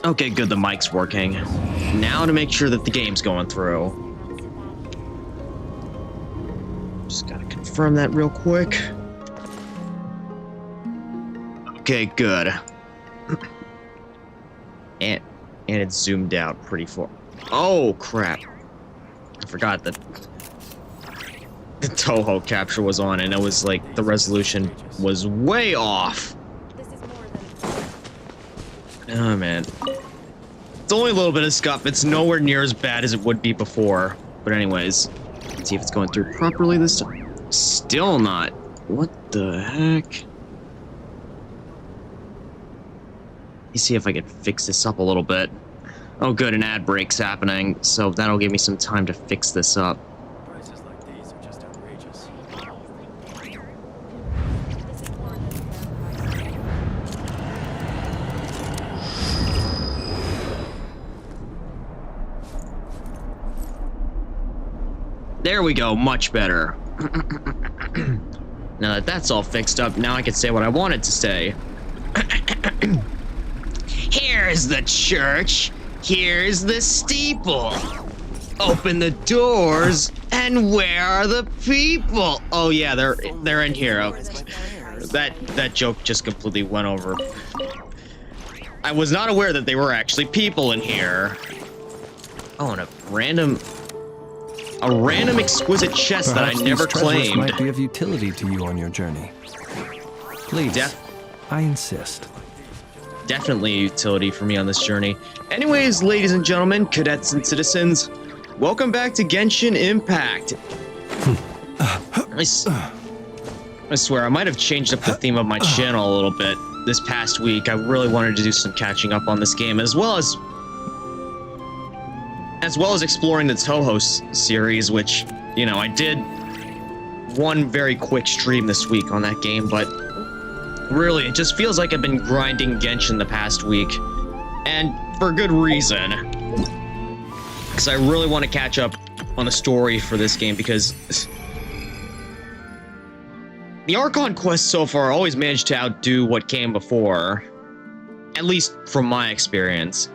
Okay, good, the mic's working. Now to make sure that the game's going through. Just gotta confirm that real quick. Okay, good. And it's zoomed out pretty far. Oh, crap. I forgot that the Toho capture was on, and it was like the resolution was way off. Oh, man. It's only a little bit of scuff. It's nowhere near as bad as it would be before. But anyways, let's see if it's going through properly this time. Still not. What the heck? Let me see if I can fix this up a little bit. Oh good, an ad break's happening, so that'll give me some time to fix this up. Prices like these are just outrageous. There we go, much better. Now that that's all fixed up, now I can say what I wanted to say. Here's the church. Here's the steeple. Open the doors, and where are the people? Oh yeah, they're in here. Oh, that joke just completely went over. I was not aware that they were actually people in here. Oh, and a random exquisite chest that I never claimed. Might be of utility to you on your journey. Please, I insist. Definitely utility for me on this journey. Anyways, ladies and gentlemen, cadets and citizens, welcome back to Genshin Impact. I swear, I might have changed up the theme of my channel a little bit this past week. I really wanted to do some catching up on this game, as well as exploring the Toho series, which, you know, I did one very quick stream this week on that game, but really, it just feels like I've been grinding Genshin the past week, and for good reason. Because I really want to catch up on the story for this game, because the Archon quests so far always managed to outdo what came before, at least from my experience.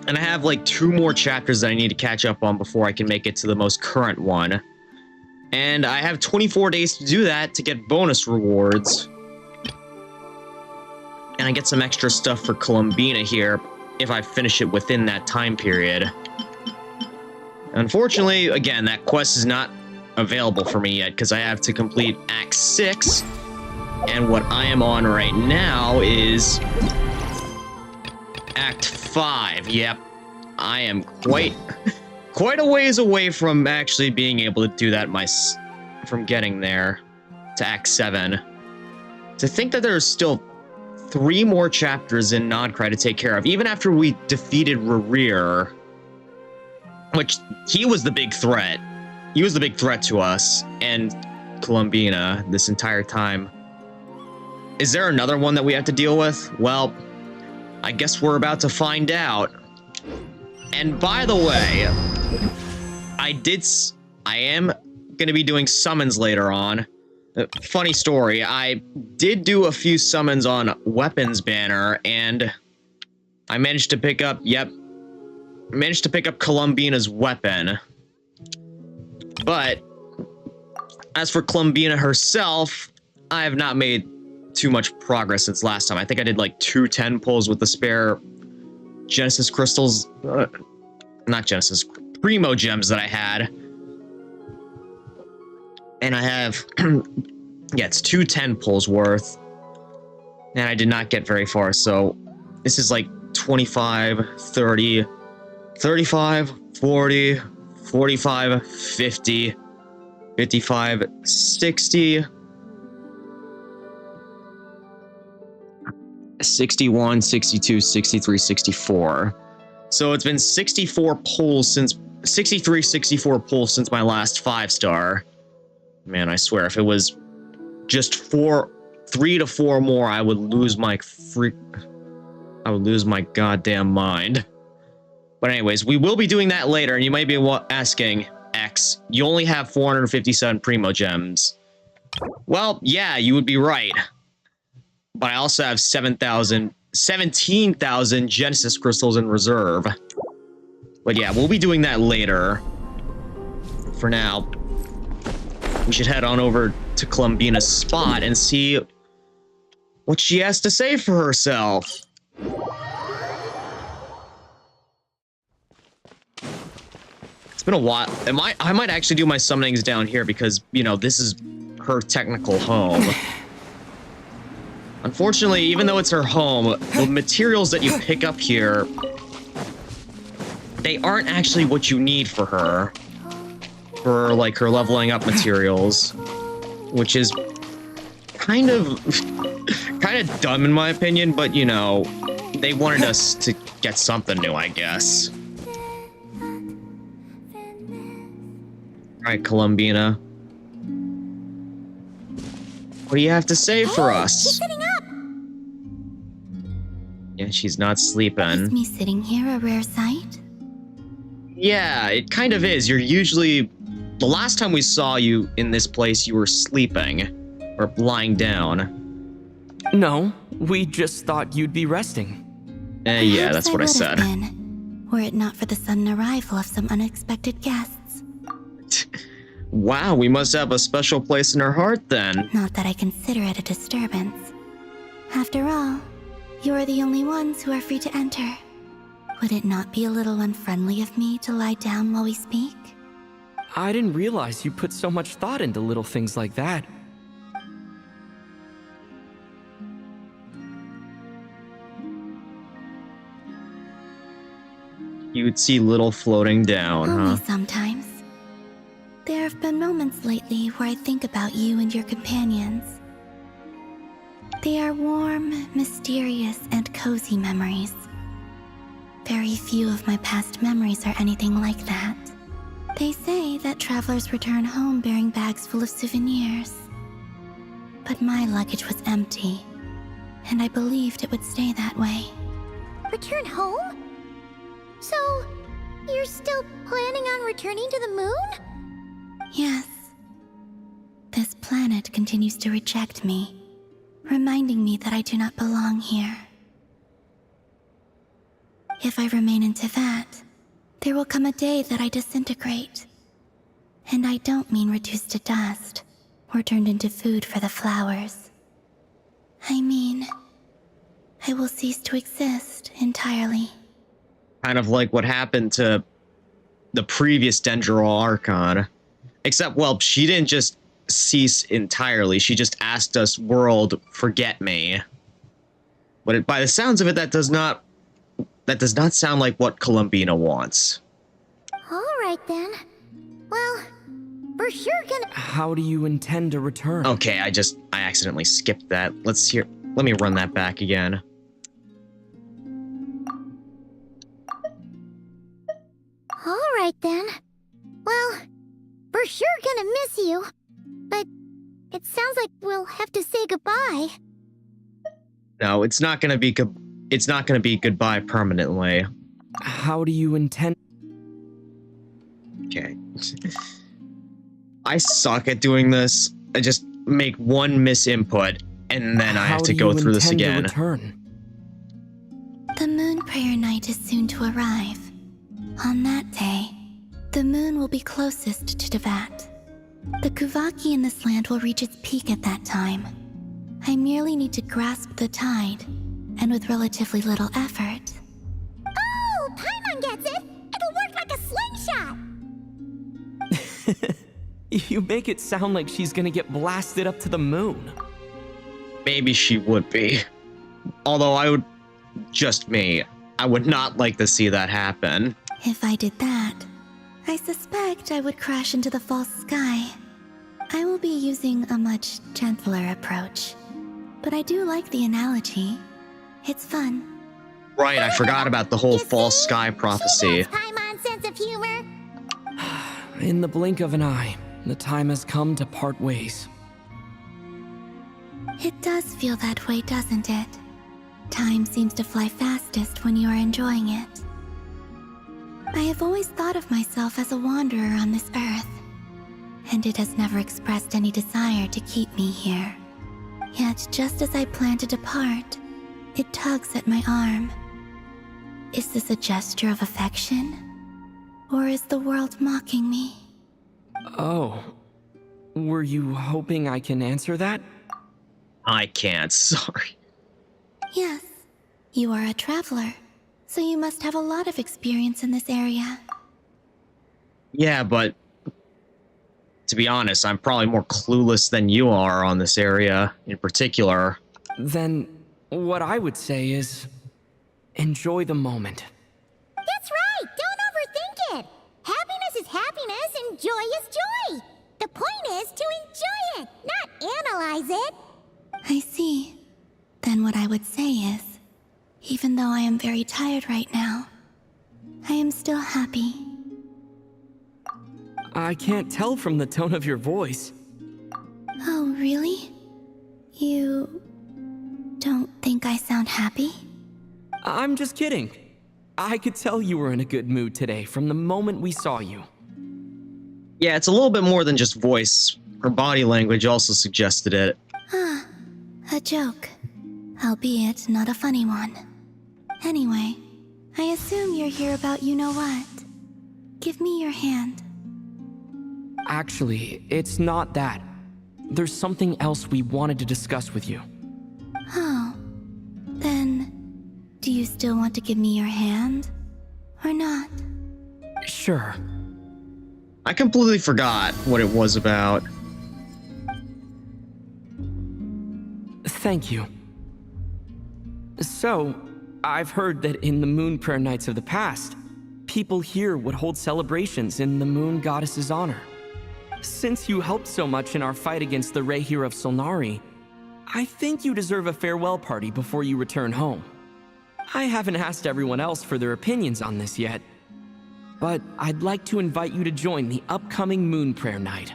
And I have like 2 more chapters that I need to catch up on before I can make it to the most current one. And I have 24 days to do that to get bonus rewards. And I get some extra stuff for Columbina here if I finish it within that time period. Unfortunately, again, that quest is not available for me yet because I have to complete Act 6. And what I am on right now is Act 5. Yep, I am quite a ways away from actually being able to do that from getting there to Act 7. To think that there's still 3 more chapters in Nodcry to take care of, even after we defeated Rerir, which he was the big threat. He was the big threat to us and Columbina this entire time. Is there another one that we have to deal with? Well, I guess we're about to find out. And by the way, I am gonna be doing summons later on. Funny story, I did do a few summons on Weapons Banner, and I managed to pick up, Columbina's weapon. But as for Columbina herself, I have not made too much progress since last time. I think I did like 2 10 pulls with the spare Genesis crystals, not Genesis, Primo gems that I had. And I have, yeah, it's 2 10 pulls worth. And I did not get very far, so this is like 25, 30, 35, 40, 45, 50, 55, 60, 61, 62, 63, 64. So it's been 64 pulls since 64 pulls since my last 5-star. Man, I swear, if it was just 3 to 4 more, I would lose my goddamn mind. But anyways, we will be doing that later, and you might be asking, X, you only have 457 Primo gems. Well, yeah, you would be right. but I also have 17,000 Genesis crystals in reserve. But yeah, we'll be doing that later. For now, we should head on over to Columbina's spot and see what she has to say for herself. It's been a while. I might actually do my summonings down here because, you know, this is her technical home. Unfortunately, even though it's her home, the materials that you pick up here, they aren't actually what you need for her. For, like, her leveling up materials. Which is kind of dumb in my opinion, but, you know, they wanted us to get something new, I guess. Alright, Columbina. What do you have to say for us? She's sitting up. Yeah, she's not sleeping. Is me sitting here a rare sight? Yeah, it kind of is. You're usually... The last time we saw you in this place, you were sleeping. Or lying down. No, we just thought you'd be resting. Yeah, that's what I would said. have been, were it not for the sudden arrival of some unexpected guests. Wow, we must have a special place in our heart then. Not that I consider it a disturbance. After all, you are the only ones who are free to enter. Would it not be a little unfriendly of me to lie down while we speak? I didn't realize you put so much thought into little things like that. You would see little floating down, Only huh? sometimes. There have been moments lately where I think about you and your companions. They are warm, mysterious, and cozy memories. Very few of my past memories are anything like that. They say that travelers return home bearing bags full of souvenirs. But my luggage was empty, and I believed it would stay that way. Return home? So, you're still planning on returning to the moon? Yes. This planet continues to reject me, reminding me that I do not belong here. If I remain in Teyvat, there will come a day that I disintegrate. And I don't mean reduced to dust, or turned into food for the flowers. I mean, I will cease to exist entirely. Kind of like what happened to the previous Dendral Archon. Except, well, she didn't just cease entirely. She just asked us, world, forget me. But by the sounds of it, that does not sound like what Columbina wants. Alright then. Well, for sure gonna... How do you intend to return? Okay, I accidentally skipped that. Let me run that back again. Alright then. Well, for sure gonna miss you. But it sounds like we'll have to say goodbye. No, it's not gonna be goodbye permanently. How do you intend... Okay. I suck at doing this. I just make one misinput, and then I have to go through this again. How do you intend to return? The Moon Prayer Night is soon to arrive. On that day, the moon will be closest to Teyvat. The Kuvaki in this land will reach its peak at that time. I merely need to grasp the tide, and with relatively little effort. Oh, Paimon gets it! It'll work like a slingshot! You make it sound like she's gonna get blasted up to the moon. Maybe she would be. Although I would not like to see that happen. If I did that, I suspect I would crash into the false sky. I will be using a much gentler approach. But I do like the analogy. It's fun. Right, I forgot about the whole false sky prophecy. Paimon's sense of humor. In the blink of an eye, the time has come to part ways. It does feel that way, doesn't it? Time seems to fly fastest when you are enjoying it. I have always thought of myself as a wanderer on this earth, and it has never expressed any desire to keep me here. Yet just as I plan to depart, it tugs at my arm. Is this a gesture of affection? Or is the world mocking me? Oh. Were you hoping I can answer that? I can't, sorry. Yes, you are a traveler, so you must have a lot of experience in this area. Yeah, but to be honest, I'm probably more clueless than you are on this area in particular. Then what I would say is enjoy the moment. That's right! Don't overthink it! Happiness is happiness and joy is joy! The point is to enjoy it, not analyze it! I see. Then what I would say is, even though I am very tired right now, I am still happy. I can't tell from the tone of your voice. Oh, really? You don't think I sound happy? I'm just kidding. I could tell you were in a good mood today from the moment we saw you. Yeah, it's a little bit more than just voice. Her body language also suggested it. Ah, a joke. Albeit not a funny one. Anyway, I assume you're here about you-know-what. Give me your hand. Actually, it's not that. There's something else we wanted to discuss with you. Oh, then, do you still want to give me your hand? Or not? Sure. I completely forgot what it was about. Thank you. So, I've heard that in the Moon Prayer Nights of the past, people here would hold celebrations in the Moon Goddess's honor. Since you helped so much in our fight against the Rehir of Solnari, I think you deserve a farewell party before you return home. I haven't asked everyone else for their opinions on this yet, but I'd like to invite you to join the upcoming Moon Prayer Night.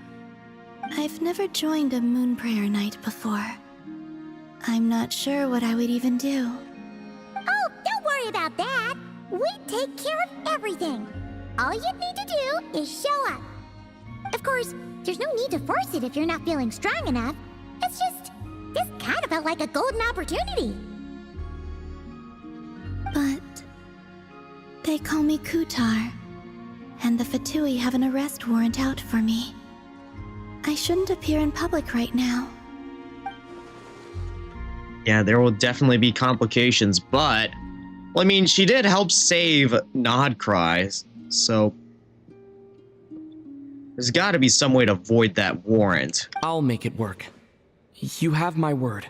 I've never joined a moon prayer night before. I'm not sure what I would even do. Oh, don't worry about that! We take care of everything! All you'd need to do is show up. Of course, there's no need to force it if you're not feeling strong enough. It's just, this kind of felt like a golden opportunity. But they call me Kutar, and the Fatui have an arrest warrant out for me. I shouldn't appear in public right now. Yeah, there will definitely be complications, but... Well, I mean, she did help save Nodcry, so... There's gotta be some way to avoid that warrant. I'll make it work. You have my word.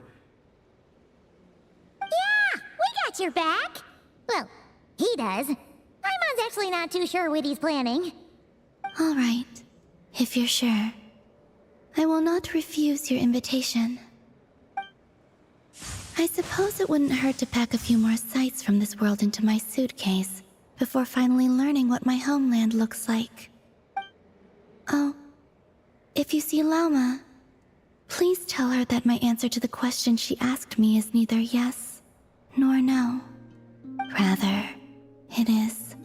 Yeah, we got your back! Well, he does. Paimon's actually not too sure what he's planning. All right, if you're sure. I will not refuse your invitation. I suppose it wouldn't hurt to pack a few more sights from this world into my suitcase before finally learning what my homeland looks like. Oh, if you see Lauma, please tell her that my answer to the question she asked me is neither yes nor no. Rather, it is.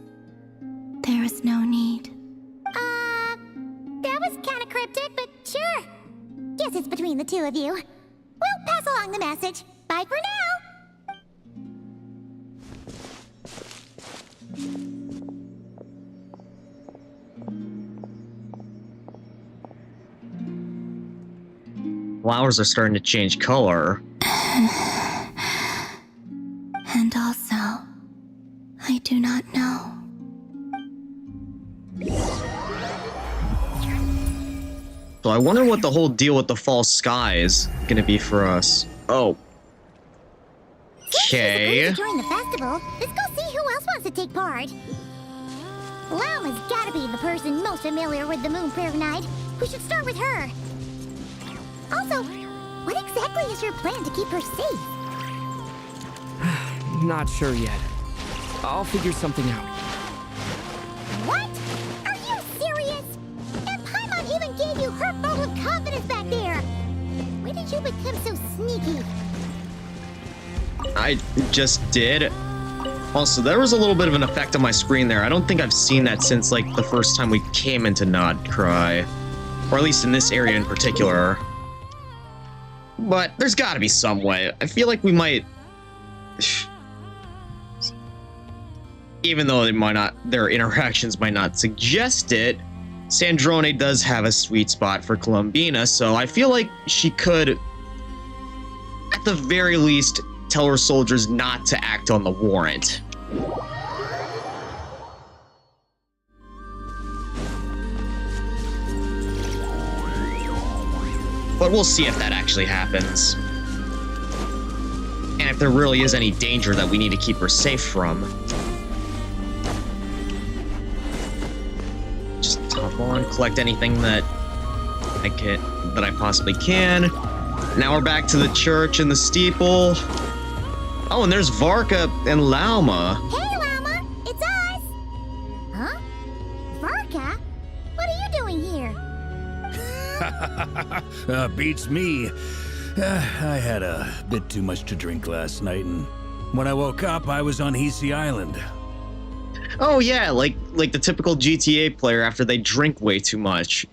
There is no need. That was kinda cryptic, but sure. Guess it's between the two of you. We'll pass along the message. Bye for now! Flowers are starting to change color. And also, I do not know. So I wonder what the whole deal with the false sky is gonna be for us. Oh. Okay. Since you're supposed to join the festival, let's go see who else wants to take part. Lauma's gotta be the person most familiar with the Moon Prayer Night. We should start with her. Also, what exactly is your plan to keep her safe? Not sure yet. I'll figure something out. What? Are you serious? And Paimon even gave you her vote of confidence back there. When did you become so sneaky? I just did. Also, there was a little bit of an effect on my screen there. I don't think I've seen that since, like, the first time we came into Nodcry. Or at least in this area in particular. But there's got to be some way. I feel like we might, even though they might not, their interactions might not suggest it. Sandrone does have a sweet spot for Columbina, so I feel like she could, at the very least, tell her soldiers not to act on the warrant. But we'll see if that actually happens. And if there really is any danger that we need to keep her safe from. Just hop on, collect anything that I possibly can. Now we're back to the church and the steeple. Oh, and there's Varka and Lauma. Hey, Llama! It's us! Huh? Varka? What are you doing here? Beats me. I had a bit too much to drink last night, and when I woke up, I was on Hisi Island. Oh yeah, like the typical GTA player after they drink way too much.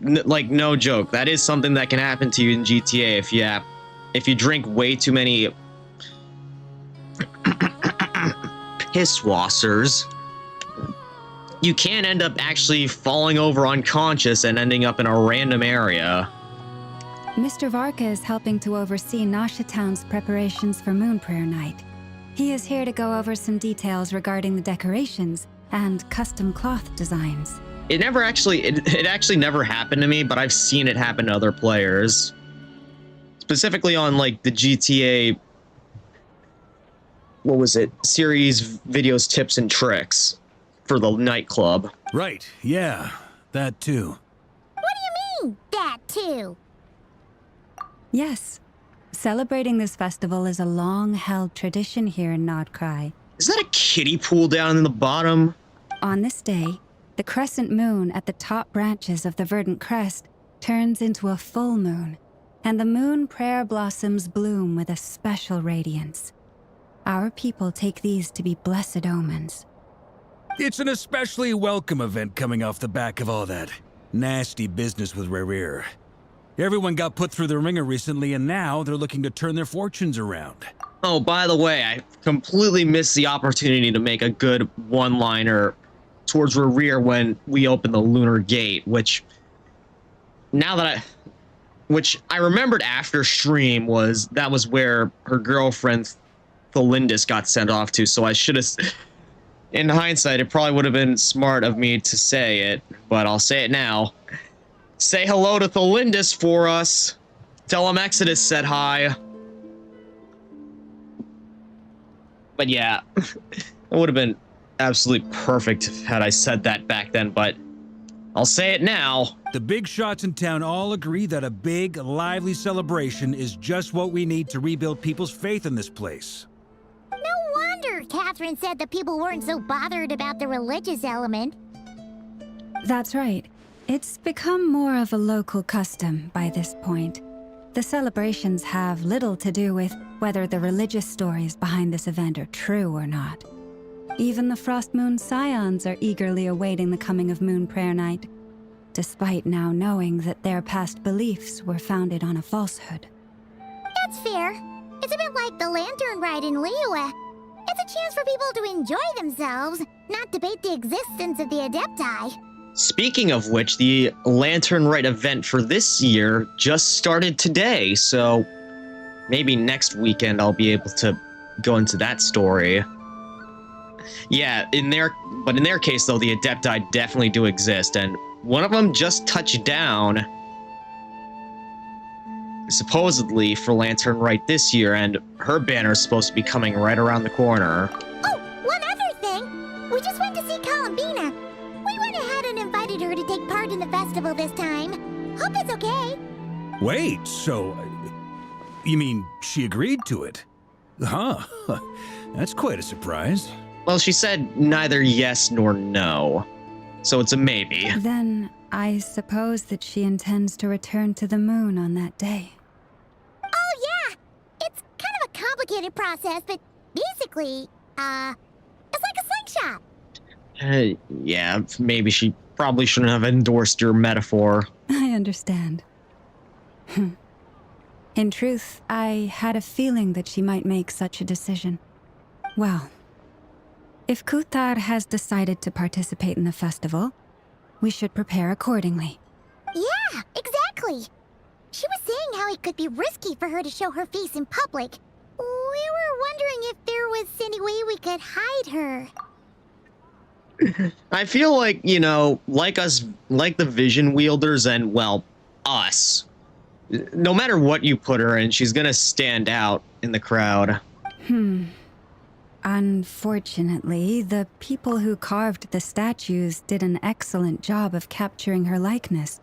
Like, no joke, that is something that can happen to you in GTA if you drink way too many pisswassers. You can end up actually falling over unconscious and ending up in a random area. Mr. Varka is helping to oversee Nasha Town's preparations for Moon Prayer Night. He is here to go over some details regarding the decorations and custom cloth designs. It actually never happened to me, but I've seen it happen to other players. Specifically on like the GTA, what was it? Series videos, tips and tricks for the nightclub. Right, yeah, that too. What do you mean, that too? Yes. Celebrating this festival is a long-held tradition here in Nodcry. Is that a kiddie pool down in the bottom? On this day, the crescent moon at the top branches of the verdant crest turns into a full moon, and the moon prayer blossoms bloom with a special radiance. Our people take these to be blessed omens. It's an especially welcome event coming off the back of all that nasty business with Rare. Everyone got put through the ringer recently, and now they're looking to turn their fortunes around. Oh, by the way, I completely missed the opportunity to make a good one-liner towards Rare when we opened the Lunar Gate, which I remembered after stream was where her girlfriend Thelindis got sent off to, so I should have, in hindsight, it probably would have been smart of me to say it, but I'll say it now. Say hello to Thelindis for us. Tell him Exodus said hi. But yeah, it would have been absolutely perfect had I said that back then, but I'll say it now. The big shots in town all agree that a big, lively celebration is just what we need to rebuild people's faith in this place. No wonder Catherine said that people weren't so bothered about the religious element. That's right. It's become more of a local custom by this point. The celebrations have little to do with whether the religious stories behind this event are true or not. Even the Frost Moon Scions are eagerly awaiting the coming of Moon Prayer Night, despite now knowing that their past beliefs were founded on a falsehood. That's fair. It's a bit like the Lantern Ride in Liyue. It's a chance for people to enjoy themselves, not debate the existence of the Adepti. Speaking of which, the Lantern Rite event for this year just started today, so maybe next weekend I'll be able to go into that story. Yeah, in their case though, the Adepti definitely do exist, and one of them just touched down supposedly for Lantern Rite this year, and her banner is supposed to be coming right around the corner. Oh, one other thing! We just went to see Columbina. We went ahead and invited her to take part in the festival this time. Hope it's okay. Wait, so you mean she agreed to it? Huh. That's quite a surprise. Well, she said neither yes nor no, so it's a maybe. Then I suppose that she intends to return to the moon on that day. Oh, yeah! It's kind of a complicated process, but basically, it's like a slingshot. Yeah, maybe she probably shouldn't have endorsed your metaphor. I understand. In truth, I had a feeling that she might make such a decision. Well, if Kuthar has decided to participate in the festival, we should prepare accordingly. Yeah, exactly. She was saying how it could be risky for her to show her face in public. We were wondering if there was any way we could hide her. I feel like, you know, like us, like the vision wielders and, well, us. No matter what you put her in, she's gonna stand out in the crowd. Unfortunately, the people who carved the statues did an excellent job of capturing her likeness.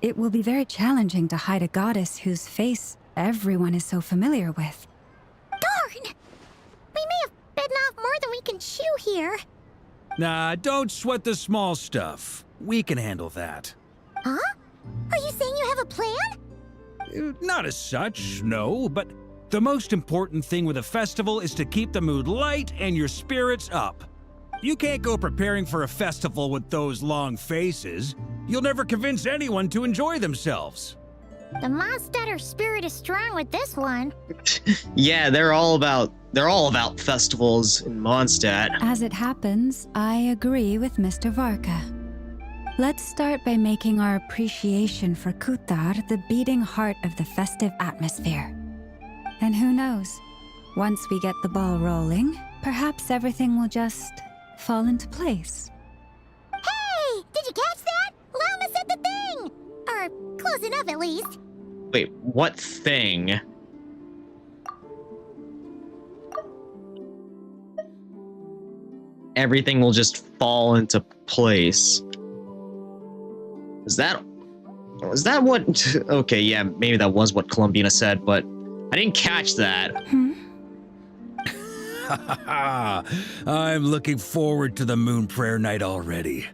It will be very challenging to hide a goddess whose face everyone is so familiar with. Darn! We may have bitten off more than we can chew here. Nah, don't sweat the small stuff. We can handle that. Huh? Are you saying you have a plan? Not as such, no, but the most important thing with a festival is to keep the mood light and your spirits up. You can't go preparing for a festival with those long faces. You'll never convince anyone to enjoy themselves. The Mondstadter spirit is strong with this one. Yeah, they're all about festivals in Mondstadt. As it happens, I agree with Mr. Varka. Let's start by making our appreciation for Kuthar the beating heart of the festive atmosphere. And who knows, once we get the ball rolling, perhaps everything will just fall into place. Hey! Did you catch that? Llama said the thing! Or close enough at least. Wait, what thing? Everything will just fall into place. Was that what? Okay, yeah, maybe that was what Columbina said, but I didn't catch that. I'm looking forward to the Moon Prayer Night already.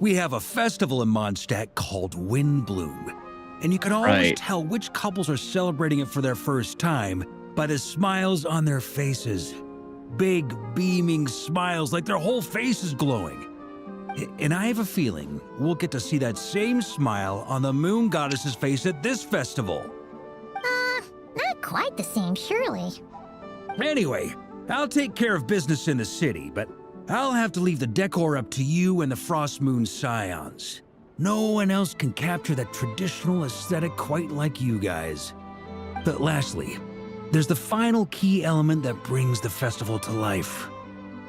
We have a festival in Mondstadt called Windbloom, and you can always tell which couples are celebrating it for their first time by the smiles on their faces. Big, beaming smiles like their whole face is glowing. And I have a feeling we'll get to see that same smile on the Moon Goddess's face at this festival. Not quite the same, surely. Anyway, I'll take care of business in the city, but I'll have to leave the decor up to you and the Frost Moon Scions. No one else can capture that traditional aesthetic quite like you guys. But lastly, there's the final key element that brings the festival to life.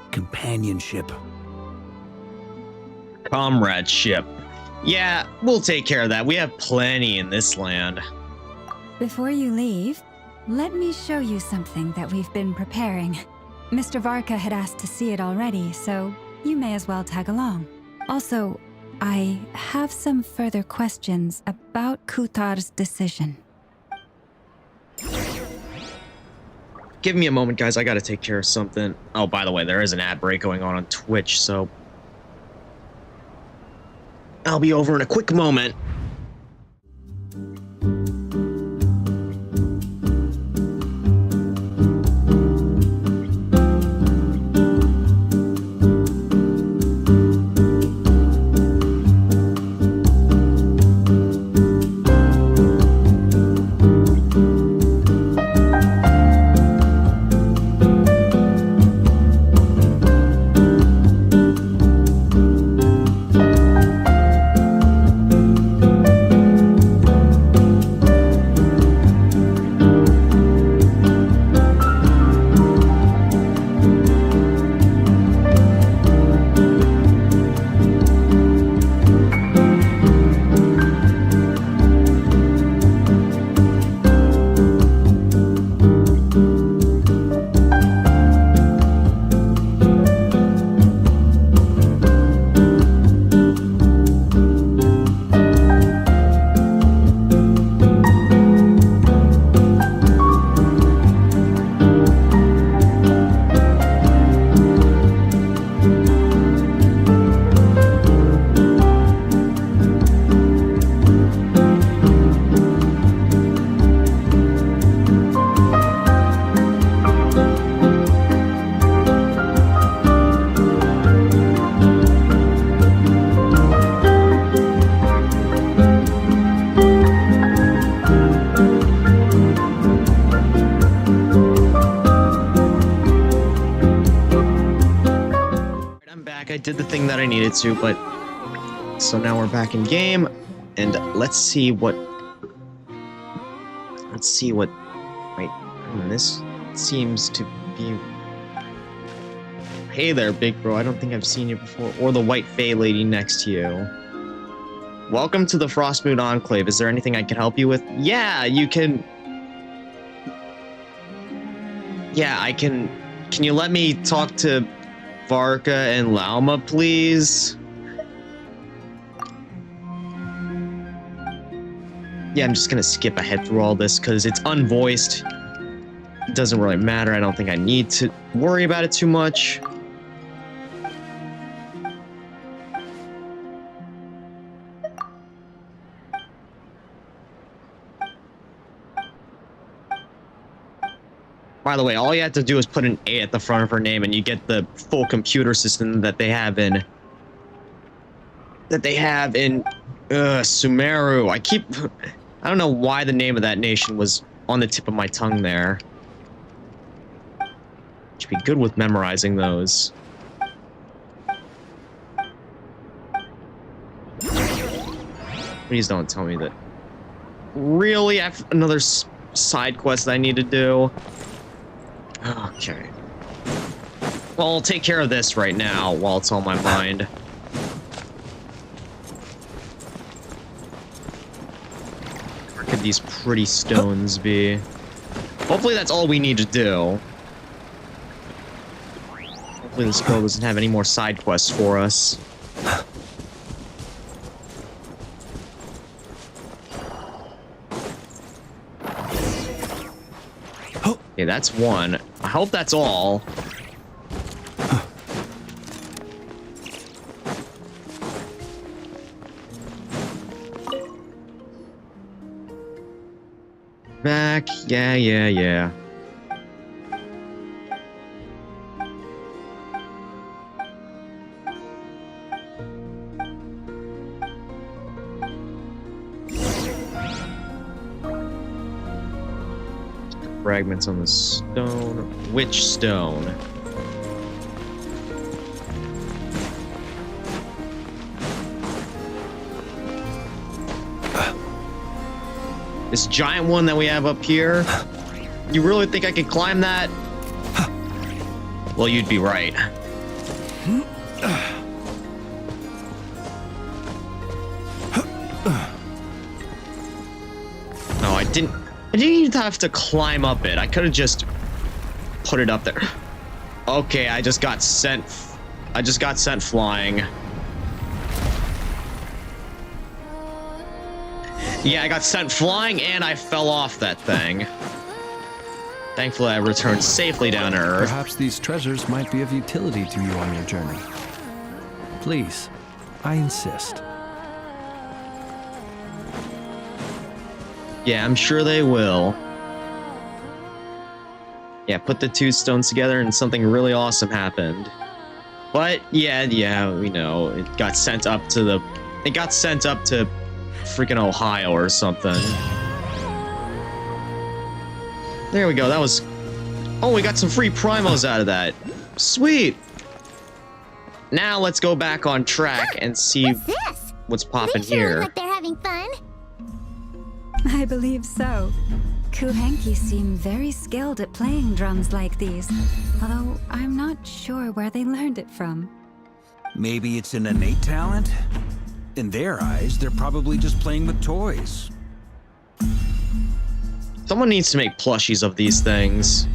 Companionship. Comradeship. Yeah, we'll take care of that. We have plenty in this land. Before you leave, let me show you something that we've been preparing. Mr. Varka had asked to see it already, so you may as well tag along. Also, I have some further questions about Kuthar's decision. Give me a moment, guys. I gotta take care of something. Oh, by the way, there is an ad break going on Twitch, so I'll be over in a quick moment. did the thing that I needed to, but... So now we're back in game, and let's see what... Wait, this seems to be... Hey there, big bro. I don't think I've seen you before. Or the white fae lady next to you. Welcome to the Frostmoon Enclave. Is there anything I can help you with? Yeah, you can... Yeah, I can... Can you let me talk to Varka and Lauma, please? Yeah, I'm just gonna skip ahead through all this because it's unvoiced. It doesn't really matter. I don't think I need to worry about it too much. By the way, all you have to do is put an A at the front of her name and you get the full computer system that they have in... Sumeru. I don't know why the name of that nation was on the tip of my tongue there. Should be good with memorizing those. Please don't tell me that. Really? I have another side quest that I need to do? Okay. Well, I'll take care of this right now while it's on my mind. Where could these pretty stones be? Hopefully that's all we need to do. Hopefully this girl doesn't have any more side quests for us. Okay, that's one. I hope that's all. Back, yeah. Fragments on the stone. Which stone? This giant one that we have up here? You really think I could climb that? Well, you'd be right. No, I didn't even have to climb up it. I could have just put it up there. Okay, I just got sent flying. Yeah, I got sent flying and I fell off that thing. Thankfully, I returned safely down to Earth. Perhaps these treasures might be of utility to you on your journey. Please, I insist. Yeah, I'm sure they will. Yeah, put the two stones together and something really awesome happened. But yeah, we know. It got sent up to freaking Ohio or something. There we go. That was... Oh, we got some free primos out of that. Sweet. Now let's go back on track and see what's popping here. Look like they're having fun. I believe so. Kuhenki seem very skilled at playing drums like these, although I'm not sure where they learned it from. Maybe it's an innate talent? In their eyes, they're probably just playing with toys. Someone needs to make plushies of these things.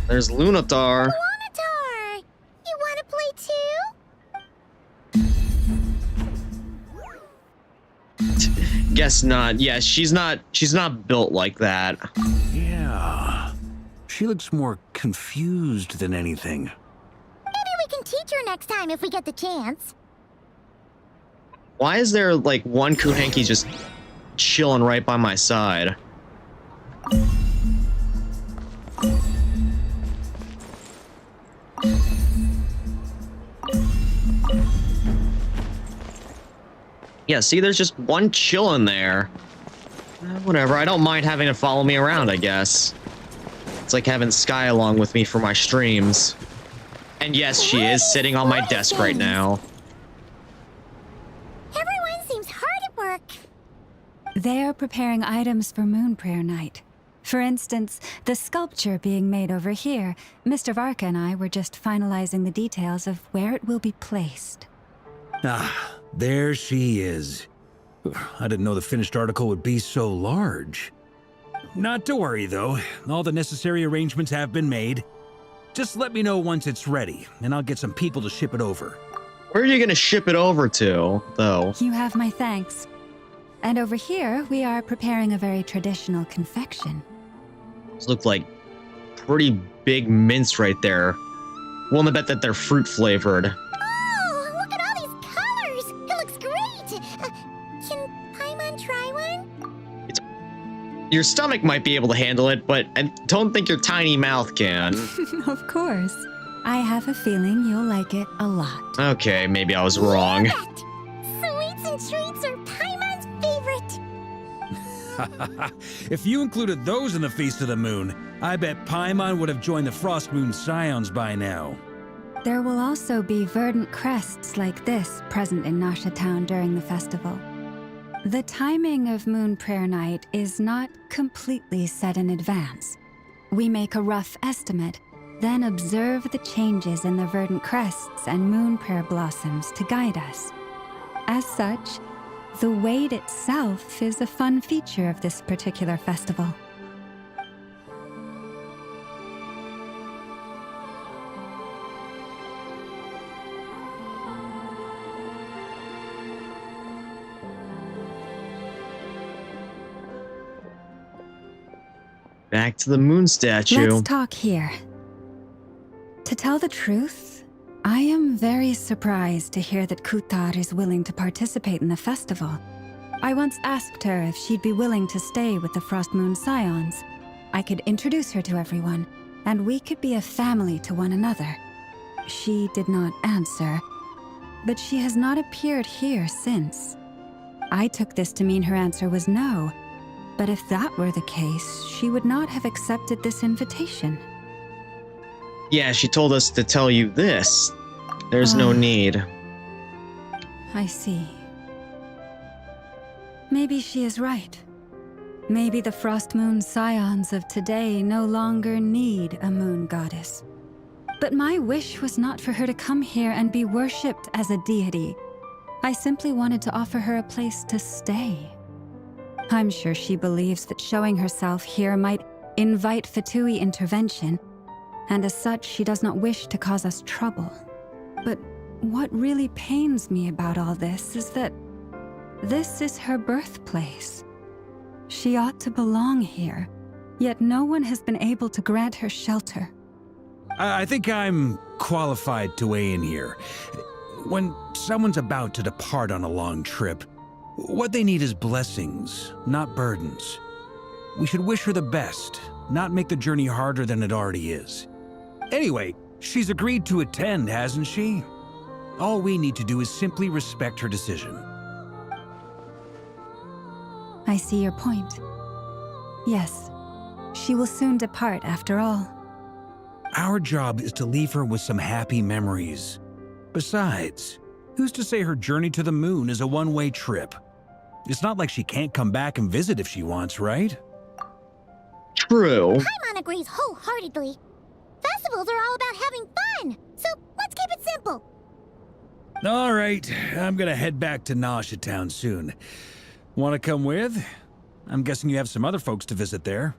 There's Lunatar. Lunatar! You want to play too? Guess not. Yeah, she's not built like that. Yeah. She looks more confused than anything. Maybe we can teach her next time if we get the chance. Why is there like one Kuhenki just chilling right by my side? Yeah, see, there's just one chilling there. Whatever, I don't mind having it follow me around, I guess. It's like having Sky along with me for my streams. And yes, she is sitting on my desk right now. Everyone seems hard at work. They're preparing items for Moon Prayer Night. For instance, the sculpture being made over here. Mr. Varka and I were just finalizing the details of where it will be placed. Ah, there she is. I didn't know the finished article would be so large. Not to worry, though. All the necessary arrangements have been made. Just let me know once it's ready, and I'll get some people to ship it over. Where are you gonna ship it over to, though? You have my thanks. And over here, we are preparing a very traditional confection. Those look like pretty big mints right there. Willing to bet that they're fruit flavored. Oh, look at all these colors. It looks great. Can Paimon try one? Your stomach might be able to handle it, but I don't think your tiny mouth can. Of course. I have a feeling you'll like it a lot. Okay, maybe I was wrong. Sweets and treats are Paimon's favorite. If you included those in the Feast of the Moon, I bet Paimon would have joined the Frost Moon Scions by now. There will also be verdant crests like this present in Nasha Town during the festival. The timing of Moon Prayer Night is not completely set in advance. We make a rough estimate, then observe the changes in the verdant crests and moon prayer blossoms to guide us. As such, the wait itself is a fun feature of this particular festival. Back to the moon statue. Let's talk here. To tell the truth, I am very surprised to hear that Kutar is willing to participate in the festival. I once asked her if she'd be willing to stay with the Frost Moon Scions. I could introduce her to everyone, and we could be a family to one another. She did not answer, but she has not appeared here since. I took this to mean her answer was no, but if that were the case, she would not have accepted this invitation. Yeah, she told us to tell you this. There's no need. I see. Maybe she is right. Maybe the Frost Moon Scions of today no longer need a moon goddess. But my wish was not for her to come here and be worshipped as a deity. I simply wanted to offer her a place to stay. I'm sure she believes that showing herself here might invite Fatui intervention, and as such, she does not wish to cause us trouble. But what really pains me about all this is that this is her birthplace. She ought to belong here, yet no one has been able to grant her shelter. I think I'm qualified to weigh in here. When someone's about to depart on a long trip, what they need is blessings, not burdens. We should wish her the best, not make the journey harder than it already is. Anyway, she's agreed to attend, hasn't she? All we need to do is simply respect her decision. I see your point. Yes, she will soon depart after all. Our job is to leave her with some happy memories. Besides, who's to say her journey to the moon is a one-way trip? It's not like she can't come back and visit if she wants, right? True. Paimon agrees wholeheartedly. Festivals are all about having fun, so let's keep it simple. All right, I'm gonna head back to Nasha Town soon. Want to come with? I'm guessing you have some other folks to visit there.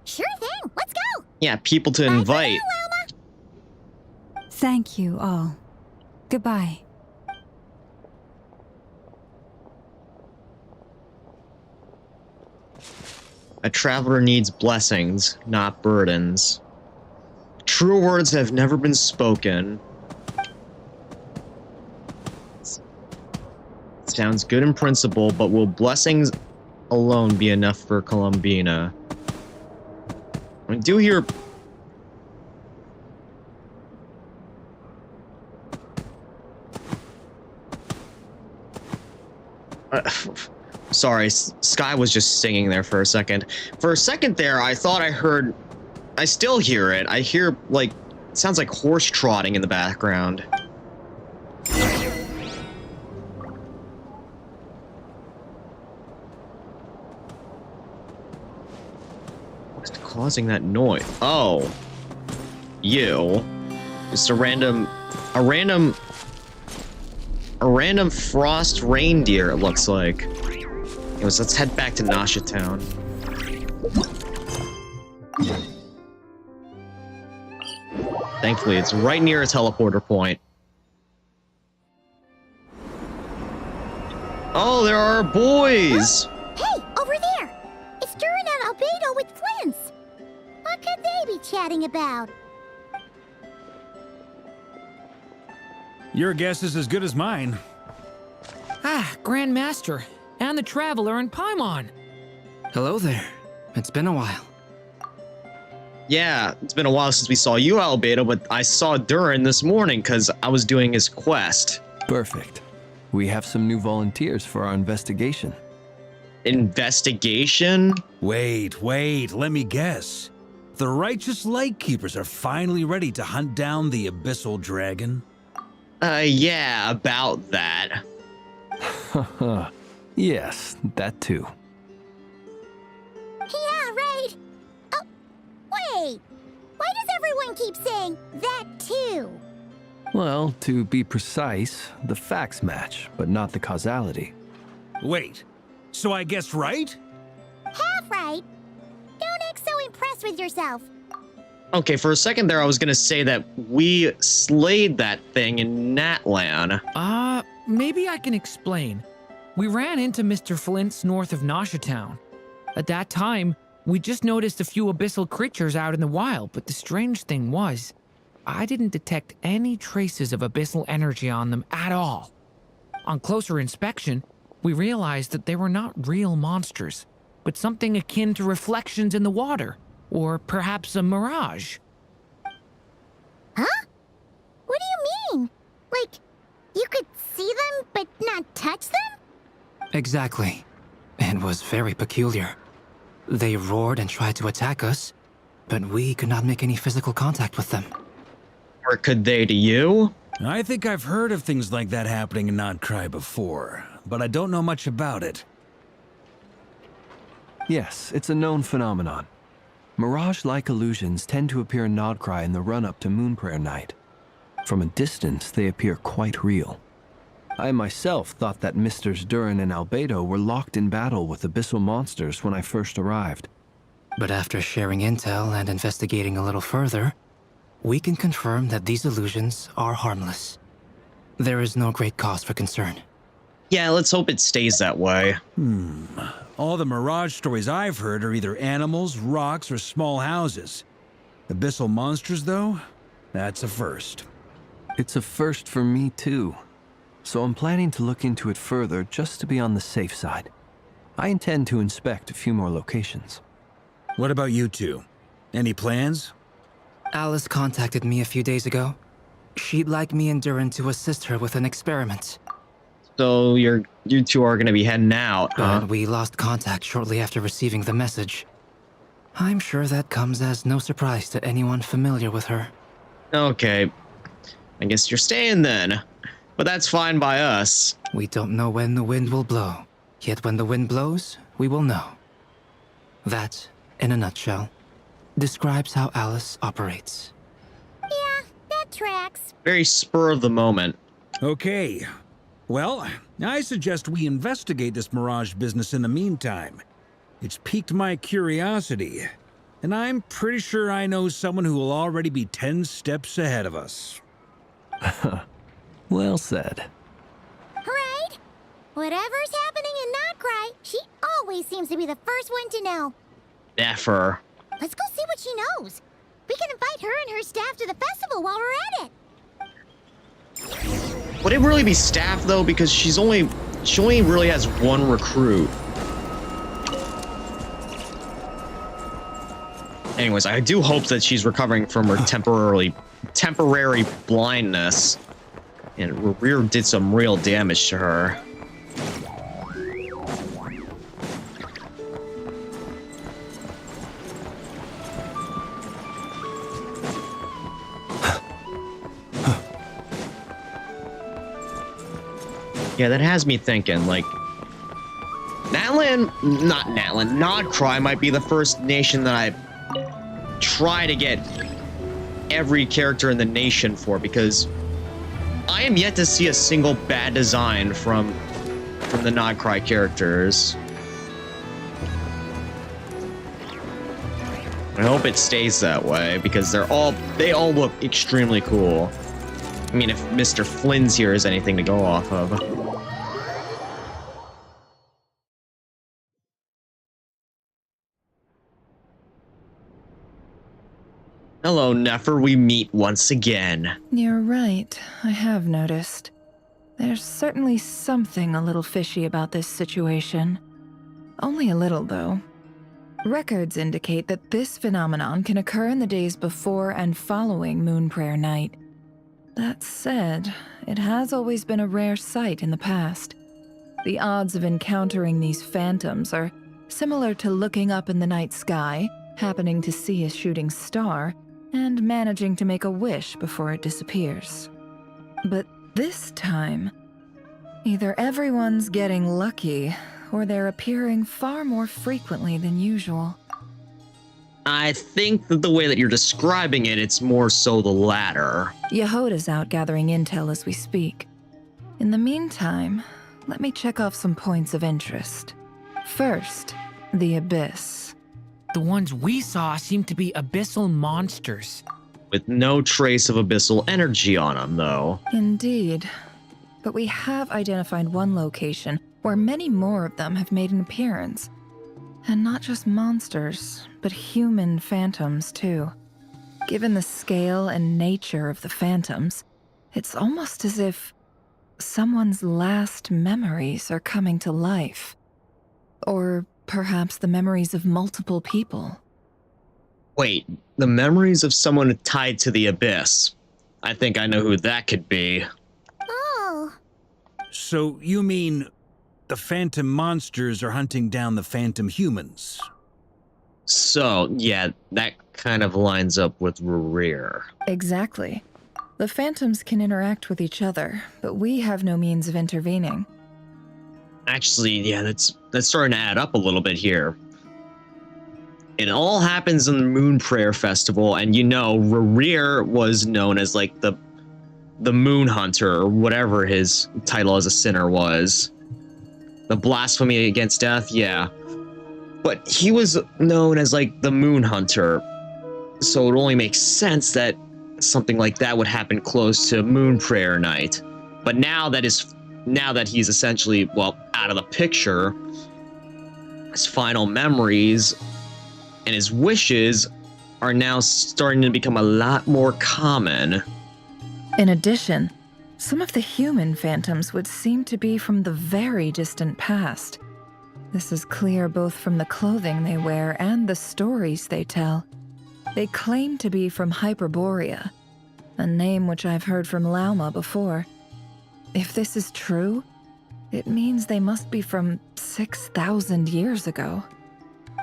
Sure thing, let's go! Yeah, people to invite. Thank you all. Goodbye. A traveler needs blessings, not burdens. True words have never been spoken. Sounds good in principle, but will blessings alone be enough for Columbina? I do hear... Sorry, Sky was just singing there for a second. For a second there, I thought I heard... I still hear it. I hear, like, sounds like horse trotting in the background. What's causing that noise? Oh. You. Just a random frost reindeer, it looks like. Anyways, let's head back to Nasha Town. Thankfully, it's right near a teleporter point. Oh, there are boys! Hey, over there! It's Durin and Albedo with Flints! What could they be chatting about? Your guess is as good as mine. Ah, Grand Master, and the Traveler and Paimon. Hello there. It's been a while. Yeah, it's been a while since we saw you, Albedo, but I saw Durin this morning because I was doing his quest. Perfect. We have some new volunteers for our investigation. Investigation? Wait, let me guess. The righteous Lightkeepers are finally ready to hunt down the Abyssal Dragon? Yeah, about that. Yes, that too. Yeah, right! Oh, wait! Why does everyone keep saying that too? Well, to be precise, the facts match, but not the causality. Wait, so I guessed right? Half right. Don't act so impressed with yourself. Okay, for a second there I was gonna say that we slayed that thing in Natlan. Maybe I can explain. We ran into Mr. Flint's north of Nasha Town. At that time, we just noticed a few abyssal creatures out in the wild, but the strange thing was, I didn't detect any traces of abyssal energy on them at all. On closer inspection, we realized that they were not real monsters, but something akin to reflections in the water, or perhaps a mirage. Huh? What do you mean? Like, you could see them but not touch them? Exactly. It was very peculiar. They roared and tried to attack us, but we could not make any physical contact with them. Or could they to you? I think I've heard of things like that happening in Nodcry before, but I don't know much about it. Yes, it's a known phenomenon. Mirage-like illusions tend to appear in Nodcry in the run-up to Moonprayer Night. From a distance, they appear quite real. I myself thought that Misters Durin and Albedo were locked in battle with abyssal monsters when I first arrived. But after sharing intel and investigating a little further, we can confirm that these illusions are harmless. There is no great cause for concern. Yeah, let's hope it stays that way. All the Mirage stories I've heard are either animals, rocks, or small houses. Abyssal monsters, though? That's a first. It's a first for me, too. So I'm planning to look into it further just to be on the safe side. I intend to inspect a few more locations. What about you two? Any plans? Alice contacted me a few days ago. She'd like me and Durin to assist her with an experiment. So you two are gonna be heading out, huh? But we lost contact shortly after receiving the message. I'm sure that comes as no surprise to anyone familiar with her. Okay. I guess you're staying then. But that's fine by us. We don't know when the wind will blow. Yet when the wind blows, we will know. That, in a nutshell, describes how Alice operates. Yeah, that tracks. Very spur of the moment. Okay. Well, I suggest we investigate this Mirage business in the meantime. It's piqued my curiosity, and I'm pretty sure I know someone who will already be 10 steps ahead of us. Well said. Right? Whatever's happening in Nodcry, she always seems to be the first one to know. Never. Let's go see what she knows. We can invite her and her staff to the festival while we're at it. Would it really be staff though? Because she only really has one recruit. Anyways, I do hope that she's recovering from her temporary blindness. And Rear did some real damage to her. Yeah, that has me thinking, like, Nodcry might be the first nation that I try to get every character in the nation for, because I am yet to see a single bad design from the Nodcry characters. I hope it stays that way, because they all look extremely cool. I mean, if Mr. Flynn's here is anything to go off of. Hello, Nefer, we meet once again. You're right, I have noticed. There's certainly something a little fishy about this situation. Only a little, though. Records indicate that this phenomenon can occur in the days before and following Moon Prayer Night. That said, it has always been a rare sight in the past. The odds of encountering these phantoms are similar to looking up in the night sky, happening to see a shooting star, and managing to make a wish before it disappears. But this time, either everyone's getting lucky, or they're appearing far more frequently than usual. I think that the way that you're describing it, it's more so the latter. Yehoda's out gathering intel as we speak. In the meantime, let me check off some points of interest. First, the Abyss. The ones we saw seem to be abyssal monsters. With no trace of abyssal energy on them, though. Indeed. But we have identified one location where many more of them have made an appearance. And not just monsters, but human phantoms, too. Given the scale and nature of the phantoms, it's almost as if someone's last memories are coming to life. Or perhaps the memories of multiple people. Wait, the memories of someone tied to the Abyss. I think I know who that could be. Oh. So you mean the phantom monsters are hunting down the phantom humans? So, yeah, that kind of lines up with Rear. Exactly. The phantoms can interact with each other, but we have no means of intervening. Actually, yeah, that's starting to add up a little bit here. It all happens in the Moon Prayer Festival, and you know, Rear was known as like the Moon Hunter, or whatever his title as a sinner was. The blasphemy against death, yeah. But he was known as like the Moon Hunter, so it only makes sense that something like that would happen close to Moon Prayer Night. But now that he's essentially, well, out of the picture, his final memories and his wishes are now starting to become a lot more common. In addition, some of the human phantoms would seem to be from the very distant past. This is clear both from the clothing they wear and the stories they tell. They claim to be from Hyperborea, a name which I've heard from Lauma before. If this is true, it means they must be from 6,000 years ago.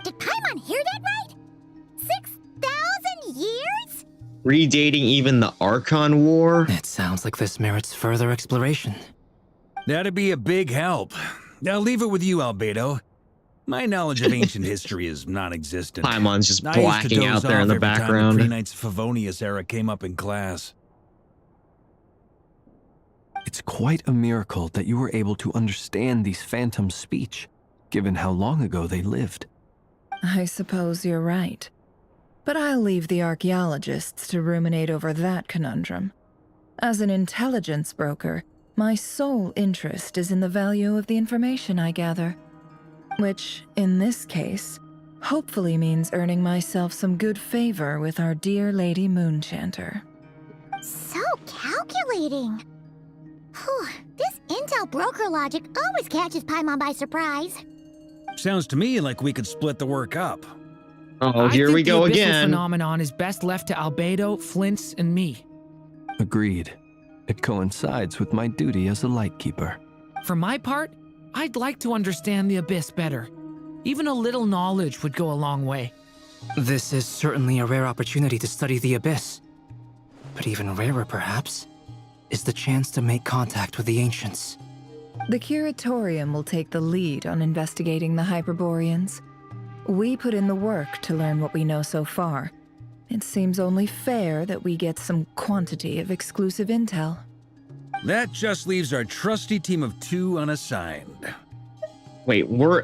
Did Paimon hear that right? 6,000 years? Redating even the Archon War? It sounds like this merits further exploration. That'd be a big help. I'll leave it with you, Albedo. My knowledge of ancient history is non-existent. Paimon's just I used to blacking out doze there in off the every time background. the pre-Knights Favonius era came up in class. It's quite a miracle that you were able to understand these phantoms' speech, given how long ago they lived. I suppose you're right. But I'll leave the archaeologists to ruminate over that conundrum. As an intelligence broker, my sole interest is in the value of the information I gather. Which, in this case, hopefully means earning myself some good favor with our dear Lady Moonchanter. So calculating. Whew, this intel broker logic always catches Paimon by surprise. Sounds to me like we could split the work up. Oh, here we go the abyssal again. phenomenon is best left to Albedo, Flint's, and me. Agreed. It coincides with my duty as a lightkeeper. For my part, I'd like to understand the Abyss better. Even a little knowledge would go a long way. This is certainly a rare opportunity to study the Abyss. But even rarer, perhaps, is the chance to make contact with the Ancients. The Curatorium will take the lead on investigating the Hyperboreans. We put in the work to learn what we know so far. It seems only fair that we get some quantity of exclusive intel. That just leaves our trusty team of 2 unassigned. Wait, we're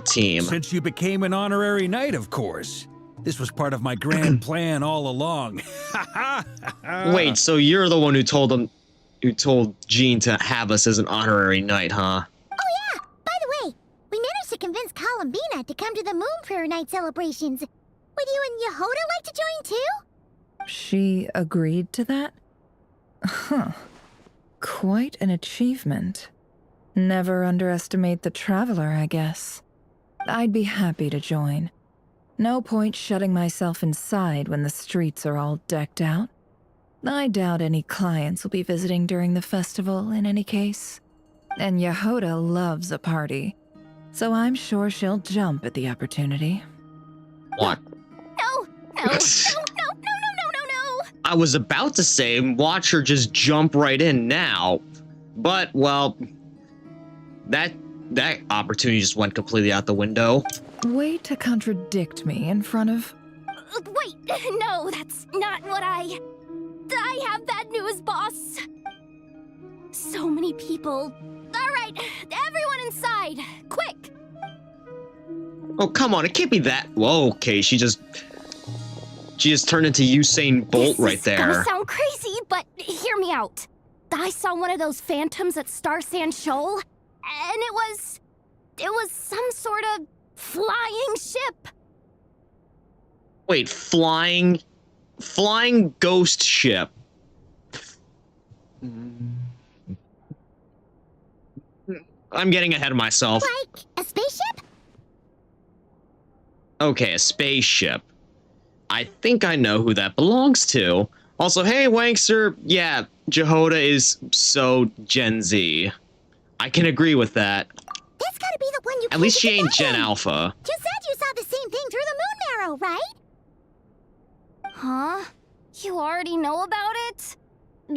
team. Since you became an honorary knight, of course. This was part of my grand plan all along. Wait, so you're the one who told Jean to have us as an honorary knight, huh? Oh yeah! By the way, we managed to convince Columbina to come to the Moon Prayer Night celebrations. Would you and Yehoda like to join too? She agreed to that? Huh. Quite an achievement. Never underestimate the traveler, I guess. I'd be happy to join. No point shutting myself inside when the streets are all decked out. I doubt any clients will be visiting during the festival in any case. And Yehoda loves a party, so I'm sure she'll jump at the opportunity. What? No! No! No! I was about to say, watch her just jump right in now. But, well, that opportunity just went completely out the window. Way to contradict me in front of... Wait! No, that's not what I have bad news, boss! So many people. Alright, everyone inside! Quick! Oh, come on, it can't be that... Whoa, okay, she just turned into Usain Bolt right there. This is gonna sound crazy, but hear me out. I saw one of those phantoms at Star Sand Shoal, and it was some sort of flying ship. Wait, flying ghost ship. I'm getting ahead of myself. Like a spaceship? Okay, a spaceship. I think I know who that belongs to. Also, hey, Wankster, yeah, Yehoda is so Gen Z. I can agree with that. That's gotta be the one you At least she ain't together. Gen Alpha. You said you saw the same thing through the moon marrow, right? Huh? You already know about it? Ugh,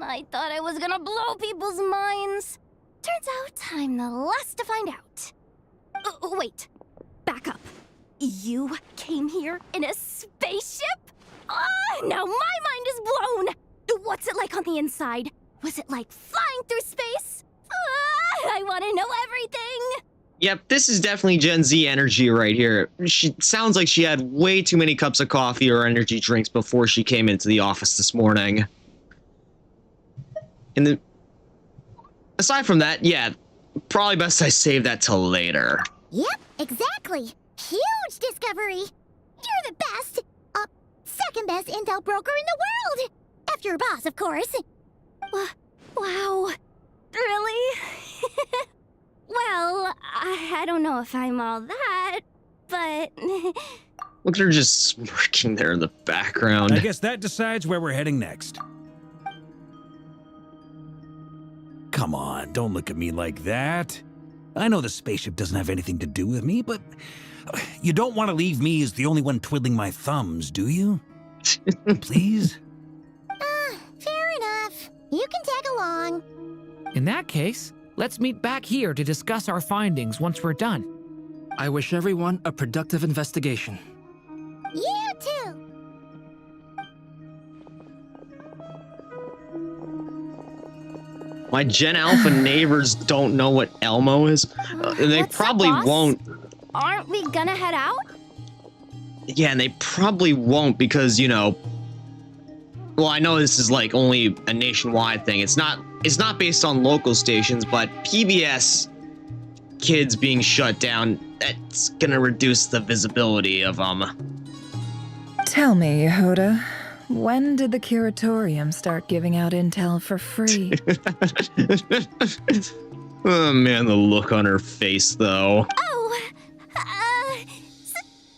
I thought I was gonna blow people's minds. Turns out I'm the last to find out. Wait, back up. You came here in a spaceship? Now my mind is blown! What's it like on the inside? Was it like flying through space? I want to know everything! Yep, this is definitely Gen Z energy right here. She sounds like she had way too many cups of coffee or energy drinks before she came into the office this morning. Aside from that, yeah, probably best I save that till later. Yep, exactly. Huge discovery. You're the best, second best intel broker in the world. After your boss, of course. Wow. Really? Well, I don't know if I'm all that, but... Look at her just smirking there in the background. I guess that decides where we're heading next. Come on, don't look at me like that. I know the spaceship doesn't have anything to do with me, but you don't want to leave me as the only one twiddling my thumbs, do you? Please? Fair enough. You can tag along. In that case, let's meet back here to discuss our findings once we're done. I wish everyone a productive investigation. You too. My Gen Alpha neighbors don't know what Elmo is. They What's up, probably boss? won't. Aren't we gonna head out? Yeah, and they probably won't because, you know... Well, I know this is like only a nationwide thing. It's not based on local stations, but PBS kids being shut down, that's gonna reduce the visibility of them. Tell me, Yehoda, when did the Curatorium start giving out intel for free? Oh man, the look on her face, though. Oh,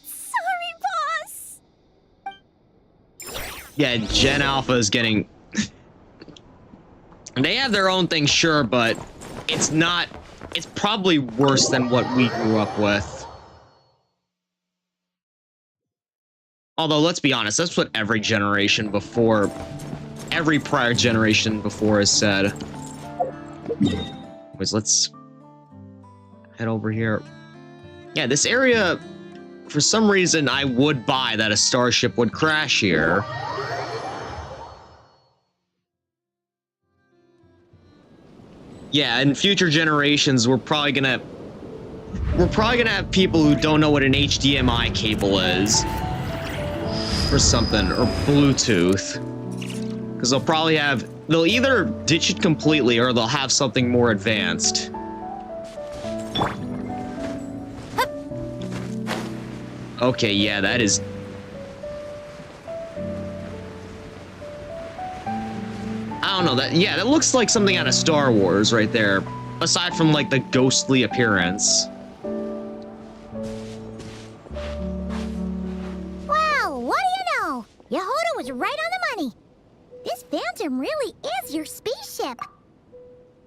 sorry, boss. Yeah, Gen Alpha is getting... They have their own thing, sure, but it's not... It's probably worse than what we grew up with. Although, let's be honest, that's what every generation before... Every prior generation before has said. Anyways, let's head over here. Yeah, this area, for some reason, I would buy that a starship would crash here. Yeah, in future generations, we're probably gonna have people who don't know what an HDMI cable is, or something, or Bluetooth, because they'll either ditch it completely or they'll have something more advanced. Okay, yeah, that is. I don't know, that looks like something out of Star Wars right there, aside from like the ghostly appearance. Well, what do you know? Yehuda was right on the money. This Phantom really is your spaceship.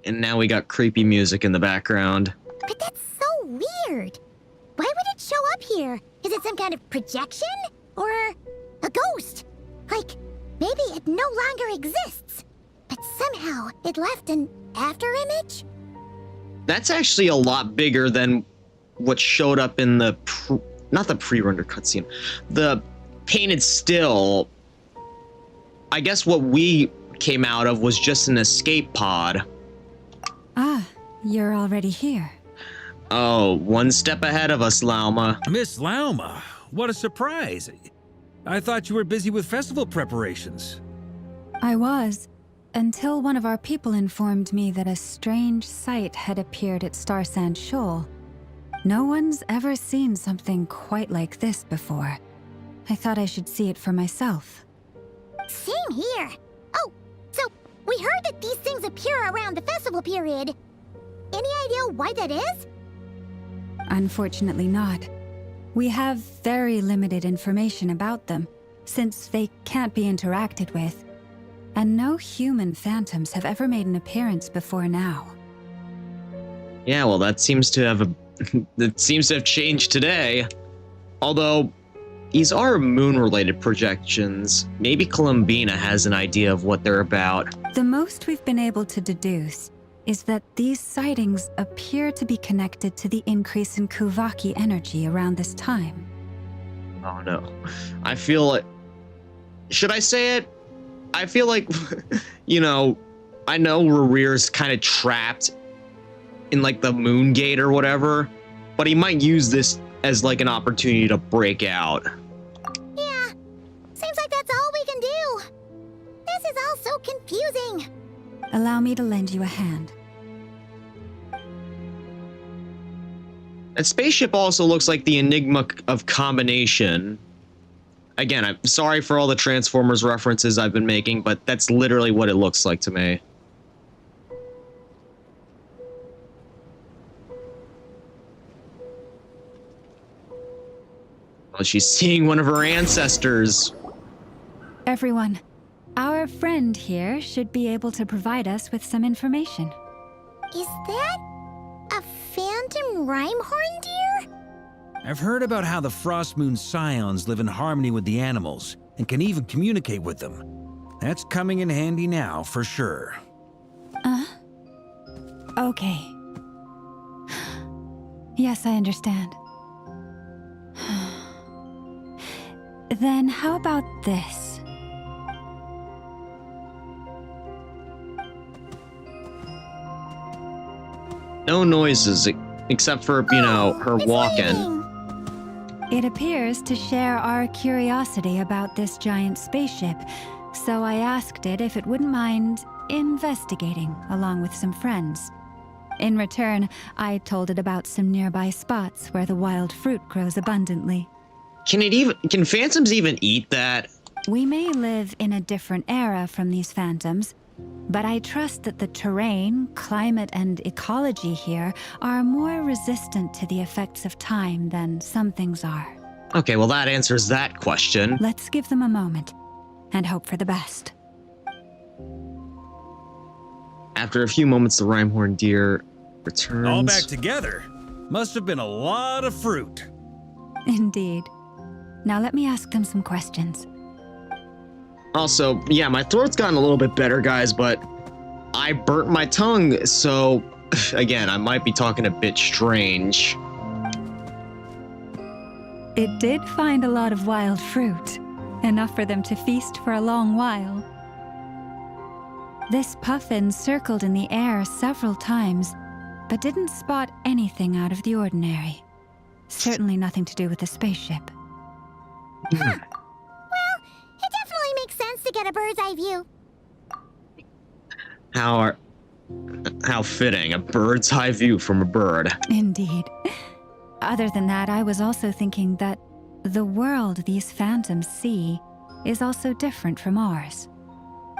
And now we got creepy music in the background. But that's so weird. Why would it show up here? Is it some kind of projection? Or a ghost? Like, maybe it no longer exists, but somehow it left an afterimage? That's actually a lot bigger than what showed up in the not the pre-rendered cutscene, the painted still. I guess what we came out of was just an escape pod. Ah, you're already here. Oh, one step ahead of us, Lauma. Miss Lauma, what a surprise. I thought you were busy with festival preparations. I was, until one of our people informed me that a strange sight had appeared at Starsand Shoal. No one's ever seen something quite like this before. I thought I should see it for myself. Same here. Oh, so we heard that these things appear around the festival period. Any idea why that is? Unfortunately not. We have very limited information about them, since they can't be interacted with. And no human phantoms have ever made an appearance before now. Yeah, well, that seems to have changed today. Although, these are moon-related projections. Maybe Columbina has an idea of what they're about. The most we've been able to deduce is that these sightings appear to be connected to the increase in Kuvaki energy around this time. Oh no. I feel like... Should I say it? I feel like, you know, I know Rareer's kind of trapped in like the moon gate or whatever, but he might use this as like an opportunity to break out. Yeah, seems like that's all we can do. This is all so confusing. Allow me to lend you a hand. That spaceship also looks like the Enigma of Combination. Again, I'm sorry for all the Transformers references I've been making, but that's literally what it looks like to me. Well, she's seeing one of her ancestors. Everyone, our friend here should be able to provide us with some information. Is that a phantom Rhyhorn deer? I've heard about how the Frost Moon Scions live in harmony with the animals and can even communicate with them. That's coming in handy now, for sure. Okay. Yes, I understand. Then how about this? No noises except for, you know, her It's walking. waving. It appears to share our curiosity about this giant spaceship, so I asked it if it wouldn't mind investigating along with some friends. In return, I told it about some nearby spots where the wild fruit grows abundantly. Can phantoms even eat that? We may live in a different era from these phantoms, but I trust that the terrain, climate, and ecology here are more resistant to the effects of time than some things are. Okay, well that answers that question. Let's give them a moment and hope for the best. After a few moments, the Rhyhorn deer returns. All back together. Must have been a lot of fruit. Indeed. Now let me ask them some questions. Also, yeah, my throat's gotten a little bit better, guys, but I burnt my tongue, so again, I might be talking a bit strange. It did find a lot of wild fruit, enough for them to feast for a long while. This puffin circled in the air several times, but didn't spot anything out of the ordinary. Certainly nothing to do with the spaceship. Huh. Well, it definitely makes sense to get a bird's eye view. How fitting, a bird's eye view from a bird. Indeed. Other than that, I was also thinking that the world these phantoms see is also different from ours.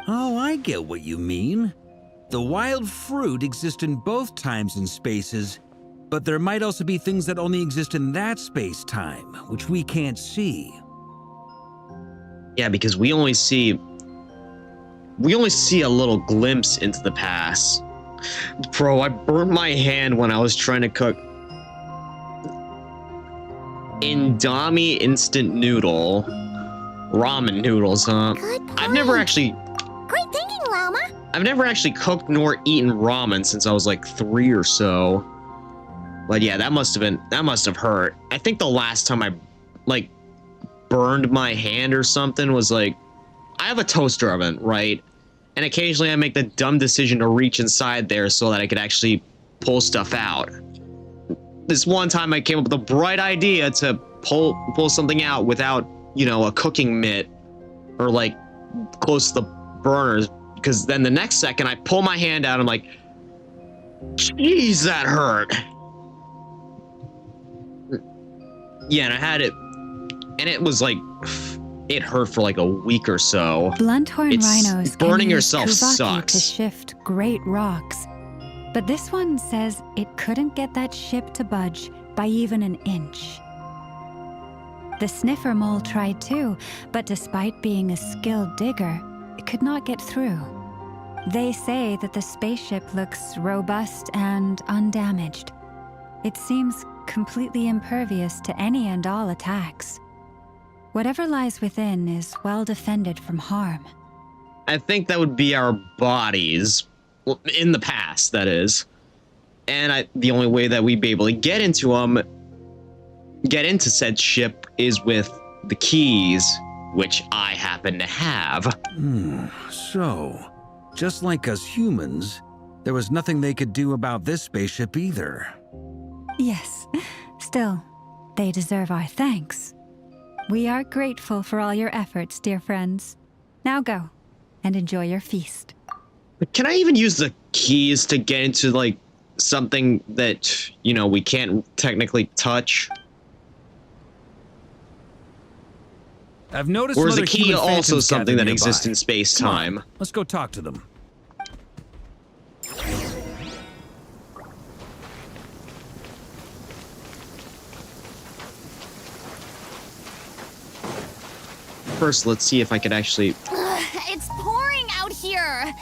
Oh, I get what you mean. The wild fruit exists in both times and spaces, but there might also be things that only exist in that space-time, which we can't see. Yeah, because we only see a little glimpse into the past. Bro, I burnt my hand when I was trying to cook Indomie instant noodle. Ramen noodles, huh? Good point. I've never actually Great thinking, Llama. I've never actually cooked nor eaten ramen since I was like 3 or so. But yeah, that must have hurt. I think the last time I like burned my hand or something was like, I have a toaster oven, right? And occasionally I make the dumb decision to reach inside there so that I could actually pull stuff out. This one time I came up with a bright idea to pull something out without, you know, a cooking mitt or like close to the burners, because then the next second I pull my hand out, I'm like, jeez, that hurt. Yeah, and I had it, and it was like, it hurt for like a week or so. Blunthorn rhinos burning can yourself use Kuvaki sucks. to shift great rocks, but this one says it couldn't get that ship to budge by even an inch. The sniffer mole tried too, but despite being a skilled digger, it could not get through. They say that the spaceship looks robust and undamaged. It seems completely impervious to any and all attacks. Whatever lies within is well defended from harm. I think that would be our bodies, well, in the past, that is. And the only way that we'd be able to get into said ship is with the keys, which I happen to have. So, just like us humans, there was nothing they could do about this spaceship either. Yes, still, they deserve our thanks. We are grateful for all your efforts, dear friends. Now go, and enjoy your feast. But can I even use the keys to get into, like, something that, you know, we can't technically touch? I've noticed Or is some a other key human also phantoms something gathered that exists nearby. in space-time? Come on, let's go talk to them. First, let's see if I could actually... It's pouring out here.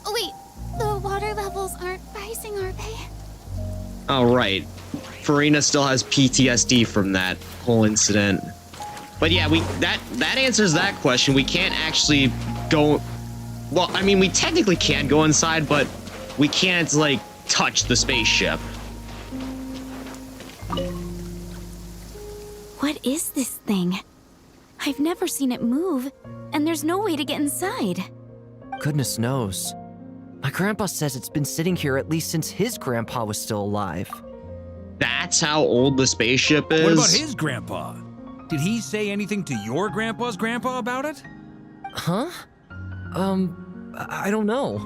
Oh, wait, the water levels aren't rising, are they? Oh, right. Farina still has PTSD from that whole incident. But yeah, that answers that question. We can't actually go... Well, I mean, we technically can go inside, but we can't, like, touch the spaceship. What is this thing? I've never seen it move, and there's no way to get inside. Goodness knows. My grandpa says it's been sitting here at least since his grandpa was still alive. That's how old the spaceship is? What about his grandpa? Did he say anything to your grandpa's grandpa about it? Huh? I don't know.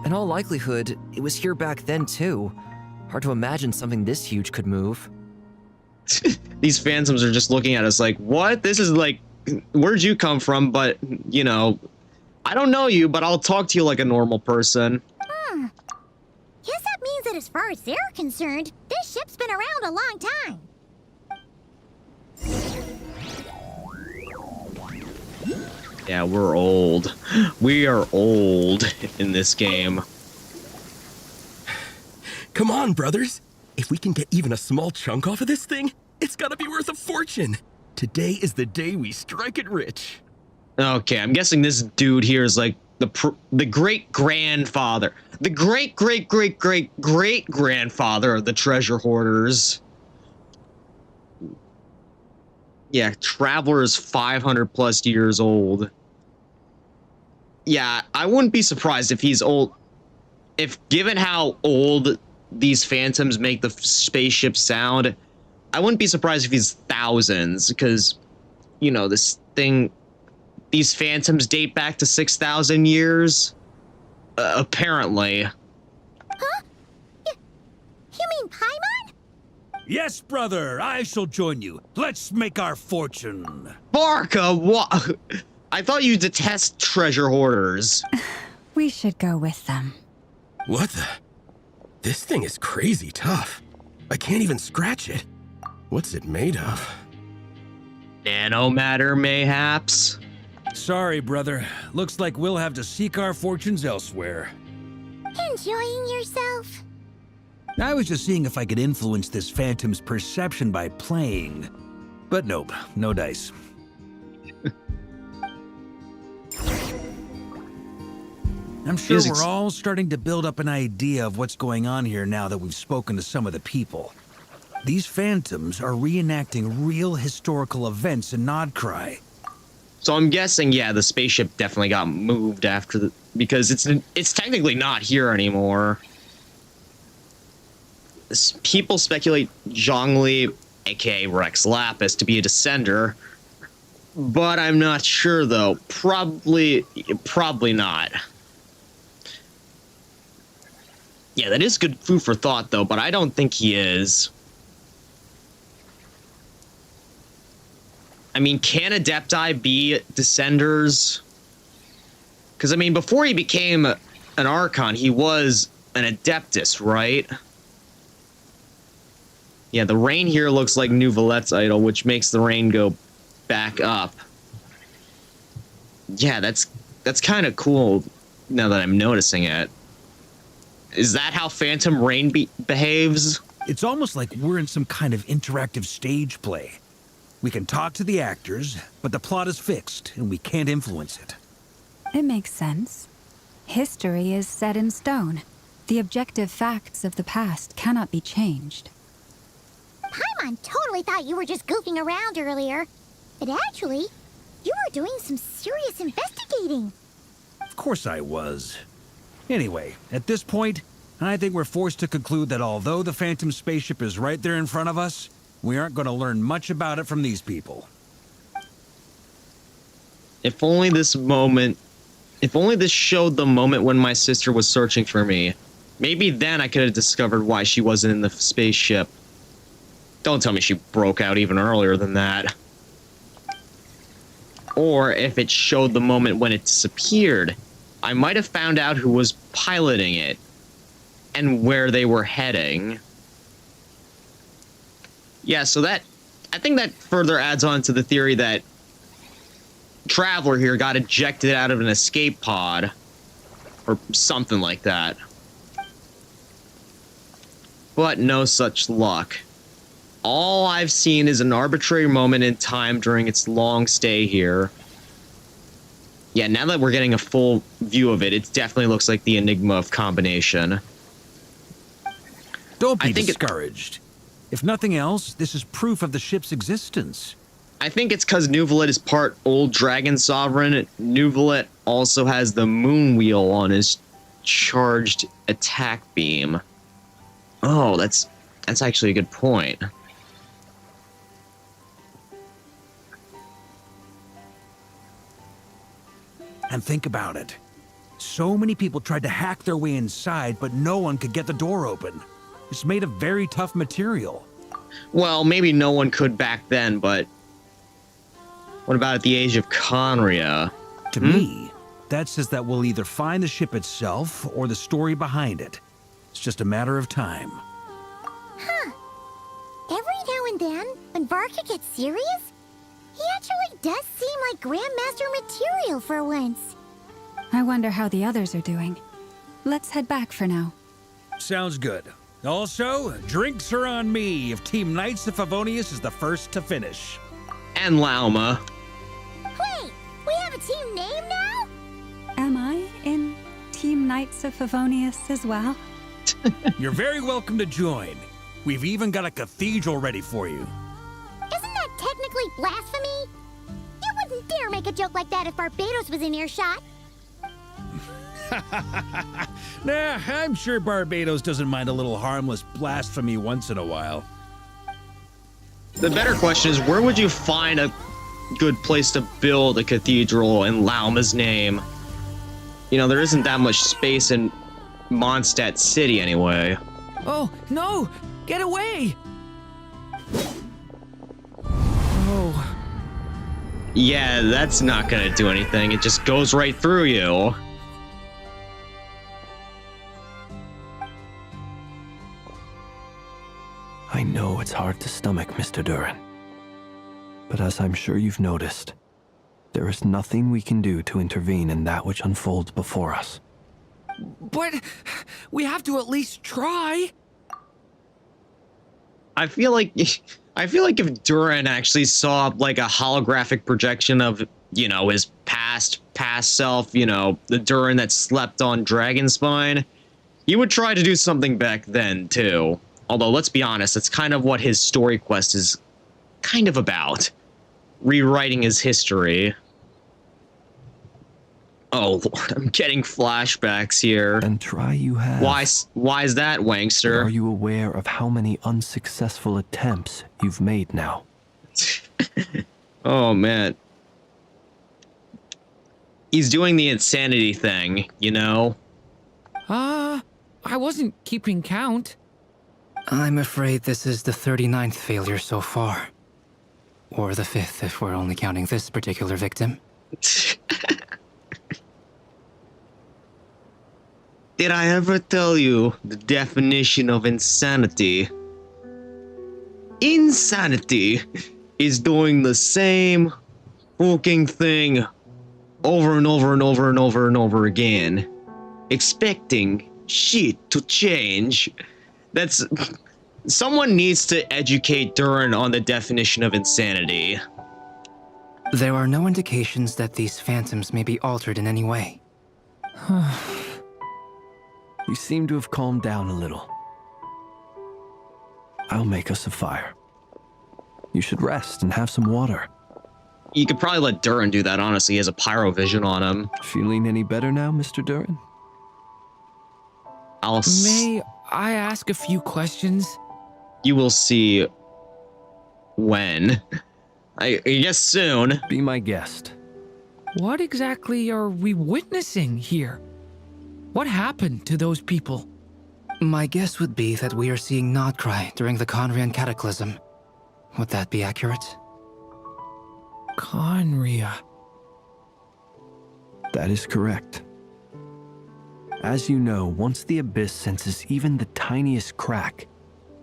In all likelihood, it was here back then too. Hard to imagine something this huge could move. These phantoms are just looking at us like, what? This is like, where'd you come from? But, you know, I don't know you, but I'll talk to you like a normal person. Guess that means that as far as they're concerned, this ship's been around a long time. Yeah, we're old. We are old in this game. Come on, brothers. If we can get even a small chunk off of this thing, it's gotta be worth a fortune. Today is the day we strike it rich. Okay, I'm guessing this dude here is like the great grandfather, the great grandfather of the treasure hoarders. Yeah, Traveler is 500 plus years old. Yeah, I wouldn't be surprised if he's old. If given how old these phantoms make the spaceship sound, I wouldn't be surprised if he's thousands, because, you know, this thing, these phantoms date back to 6,000 years. Apparently. Huh? You mean Paimon? Yes, brother, I shall join you. Let's make our fortune. Barca, what? I thought you detest treasure hoarders. We should go with them. What the? This thing is crazy tough. I can't even scratch it. What's it made of? Nanomatter, mayhaps? Sorry, brother. Looks like we'll have to seek our fortunes elsewhere. Enjoying yourself? I was just seeing if I could influence this phantom's perception by playing. But nope, no dice. I'm sure we're all starting to build up an idea of what's going on here now that we've spoken to some of the people. These phantoms are reenacting real historical events in Nodcry. So I'm guessing, yeah, the spaceship definitely got moved after the, because it's technically not here anymore. People speculate Zhongli, aka Rex Lapis, to be a descender, but I'm not sure though. Probably not. Yeah, that is good food for thought though, but I don't think he is. I mean, can Adepti be Descenders? Because, I mean, before he became an Archon, he was an Adeptus, right? Yeah, the rain here looks like New Valet's idol, which makes the rain go back up. Yeah, that's kind of cool now that I'm noticing it. Is that how Phantom Rain behaves? It's almost like we're in some kind of interactive stage play. We can talk to the actors, but the plot is fixed, and we can't influence it. It makes sense. History is set in stone. The objective facts of the past cannot be changed. Paimon totally thought you were just goofing around earlier. But actually, you were doing some serious investigating. Of course I was. Anyway, at this point, I think we're forced to conclude that although the Phantom spaceship is right there in front of us, we aren't going to learn much about it from these people. If only this showed the moment when my sister was searching for me. Maybe then I could have discovered why she wasn't in the spaceship. Don't tell me she broke out even earlier than that. Or if it showed the moment when it disappeared, I might have found out who was piloting it and where they were heading. Yeah, so I think that further adds on to the theory that Traveler here got ejected out of an escape pod or something like that. But no such luck. All I've seen is an arbitrary moment in time during its long stay here. Yeah, now that we're getting a full view of it, it definitely looks like the Enigma of Combination. Don't be discouraged. If nothing else, this is proof of the ship's existence. I think it's because New Valet is part Old Dragon Sovereign. New Valet also has the moon wheel on his charged attack beam. Oh, that's actually a good point. And think about it. So many people tried to hack their way inside, but no one could get the door open. It's made of very tough material. Well, maybe no one could back then, but what about at the age of Conria? To me, that says that we'll either find the ship itself or the story behind it. It's just a matter of time. Huh. Every now and then, when Varka gets serious, he actually does seem like Grandmaster material for once. I wonder how the others are doing. Let's head back for now. Sounds good. Also, drinks are on me if Team Knights of Favonius is the first to finish. And Lauma. Wait, we have a team name now? Am I? Knights of Favonius as well? You're very welcome to join. We've even got a cathedral ready for you. Isn't that technically blasphemy? You wouldn't dare make a joke like that if Barbados was in earshot. Nah, I'm sure Barbados doesn't mind a little harmless blasphemy once in a while. The better question is, where would you find a good place to build a cathedral in Lauma's name? You know, there isn't that much space in Mondstadt City anyway. Oh, no! Get away! Oh. Yeah, that's not gonna do anything. It just goes right through you. I know it's hard to stomach, Mr. Durin. But as I'm sure you've noticed, there is nothing we can do to intervene in that which unfolds before us. But we have to at least try. I feel like if Durin actually saw like a holographic projection of, you know, his past self, you know, the Durin that slept on Dragonspine, he would try to do something back then too. Although, let's be honest, that's kind of what his story quest is kind of about. Rewriting his history. Oh lord, I'm getting flashbacks here. And try you have. Why is that, Wankster? Are you aware of how many unsuccessful attempts you've made now? Oh man. He's doing the insanity thing, you know? I wasn't keeping count. I'm afraid this is the 39th failure so far. Or the 5th, if we're only counting this particular victim. Did I ever tell you the definition of insanity? Insanity is doing the same fucking thing over and over and over and over and over again, expecting shit to change. That's... Someone needs to educate Durin on the definition of insanity. There are no indications that these phantoms may be altered in any way. You seem to have calmed down a little. I'll make us a fire. You should rest and have some water. You could probably let Durin do that, honestly. He has a pyro vision on him. Feeling any better now, Mr. Durin? May I ask a few questions? You will see when. I guess soon. Be my guest. What exactly are we witnessing here? What happened to those people? My guess would be that we are seeing Nodcry during the Conrian Cataclysm. Would that be accurate? Conria. That is correct. As you know, once the Abyss senses even the tiniest crack,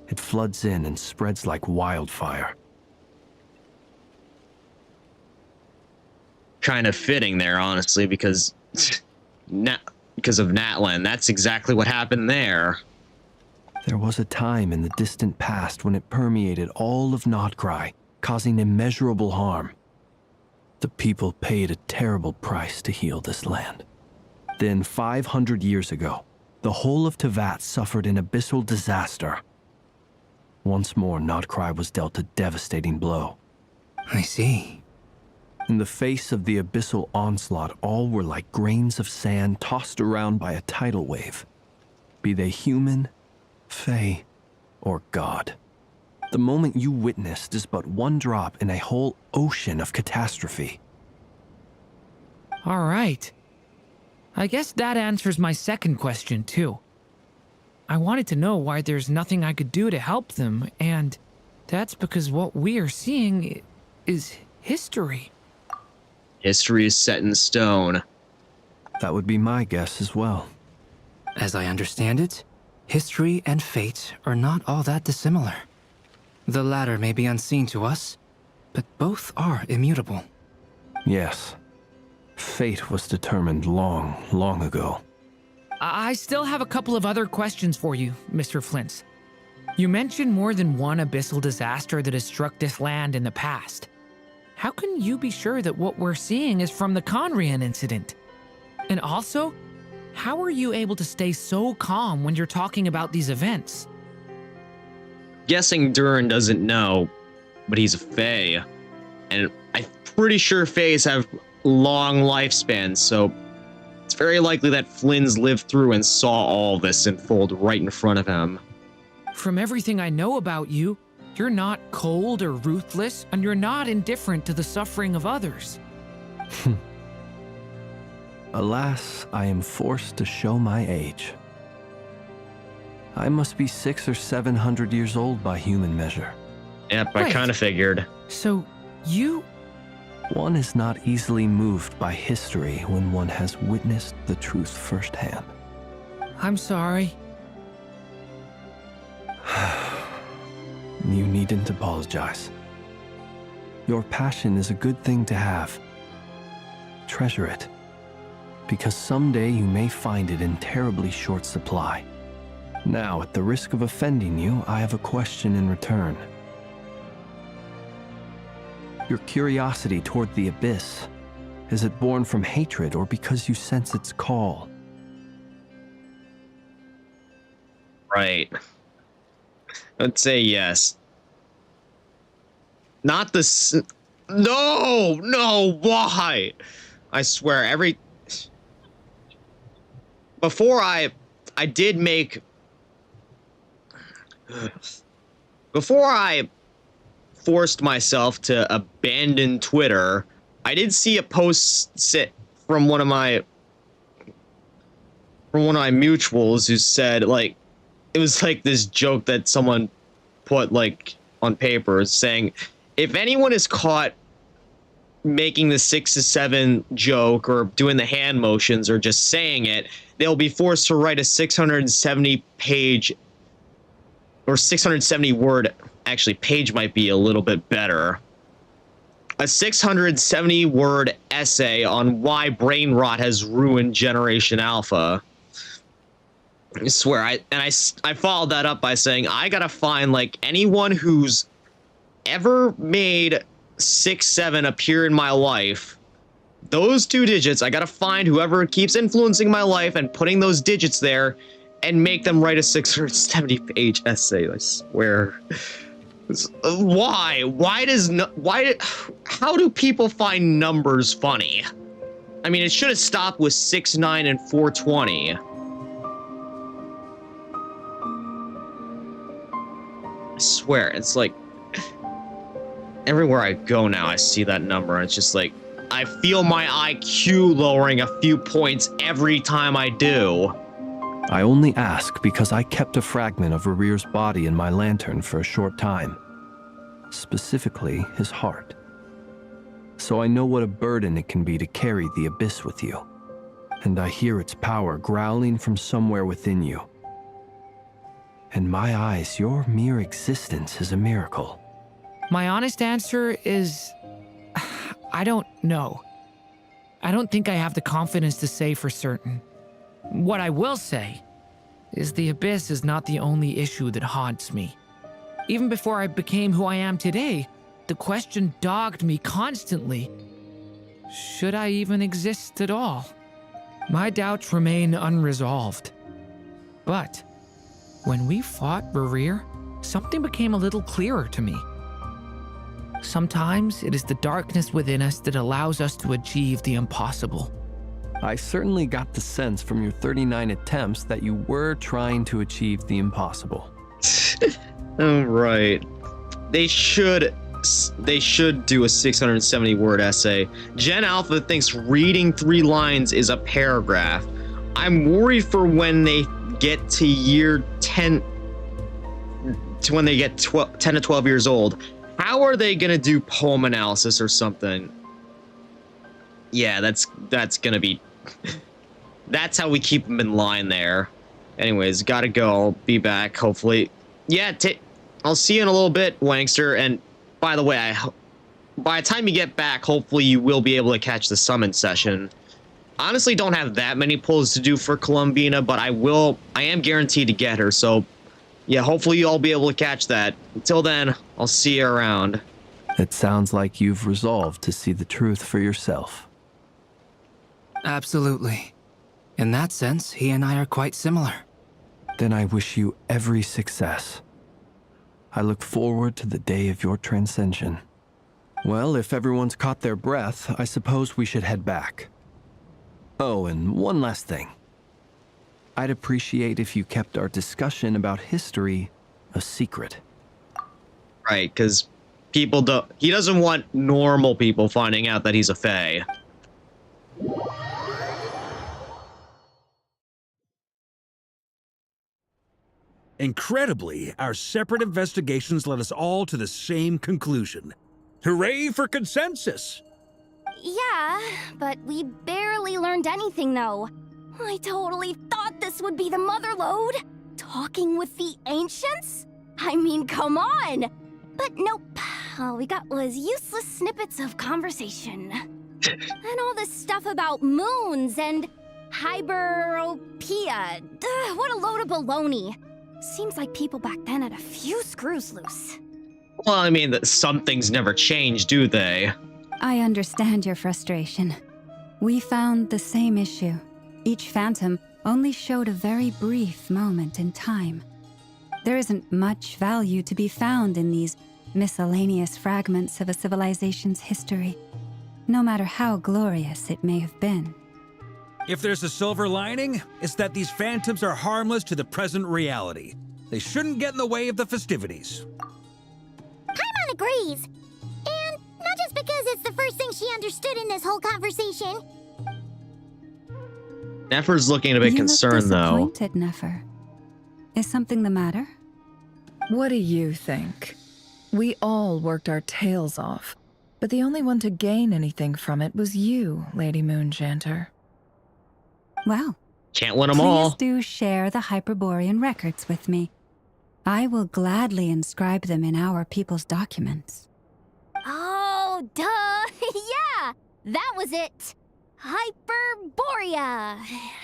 it floods in and spreads like wildfire. Kind of fitting there, honestly, because of Natlan. That's exactly what happened there. There was a time in the distant past when it permeated all of Nodcry, causing immeasurable harm. The people paid a terrible price to heal this land. Then 500 years ago, the whole of Teyvat suffered an abyssal disaster. Once more, Nodcry was dealt a devastating blow. I see. In the face of the abyssal onslaught, all were like grains of sand tossed around by a tidal wave. Be they human, fae, or god. The moment you witnessed is but one drop in a whole ocean of catastrophe. All right. I guess that answers my second question, too. I wanted to know why there's nothing I could do to help them, and that's because what we are seeing is history. History is set in stone. That would be my guess as well. As I understand it, history and fate are not all that dissimilar. The latter may be unseen to us, but both are immutable. Yes. Fate was determined long, long ago. I still have a couple of other questions for you, Mr. Flint. You mentioned more than one abyssal disaster that has struck this land in the past. How can you be sure that what we're seeing is from the Conrian incident? And also, how are you able to stay so calm when you're talking about these events? Guessing Durin doesn't know, but he's a Fae. And I'm pretty sure Faes have long lifespans, so it's very likely that Flynn's lived through and saw all this unfold right in front of him. From everything I know about you, you're not cold or ruthless, and you're not indifferent to the suffering of others. Alas, I am forced to show my age. I must be 600 or 700 years old by human measure. Yep, I kind of figured. So, you... One is not easily moved by history when one has witnessed the truth firsthand. I'm sorry. You needn't apologize. Your passion is a good thing to have. Treasure it, because someday you may find it in terribly short supply. Now, at the risk of offending you, I have a question in return. Your curiosity toward the Abyss, is it born from hatred or because you sense its call? Right. I'd say yes. Not the... No, why? I swear, before I did make... Before I forced myself to abandon Twitter, I did see a post from one of my mutuals who said, like, it was like this joke that someone put like on paper saying, if anyone is caught making the 6 to 7 joke or doing the hand motions or just saying it, they'll be forced to write a 670 page or 670 word, actually page might be a little bit better, a 670 word essay on why brain rot has ruined Generation Alpha. I swear, I followed that up by saying, I gotta find like anyone who's ever made 6-7 appear in my life. Those 2 digits, I gotta find whoever keeps influencing my life and putting those digits there and make them write a 670 page essay. I swear. Why? How do people find numbers funny? I mean, it should have stopped with 6, 9, and 420. I swear, it's like everywhere I go now, I see that number, and it's just like I feel my IQ lowering a few points every time I do. I only ask because I kept a fragment of Rarir's body in my lantern for a short time, specifically his heart. So I know what a burden it can be to carry the Abyss with you, and I hear its power growling from somewhere within you. In my eyes, your mere existence is a miracle. My honest answer is... I don't know. I don't think I have the confidence to say for certain. What I will say is the Abyss is not the only issue that haunts me. Even before I became who I am today, the question dogged me constantly. Should I even exist at all? My doubts remain unresolved. But when we fought Rarir, something became a little clearer to me. Sometimes it is the darkness within us that allows us to achieve the impossible. I certainly got the sense from your 39 attempts that you were trying to achieve the impossible. Oh, right. They should do a 670 word essay. Gen Alpha thinks reading 3 lines is a paragraph. I'm worried for when they get to year 10, to when they get 10 to 12 years old. How are they gonna do poem analysis or something? Yeah, that's gonna be... That's how we keep them in line there. Anyways, gotta go. I'll be back, hopefully. Yeah, I'll see you in a little bit, Wankster. And by the way, by the time you get back, hopefully you will be able to catch the summon session. Honestly, don't have that many pulls to do for Columbina, but I am guaranteed to get her, so yeah, hopefully you'll all be able to catch that. Until then, I'll see you around. It sounds like you've resolved to see the truth for yourself. Absolutely. In that sense, he and I are quite similar. Then I wish you every success. I look forward to the day of your transcension. Well, if everyone's caught their breath, I suppose we should head back. Oh, and one last thing. I'd appreciate if you kept our discussion about history a secret. Right, because people don't... He doesn't want normal people finding out that he's a Fae. Incredibly, our separate investigations led us all to the same conclusion. Hooray for consensus! Yeah, but we barely learned anything, though. I totally thought this would be the mother lode. Talking with the ancients? I mean, come on! But nope. All we got was useless snippets of conversation. And all this stuff about moons and hyperopia. What a load of baloney. Seems like people back then had a few screws loose. Well, I mean, some things never change, do they? I understand your frustration. We found the same issue. Each phantom only showed a very brief moment in time. There isn't much value to be found in these miscellaneous fragments of a civilization's history, no matter how glorious it may have been. If there's a silver lining, it's that these phantoms are harmless to the present reality. They shouldn't get in the way of the festivities. Paimon agrees. And not just because it's the first thing she understood in this whole conversation. Nefer's looking a bit concerned, though. You look disappointed, Nefer. Is something the matter? What do you think? We all worked our tails off, but the only one to gain anything from it was you, Lady Moonjanter. Well, can't win them all. Please do share the Hyperborean records with me. I will gladly inscribe them in our people's documents. Oh, duh! Yeah! That was it! Hyperborea!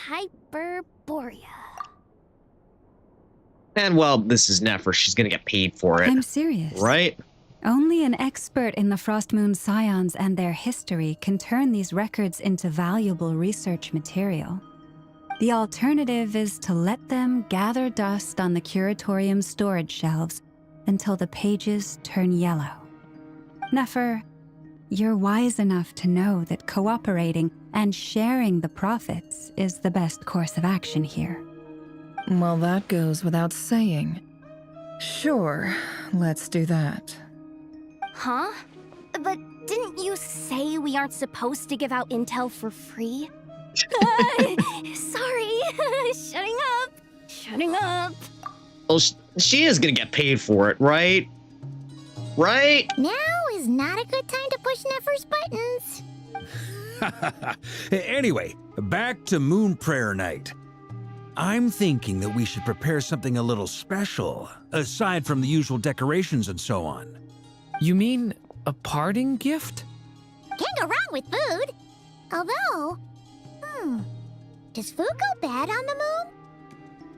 Hyperborea. And well, this is Nefer. She's gonna get paid for it. I'm serious. Right? Only an expert in the Frostmoon Scions and their history can turn these records into valuable research material. The alternative is to let them gather dust on the Curatorium's storage shelves until the pages turn yellow. Nefer, you're wise enough to know that cooperating and sharing the profits is the best course of action here. Well, that goes without saying. Sure, let's do that. Huh? But didn't you say we aren't supposed to give out intel for free? Sorry. Shutting up. Well, she is gonna get paid for it, right? Right? Now is not a good time to push Nefer's buttons. Anyway, back to Moon Prayer Night. I'm thinking that we should prepare something a little special, aside from the usual decorations and so on. You mean a parting gift? Can't go wrong with food. Although, does food go bad on the moon?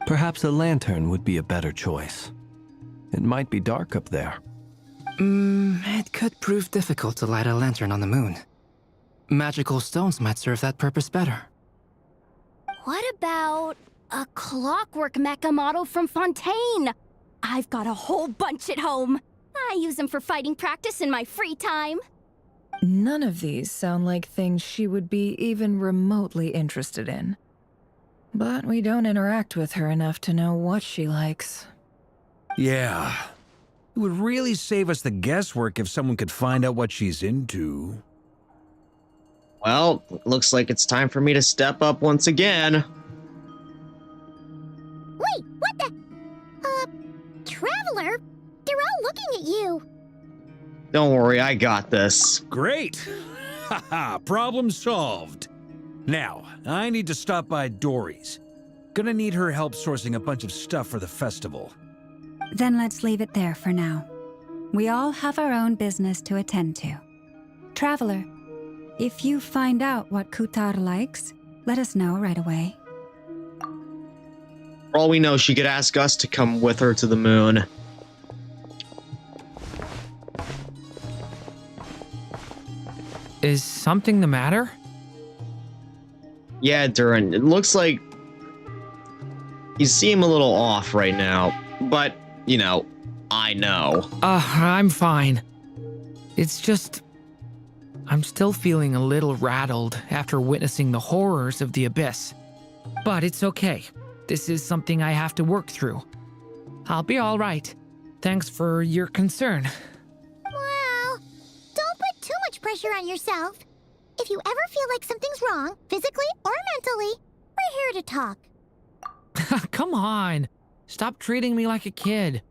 Perhaps a lantern would be a better choice. It might be dark up there. It could prove difficult to light a lantern on the moon. Magical stones might serve that purpose better. What about a clockwork mecha model from Fontaine? I've got a whole bunch at home. I use them for fighting practice in my free time. None of these sound like things she would be even remotely interested in. But we don't interact with her enough to know what she likes. Yeah. It would really save us the guesswork if someone could find out what she's into. Well, looks like it's time for me to step up once again. Wait, what the? Traveler? They're all looking at you. Don't worry, I got this. Great! Haha, problem solved. Now, I need to stop by Dory's. Gonna need her help sourcing a bunch of stuff for the festival. Then let's leave it there for now. We all have our own business to attend to. Traveler, if you find out what Kutar likes, let us know right away. For all we know, she could ask us to come with her to the moon. Is something the matter? Yeah, Duran, it looks like you seem a little off right now, but, you know, I know. I'm fine. It's just... I'm still feeling a little rattled after witnessing the horrors of the Abyss. But it's okay. This is something I have to work through. I'll be all right. Thanks for your concern. Well, don't put too much pressure on yourself. If you ever feel like something's wrong, physically or mentally, we're here to talk. Come on. Stop treating me like a kid.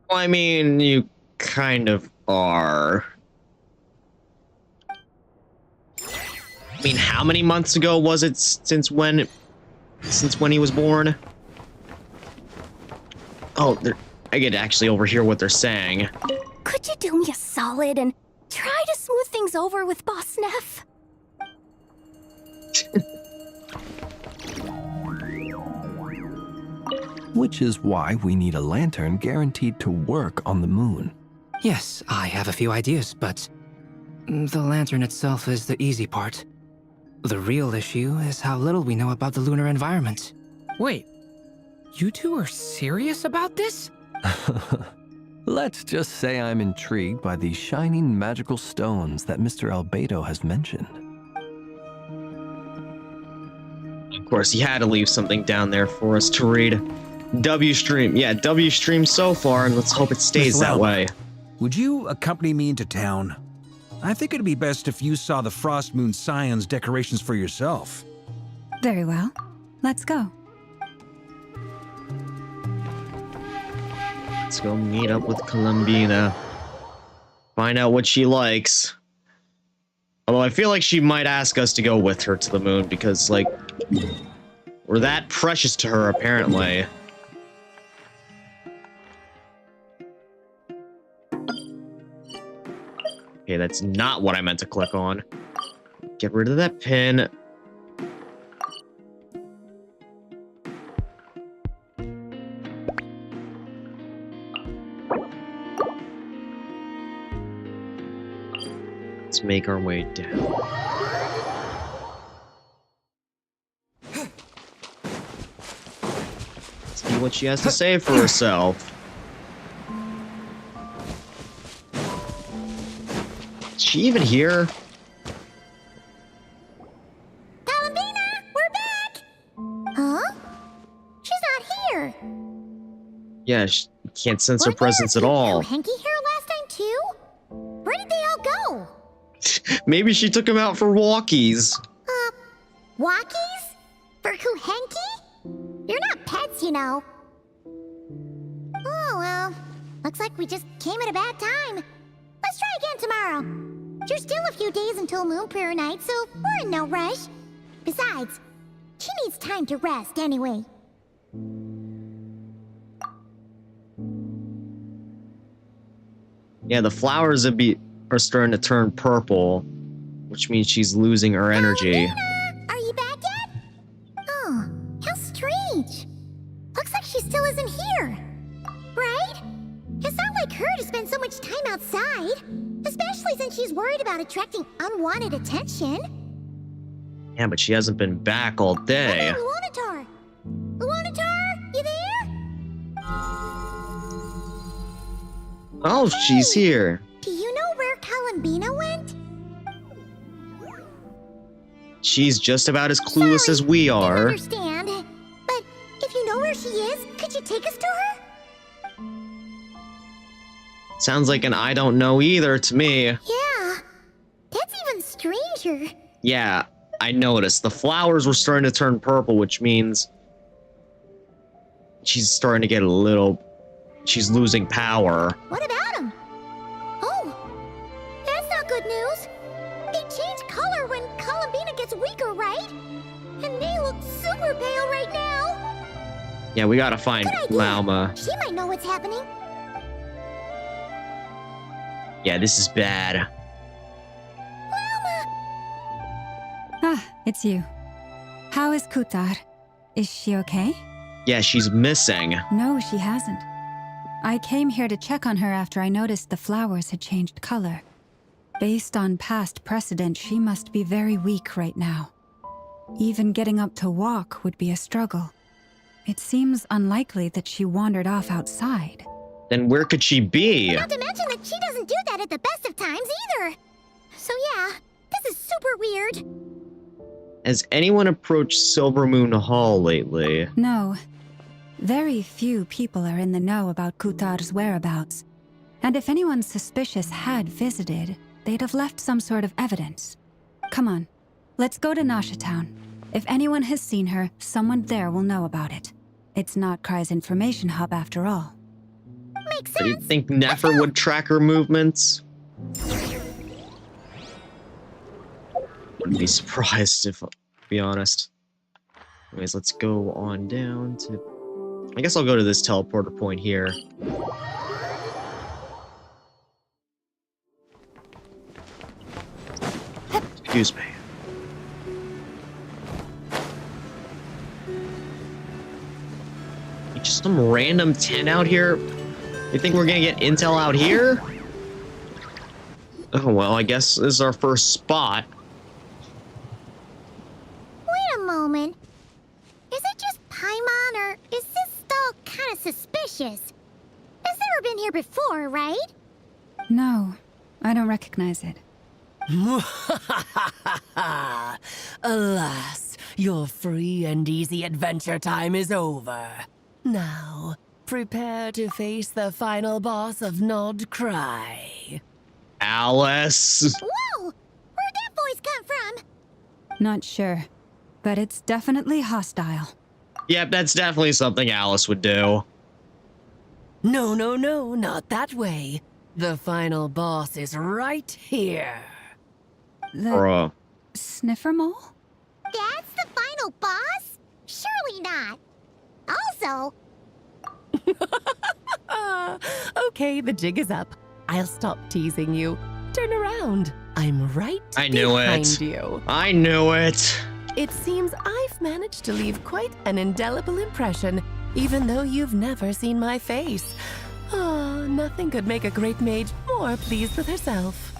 Well, I mean, you kind of are. I mean, how many months ago was it since when he was born? Oh, I get to actually overhear what they're saying. Could you do me a solid and try to smooth things over with Boss Neff? Which is why we need a lantern guaranteed to work on the moon. Yes, I have a few ideas, but the lantern itself is the easy part. The real issue is how little we know about the lunar environment. Wait, you two are serious about this? Let's just say I'm intrigued by the shining magical stones that Mr. Albedo has mentioned. Of course, he had to leave something down there for us to read. W stream. Yeah, W stream so far, and let's hope it stays Mr. that Alba, way. Would you accompany me into town? I think it'd be best if you saw the Frost Moon Scions decorations for yourself. Very well. Let's go. Let's go meet up with Columbina. Find out what she likes. Although I feel like she might ask us to go with her to the moon because, like, we're that precious to her, apparently. Okay, that's not what I meant to click on. Get rid of that pin. Let's make our way down. See what she has to say for herself. Is she even here? Columbina, we're back! Huh? She's not here. Yeah, she can't sense her Were presence there at a few all. Hanky here last time too? Where did they all go? Maybe she took him out for walkies. Walkies? For Kuhenki? You're not pets, you know. Oh, well. Looks like we just came at a bad time. Let's try again tomorrow. There's still a few days until Moon Prayer Night, so we're in no rush. Besides, she needs time to rest anyway. Yeah, the flowers are starting to turn purple, which means she's losing her energy. Are you back yet? Oh, how strange. Looks like she still isn't here. Right? It's not like her to spend so much time outside, especially since she's worried about attracting unwanted attention. Yeah, but she hasn't been back all day. Luanatar! Luanatar, you there? Oh, she's here. Do you know where Columbina went? She's just about as clueless as we I are. understand, but if you know where she is, could you take us to her? Sounds like an I don't know either to me. Yeah, that's even stranger. Yeah, I noticed. The flowers were starting to turn purple, which means she's starting to get a little... She's losing power. What about him? Oh, that's not good news. They change color when Columbina gets weaker, right? And they look super pale right now. Yeah, we gotta find Good idea. Lauma. She might know what's happening. Yeah, this is bad. Lauma! Ah, it's you. How is Kutar? Is she okay? Yeah, she's missing. No, she hasn't. I came here to check on her after I noticed the flowers had changed color. Based on past precedent, she must be very weak right now. Even getting up to walk would be a struggle. It seems unlikely that she wandered off outside. Then where could she be? Not to mention that she doesn't do that at the best of times either. So yeah, this is super weird. Has anyone approached Silver Moon Hall lately? No. Very few people are in the know about Kutar's whereabouts. And if anyone suspicious had visited, they'd have left some sort of evidence. Come on, let's go to Nasha Town. If anyone has seen her, someone there will know about it. It's not Cry's information hub after all. Makes Do you sense. think Nefer would track her movements? Wouldn't be surprised if, to be honest. Anyways, let's go on down to... I guess I'll go to this teleporter point here. Excuse me. Just some random 10 out here? You think we're gonna get intel out here? Oh well, I guess this is our first spot. Wait a moment. Is it just Paimon, or is this stall kind of suspicious? It's never been here before, right? No, I don't recognize it. Alas, your free and easy adventure time is over. Now, prepare to face the final boss of Nod Cry. Alice! Whoa! Where'd that voice come from? Not sure, but it's definitely hostile. Yep, that's definitely something Alice would do. No, not that way. The final boss is right here. The Bruh. sniffer mole? That's the final boss? Surely not. Also, Okay, the jig is up. I'll stop teasing you. Turn around. I'm right behind you. I knew it. It seems I've managed to leave quite an indelible impression, even though you've never seen my face. Ah, nothing could make a great mage more pleased with herself.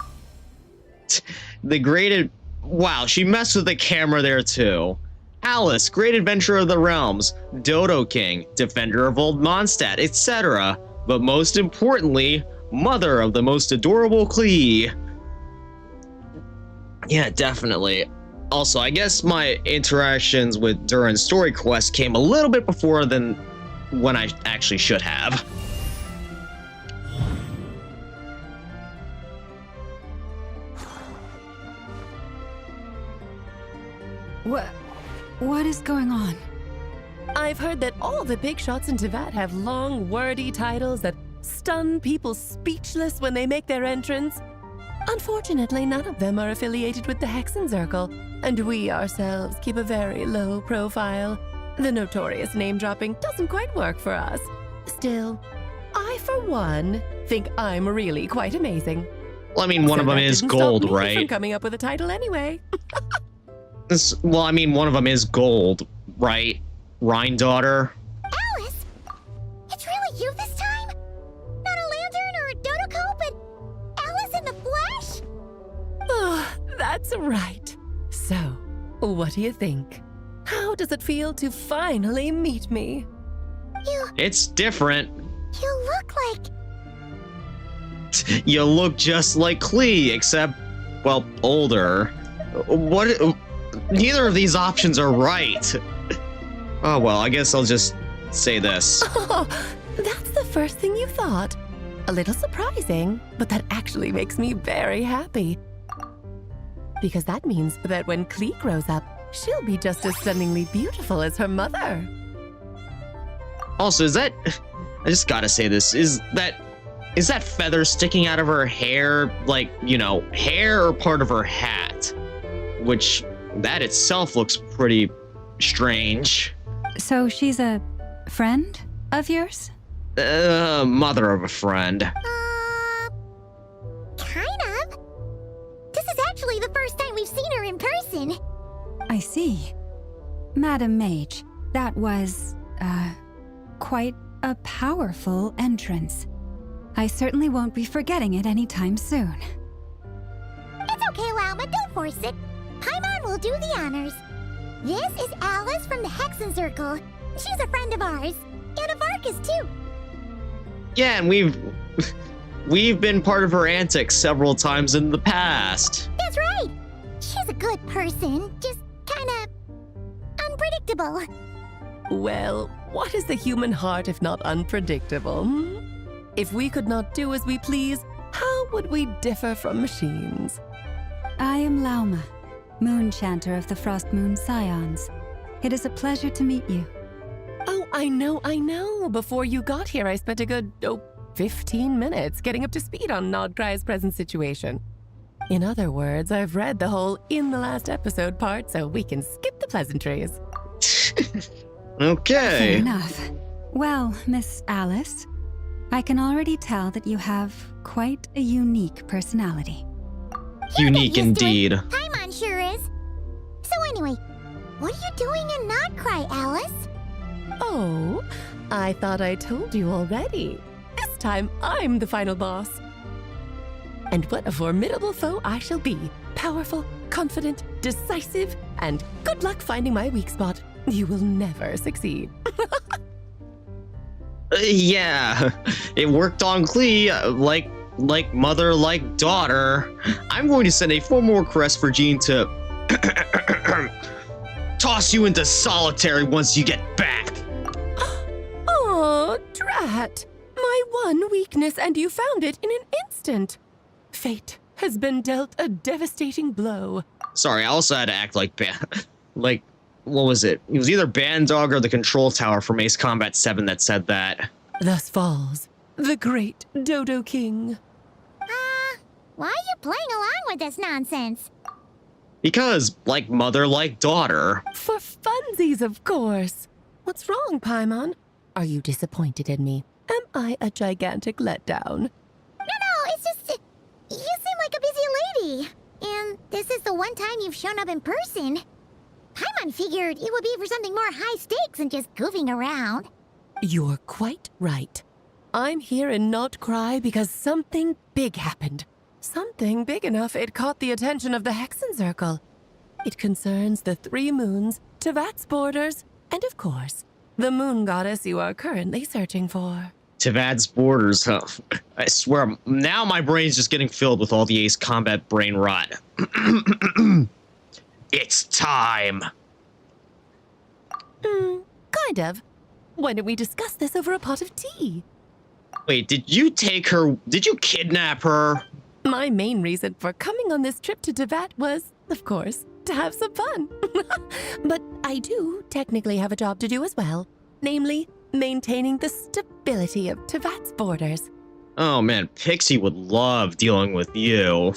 The great... Wow, she messed with the camera there too. Alice, Great Adventurer of the Realms, Dodo King, Defender of Old Mondstadt, etc. But most importantly, Mother of the most adorable Klee. Yeah, definitely. Also, I guess my interactions with Durin's story quest came a little bit before than when I actually should have. What is going on? I've heard that all the big shots in Teyvat have long, wordy titles that stun people speechless when they make their entrance. Unfortunately, none of them are affiliated with the Hexen Circle, and we ourselves keep a very low profile. The notorious name-dropping doesn't quite work for us. Still, I, for one, think I'm really quite amazing. Well, I mean, one of them is gold, From right? coming up with a title anyway. Well, I mean, one of them is gold, right? Rhine daughter. Alice? It's really you this time? Not a lantern or a Dodoko, but Alice in the flesh? Oh, that's right. So, what do you think? How does it feel to finally meet me? It's different. You look like... You look just like Klee, except, well, older. What? Neither of these options are right. Oh, well, I guess I'll just say this. Oh, that's the first thing you thought. A little surprising, but that actually makes me very happy. Because that means that when Klee grows up, she'll be just as stunningly beautiful as her mother. Also, is that... I just gotta say this. Is that feather sticking out of her hair, like, you know, hair or part of her hat? Which, that itself looks pretty strange. So she's a friend of yours? Mother of a friend. Kind of. This is actually the first time we've seen her in person. I see. Madam Mage, that was, quite a powerful entrance. I certainly won't be forgetting it anytime soon. It's okay, Lauma, don't force it. Paimon will do the honors. This is Alice from the Hexen Circle. She's a friend of ours. And of Arcus, too. Yeah, and we've been part of her antics several times in the past. That's right. She's a good person, just kinda unpredictable. Well, what is the human heart if not unpredictable? If we could not do as we please, how would we differ from machines? I am Lauma, Moon Chanter of the Frost Moon Scions. It is a pleasure to meet you. Oh, I know. Before you got here, I spent a good, 15 minutes getting up to speed on Nodcry's present situation. In other words, I've read the whole in the last episode part, so we can skip the pleasantries. Okay. Fair enough. Well, Miss Alice, I can already tell that you have quite a unique personality. Unique indeed. Paimon sure is. So anyway, what are you doing in Nodcry, Alice? Oh, I thought I told you already. This time, I'm the final boss. And what a formidable foe I shall be. Powerful, confident, decisive, and good luck finding my weak spot. You will never succeed. Yeah, it worked on Klee, like mother, like daughter. I'm going to send a formal request for Jean to toss you into solitary once you get back. Oh, drat. My one weakness, and you found it in an instant. Fate has been dealt a devastating blow. Sorry, I also had to act like what was it? It was either Bandog or the Control Tower from Ace Combat 7 that said that. Thus falls the great Dodo King. Why are you playing along with this nonsense? Because, like mother, like daughter. For funsies, of course. What's wrong, Paimon? Are you disappointed in me? Am I a gigantic letdown? No, it's just... you seem like a busy lady. And this is the one time you've shown up in person. Paimon figured it would be for something more high stakes than just goofing around. You're quite right. I'm here in Nodcry because something big happened. Something big enough it caught the attention of the Hexen Circle. It concerns the 3 moons, Tevat's borders, and of course, the moon goddess you are currently searching for. Tevad's borders, huh? I swear, now my brain's just getting filled with all the Ace Combat brain rot. It's time. Kind of. Why don't we discuss this over a pot of tea? Wait, did you kidnap her? My main reason for coming on this trip to Tevat was, of course, to have some fun. But I do technically have a job to do as well. Namely, maintaining the stability of Tevat's borders. Oh man, Pixie would love dealing with you.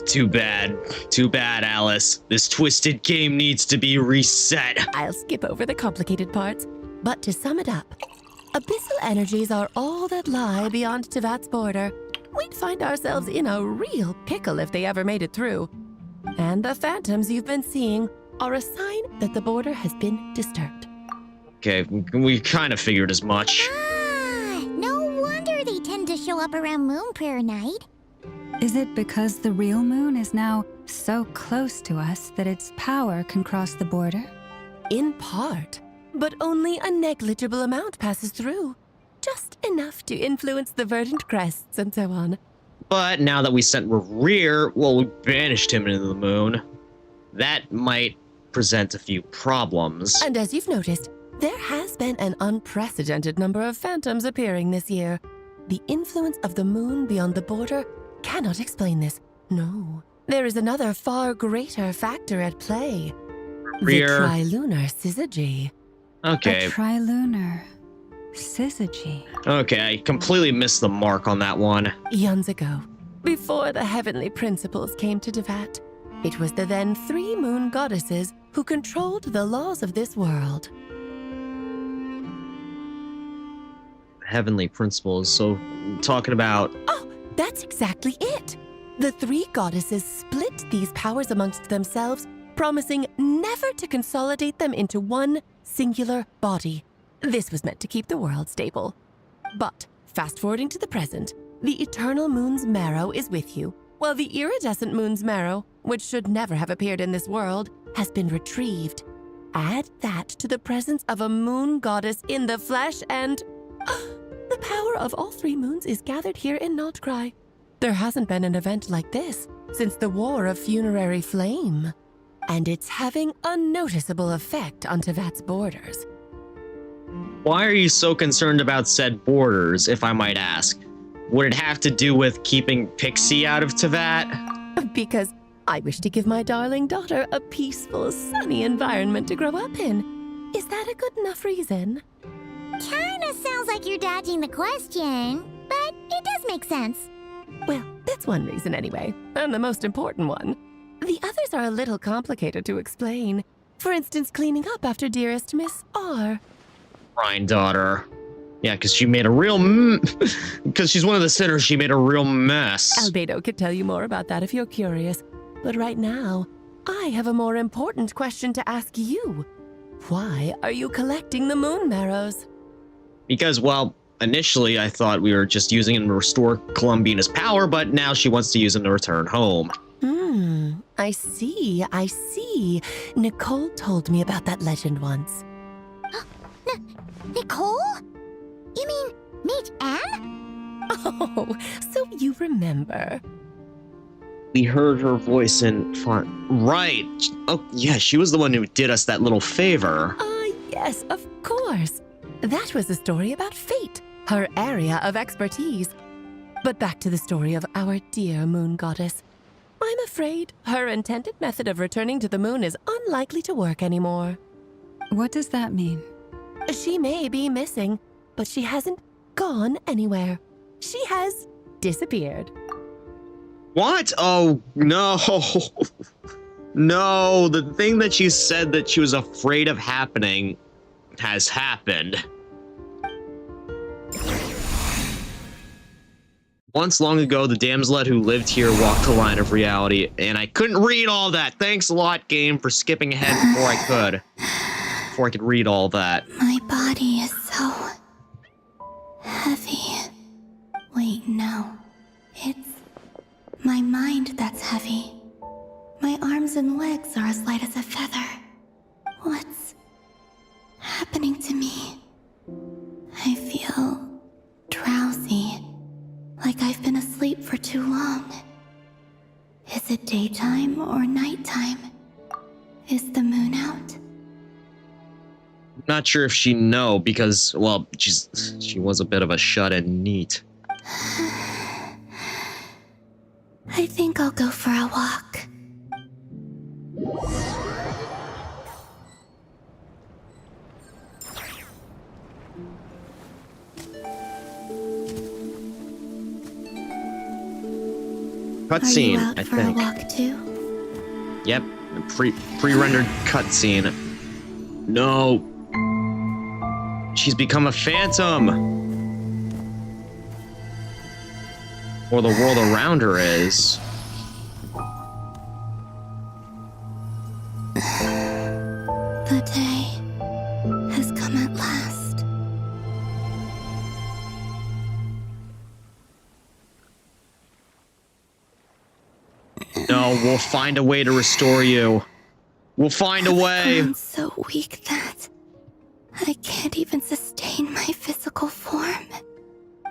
Too bad, Alice. This twisted game needs to be reset. I'll skip over the complicated parts, but to sum it up, abyssal energies are all that lie beyond Tevat's border. We'd find ourselves in a real pickle if they ever made it through. And the phantoms you've been seeing are a sign that the border has been disturbed. Okay, we kind of figured as much. No wonder they tend to show up around Moon Prayer Night. Is it because the real moon is now so close to us that its power can cross the border? In part, but only a negligible amount passes through. Just enough to influence the verdant crests and so on. But now that we sent we banished him into the moon, that might present a few problems. And as you've noticed, there has been an unprecedented number of phantoms appearing this year. The influence of the moon beyond the border cannot explain this. No, there is another far greater factor at play. The trilunar syzygy. Okay. A trilunar syzygy. Okay, I completely missed the mark on that one. Eons ago, before the heavenly principles came to Tevat, it was the then 3 moon goddesses who controlled the laws of this world. Heavenly principles, so talking about... Oh, that's exactly it! The 3 goddesses split these powers amongst themselves, promising never to consolidate them into one singular body. This was meant to keep the world stable. But, fast-forwarding to the present, the eternal moon's marrow is with you, Well, the iridescent moon's marrow, which should never have appeared in this world, has been retrieved. Add that to the presence of a moon goddess in the flesh and... the power of all 3 moons is gathered here in Notcry. There hasn't been an event like this since the War of Funerary Flame. And it's having a noticeable effect on Tevat's borders. Why are you so concerned about said borders, if I might ask? Would it have to do with keeping Pixie out of Tevat? Because I wish to give my darling daughter a peaceful, sunny environment to grow up in. Is that a good enough reason? Kinda sounds like you're dodging the question, but it does make sense. Well, that's one reason anyway, and the most important one. The others are a little complicated to explain. For instance, cleaning up after dearest Miss R. Granddaughter. Yeah, because she made a real because she's one of the sinners, she made a real mess. Albedo could tell you more about that if you're curious. But right now, I have a more important question to ask you. Why are you collecting the moon marrows? Because, well, initially I thought we were just using them to restore Columbina's power, but now she wants to use them to return home. I see. Nicole told me about that legend once. Nicole? You mean Mage Anne? Oh, so you remember. We heard her voice in front. Right. Oh, yeah, she was the one who did us that little favor. Yes, of course. That was a story about fate, her area of expertise. But back to the story of our dear moon goddess. I'm afraid her intended method of returning to the moon is unlikely to work anymore. What does that mean? She may be missing, but she hasn't gone anywhere. She has disappeared. What? Oh, no. No, the thing that she said that she was afraid of happening has happened. Once long ago, the damselette who lived here walked the line of reality, and I couldn't read all that. Thanks a lot, game, for skipping ahead before I could read all that. My body is so heavy. Wait, no. It's my mind that's heavy. My arms and legs are as light as a feather. What's happening to me? I feel drowsy, like I've been asleep for too long. Is it daytime or nighttime? Is the moon out? Not sure if she know because, well, she was a bit of a shut-in neat. I think I'll go for a walk. Cutscene, I think. Are you out for a walk too? Yep, pre-rendered cutscene. No. She's become a phantom. Or the world around her is. The day has come at last. No, we'll find a way to restore you. We'll find a way. I'm so weak that I can't even sustain my physical form.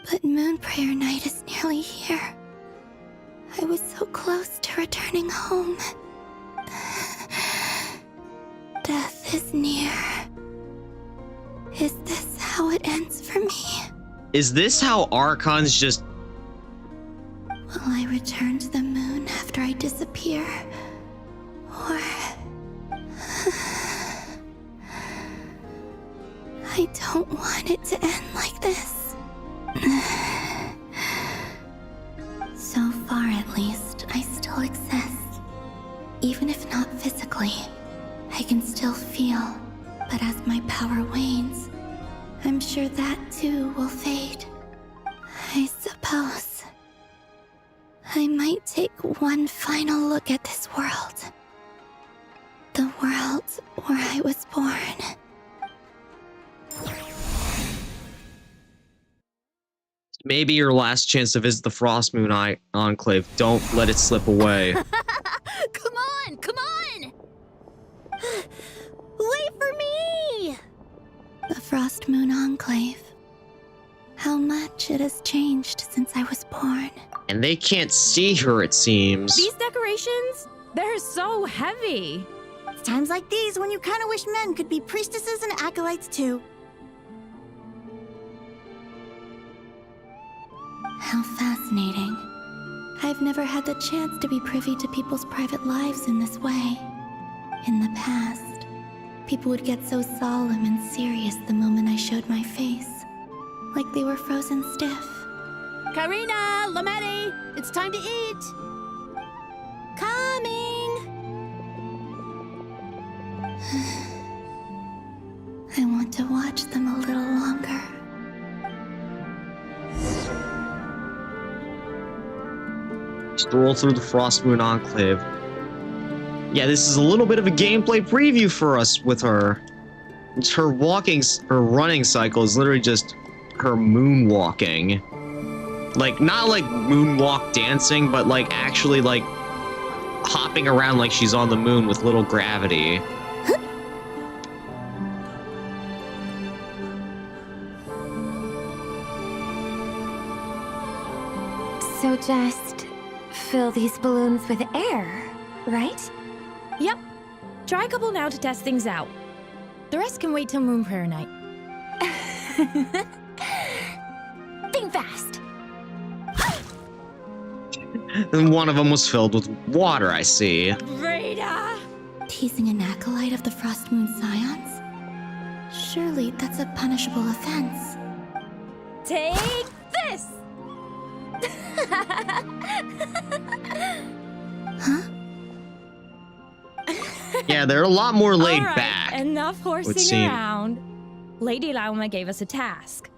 But Moon Prayer Night is nearly here. I was so close to returning home. Death is near. Is this how it ends for me? Is this how Archons just... Will I return to the moon after I disappear? Or... I don't want it to end like this. So far, at least, I still exist. Even if not physically, I can still feel. But as my power wanes, I'm sure that too will fade. I suppose I might take one final look at this world. The world where I was born. maybe your last chance to visit the Frost Moon Enclave. Don't let it slip away. Come on, come on! Wait for me! The Frost Moon Enclave. How much it has changed since I was born. And they can't see her, it seems. These decorations, they're so heavy. It's times like these when you kind of wish men could be priestesses and acolytes too. How fascinating. I've never had the chance to be privy to people's private lives in this way. In the past, people would get so solemn and serious the moment I showed my face. Like they were frozen stiff. Karina, Lametti, it's time to eat. Coming! I want to watch them a little longer. Stroll through the Frost Moon Enclave. Yeah, this is a little bit of a gameplay preview for us with her. It's her running cycle is literally just her moonwalking. Like, not like moonwalk dancing, but like actually like hopping around like she's on the moon with little gravity. So just fill these balloons with air, right? Yep. Try a couple now to test things out. The rest can wait till Moon Prayer night. Think fast. And one of them was filled with water, I see. Rita! Teasing an acolyte of the Frost Moon Scions? Surely that's a punishable offense. Take this! Huh? Yeah, they're a lot more laid All right, back. Enough horsing around. Lady Lauma gave us a task.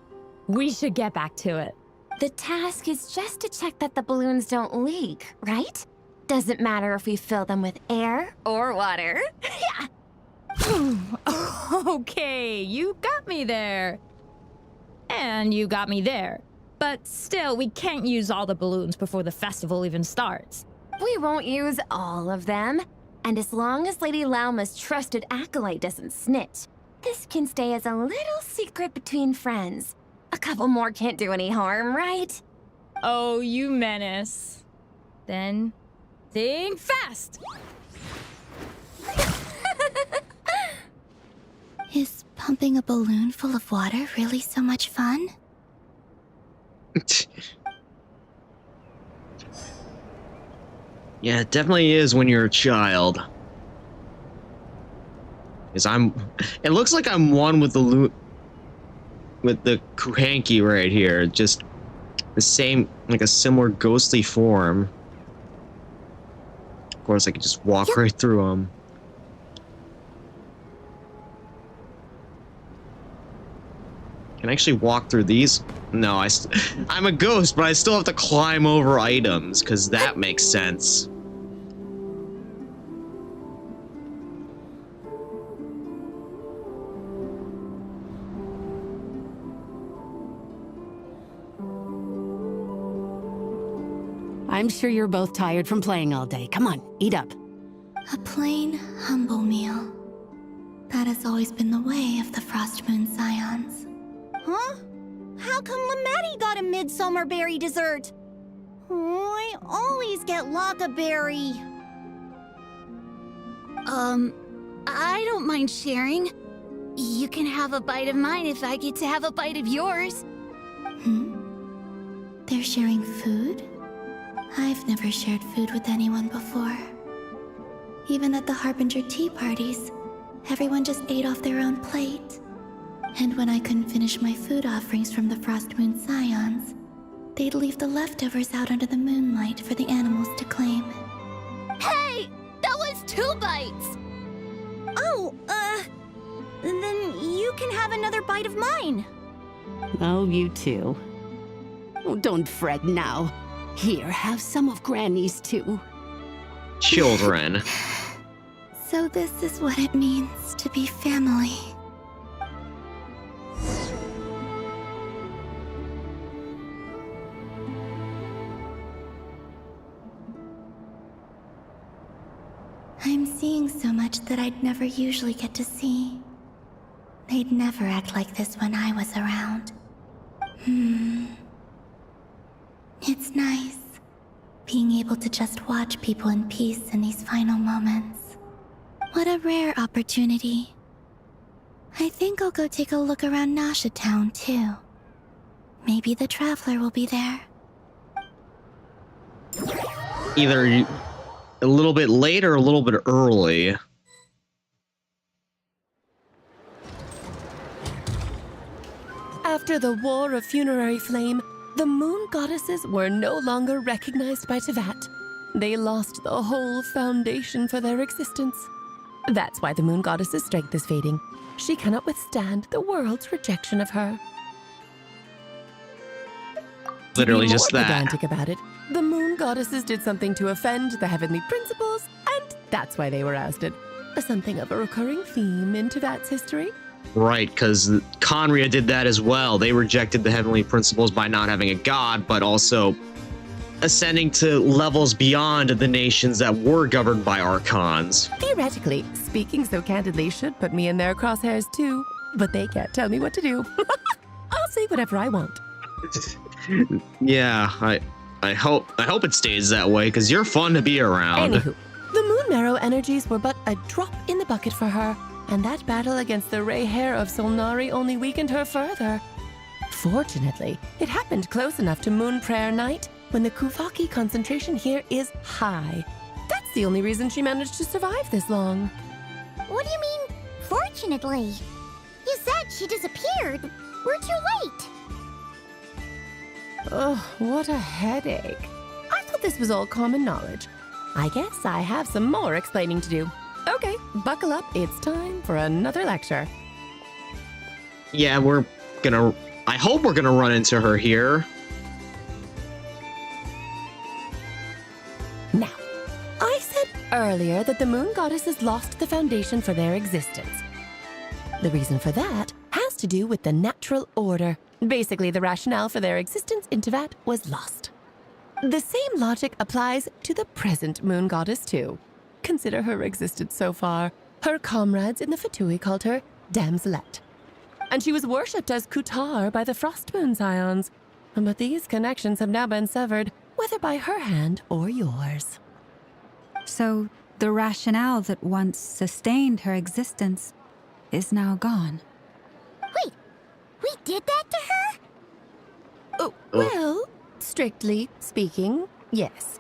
We should get back to it. The task is just to check that the balloons don't leak, right? Doesn't matter if we fill them with air or water. Okay, you got me there. And you got me there. But still, we can't use all the balloons before the festival even starts. We won't use all of them. And as long as Lady Lauma's trusted acolyte doesn't snitch, this can stay as a little secret between friends. A couple more can't do any harm, right? Oh, you menace. Then, think fast! Is pumping a balloon full of water really so much fun? Yeah, it definitely is when you're a child. Because it looks like I'm one with the Kuhanki right here. Just the same, like a similar ghostly form. Of course, I could just walk right through them. Can I actually walk through these? No, I'm a ghost, but I still have to climb over items, because that makes sense. I'm sure you're both tired from playing all day. Come on, eat up. A plain, humble meal. That has always been the way of the Frost Moon Scions. Huh? How come Lametti got a midsummer berry dessert? Oh, I always get Lockaberry. I don't mind sharing. You can have a bite of mine if I get to have a bite of yours. They're sharing food? I've never shared food with anyone before. Even at the Harbinger tea parties, everyone just ate off their own plate. And when I couldn't finish my food offerings from the Frost Moon Scions, they'd leave the leftovers out under the moonlight for the animals to claim. Hey! That was 2 bites! Oh, then you can have another bite of mine. Oh, you too. Oh, don't fret now. Here, have some of Granny's too. Children. So this is what it means to be family. seeing so much that I'd never usually get to see. They'd never act like this when I was around. It's nice, being able to just watch people in peace in these final moments. What a rare opportunity. I think I'll go take a look around Nasha Town, too. Maybe the Traveler will be there. Either a little bit late or a little bit early. After the War of Funerary Flame, the Moon Goddesses were no longer recognized by Teyvat. They lost the whole foundation for their existence. That's why the Moon Goddess's strength is fading. She cannot withstand the world's rejection of her. Literally to be just more that. pedantic about it, the Moon Goddesses did something to offend the heavenly principles, and that's why they were ousted. Something of a recurring theme in Teyvat's history. Right, because Conria did that as well. They rejected the heavenly principles by not having a god, but also ascending to levels beyond the nations that were governed by archons. Theoretically, speaking so candidly should put me in their crosshairs too, but they can't tell me what to do. I'll say whatever I want. Yeah, I hope it stays that way, because you're fun to be around. Anywho, the Moon Marrow energies were but a drop in the bucket for her, and that battle against the Ray Hair of Solnari only weakened her further. Fortunately, it happened close enough to Moon Prayer Night when the Kuvaki concentration here is high. That's the only reason she managed to survive this long. What do you mean, fortunately? You said she disappeared. We're too late. Ugh, what a headache. I thought this was all common knowledge. I guess I have some more explaining to do. Okay, buckle up. It's time for another lecture. Yeah, I hope we're gonna run into her here. Now, I said earlier that the Moon Goddesses lost the foundation for their existence. The reason for that has to do with the natural order. Basically, the rationale for their existence in Teyvat was lost. The same logic applies to the present Moon Goddess, too. Consider her existence so far. Her comrades in the Fatui called her Damselette. And she was worshipped as Kutar by the Frost Moon Scions. But these connections have now been severed, whether by her hand or yours. So, the rationale that once sustained her existence is now gone. Wait, we did that to her? Oh, well, strictly speaking, yes.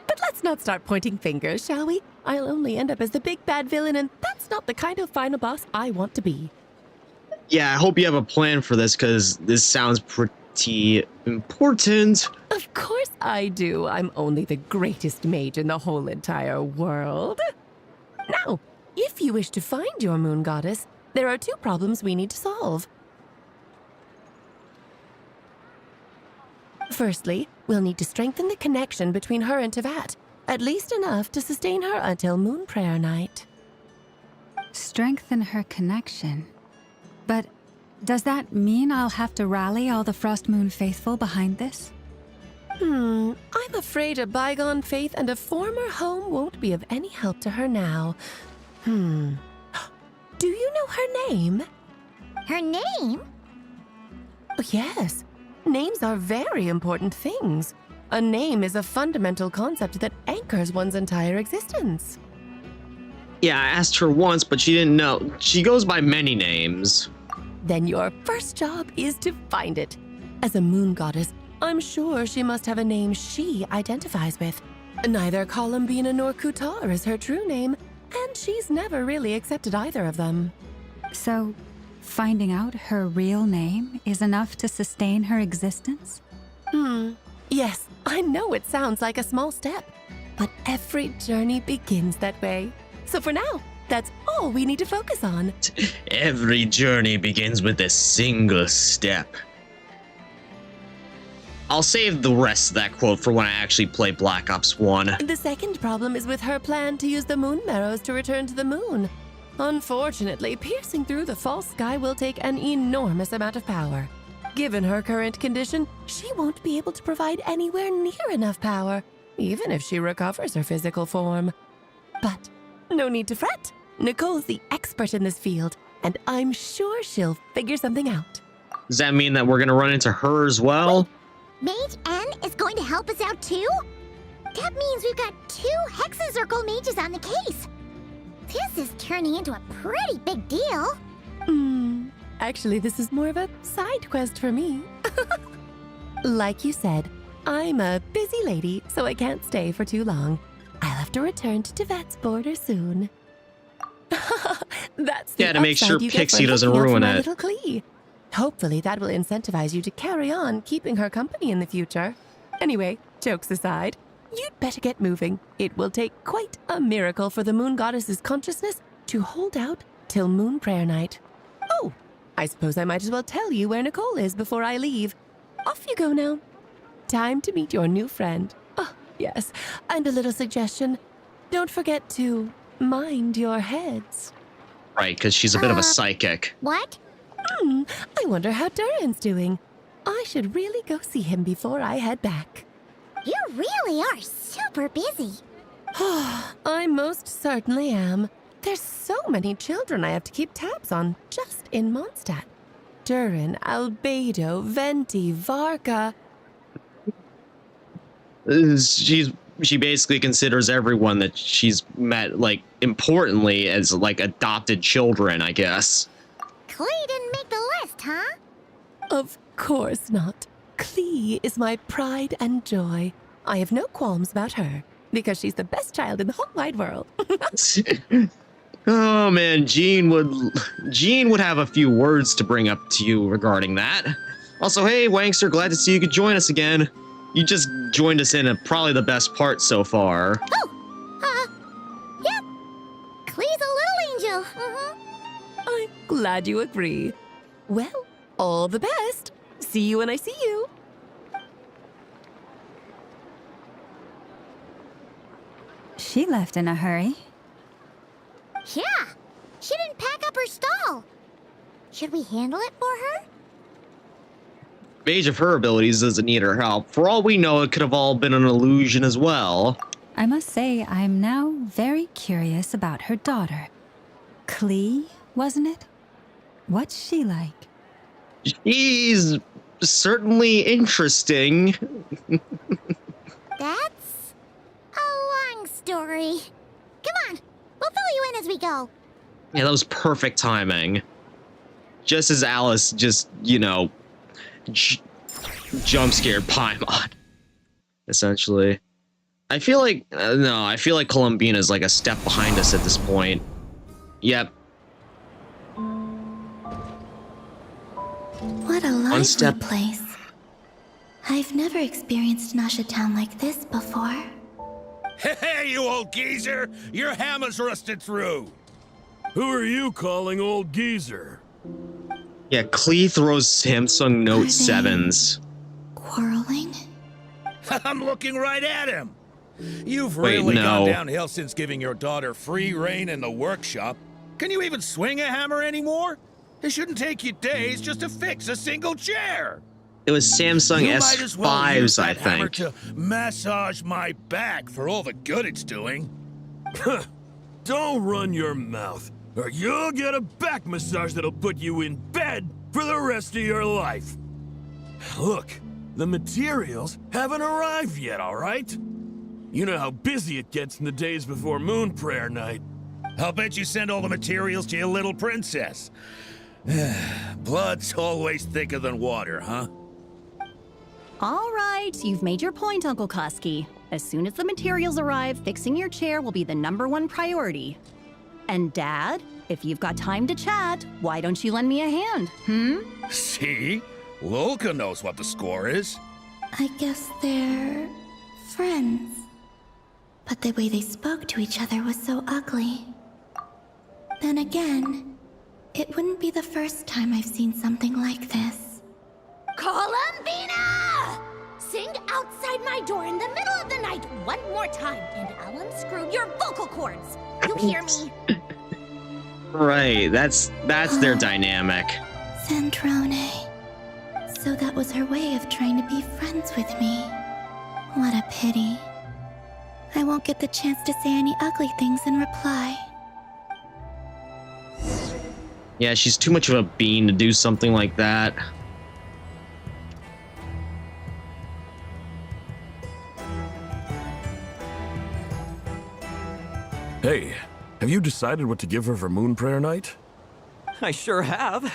But let's not start pointing fingers, shall we? I'll only end up as the big bad villain, and that's not the kind of final boss I want to be. Yeah, I hope you have a plan for this, because this sounds pretty important. Of course I do. I'm only the greatest mage in the whole entire world. Now, if you wish to find your Moon Goddess, there are two problems we need to solve. Firstly, we'll need to strengthen the connection between her and Teyvat, at least enough to sustain her until Moon Prayer Night. Strengthen her connection? But does that mean I'll have to rally all the Frost Moon faithful behind this? I'm afraid a bygone faith and a former home won't be of any help to her now. Do you know her name? Her name? Oh, yes. Names are very important things. A name is a fundamental concept that anchors one's entire existence. Yeah, I asked her once, but she didn't know. She goes by many names. Then your first job is to find it. As a moon goddess, I'm sure she must have a name she identifies with. Neither Columbina nor Kutar is her true name, and she's never really accepted either of them. So, finding out her real name is enough to sustain her existence? Yes, I know it sounds like a small step, but every journey begins that way. So for now, that's all we need to focus on. Every journey begins with a single step. I'll save the rest of that quote for when I actually play Black Ops 1. The second problem is with her plan to use the moon marrows to return to the moon. Unfortunately, piercing through the false sky will take an enormous amount of power. Given her current condition, she won't be able to provide anywhere near enough power, even if she recovers her physical form. But no need to fret. Nicole's the expert in this field, and I'm sure she'll figure something out. Does that mean that we're gonna run into her as well? Mage N is going to help us out too? That means we've got 2 Hexacircle mages on the case. This is turning into a pretty big deal. Actually, this is more of a side quest for me. Like you said, I'm a busy lady, so I can't stay for too long. I'll have to return to Teyvat's border soon. That's the to make sure upside you get Pixie for doesn't looking out for ruin my it. little Klee. Hopefully that will incentivize you to carry on keeping her company in the future. Anyway, jokes aside, you'd better get moving. It will take quite a miracle for the moon goddess's consciousness to hold out till moon prayer night. Oh, I suppose I might as well tell you where Nicole is before I leave. Off you go now. Time to meet your new friend. Oh, yes, and a little suggestion. Don't forget to mind your heads. Right, because she's a bit of a psychic. What? I wonder how Durin's doing. I should really go see him before I head back. You really are super busy. I most certainly am. There's so many children I have to keep tabs on just in Mondstadt. Durin, Albedo, Venti, Varka. She basically considers everyone that she's met, like, importantly as, like, adopted children, I guess. Klee didn't make the list, huh? Of course not. Klee is my pride and joy. I have no qualms about her, because she's the best child in the whole wide world. Oh man, Jean would have a few words to bring up to you regarding that. Also, hey Wankster, glad to see you could join us again. You just joined us in probably the best part so far. Yep. Klee's a little angel. I'm glad you agree. Well, all the best. See you when I see you. She left in a hurry. Yeah, she didn't pack up her stall. Should we handle it for her? Mage of her abilities doesn't need her help. For all we know, it could have all been an illusion as well. I must say, I'm now very curious about her daughter. Klee, wasn't it? What's she like? She's certainly interesting. That's a long story. Come on, we'll fill you in as we go. Yeah, that was perfect timing. Just as Alice just, you know, jump scared Paimon, essentially. I feel like I feel like Columbina's like a step behind us at this point. Yep. What a lively place. I've never experienced Nasha Town like this before. Hey, you old geezer! Your hammer's rusted through! Who are you calling old geezer? Yeah, Klee throws Samsung Note 7s. Quarreling? I'm looking right at him! You've Wait, really gone no. downhill since giving your daughter free reign in the workshop. Can you even swing a hammer anymore? It shouldn't take you days just to fix a single chair! It was Samsung You might as well use S5s, I that hammer think. to massage my back for all the good it's doing. Don't run your mouth, or you'll get a back massage that'll put you in bed for the rest of your life. Look, the materials haven't arrived yet, all right? You know how busy it gets in the days before moon prayer night. I'll bet you send all the materials to your little princess. Blood's always thicker than water, huh? All right, you've made your point, Uncle Koski. As soon as the materials arrive, fixing your chair will be the #1 priority. And Dad, if you've got time to chat, why don't you lend me a hand, See? Lolka knows what the score is. I guess they're friends. But the way they spoke to each other was so ugly. Then again, it wouldn't be the first time I've seen something like this. Columbina! Sing outside my door in the middle of the night one more time, and I'll unscrew your vocal cords. You hear me? Right, that's their dynamic. Zandrone. So that was her way of trying to be friends with me. What a pity. I won't get the chance to say any ugly things in reply. Yeah, she's too much of a bean to do something like that. Hey, have you decided what to give her for Moon Prayer Night? I sure have.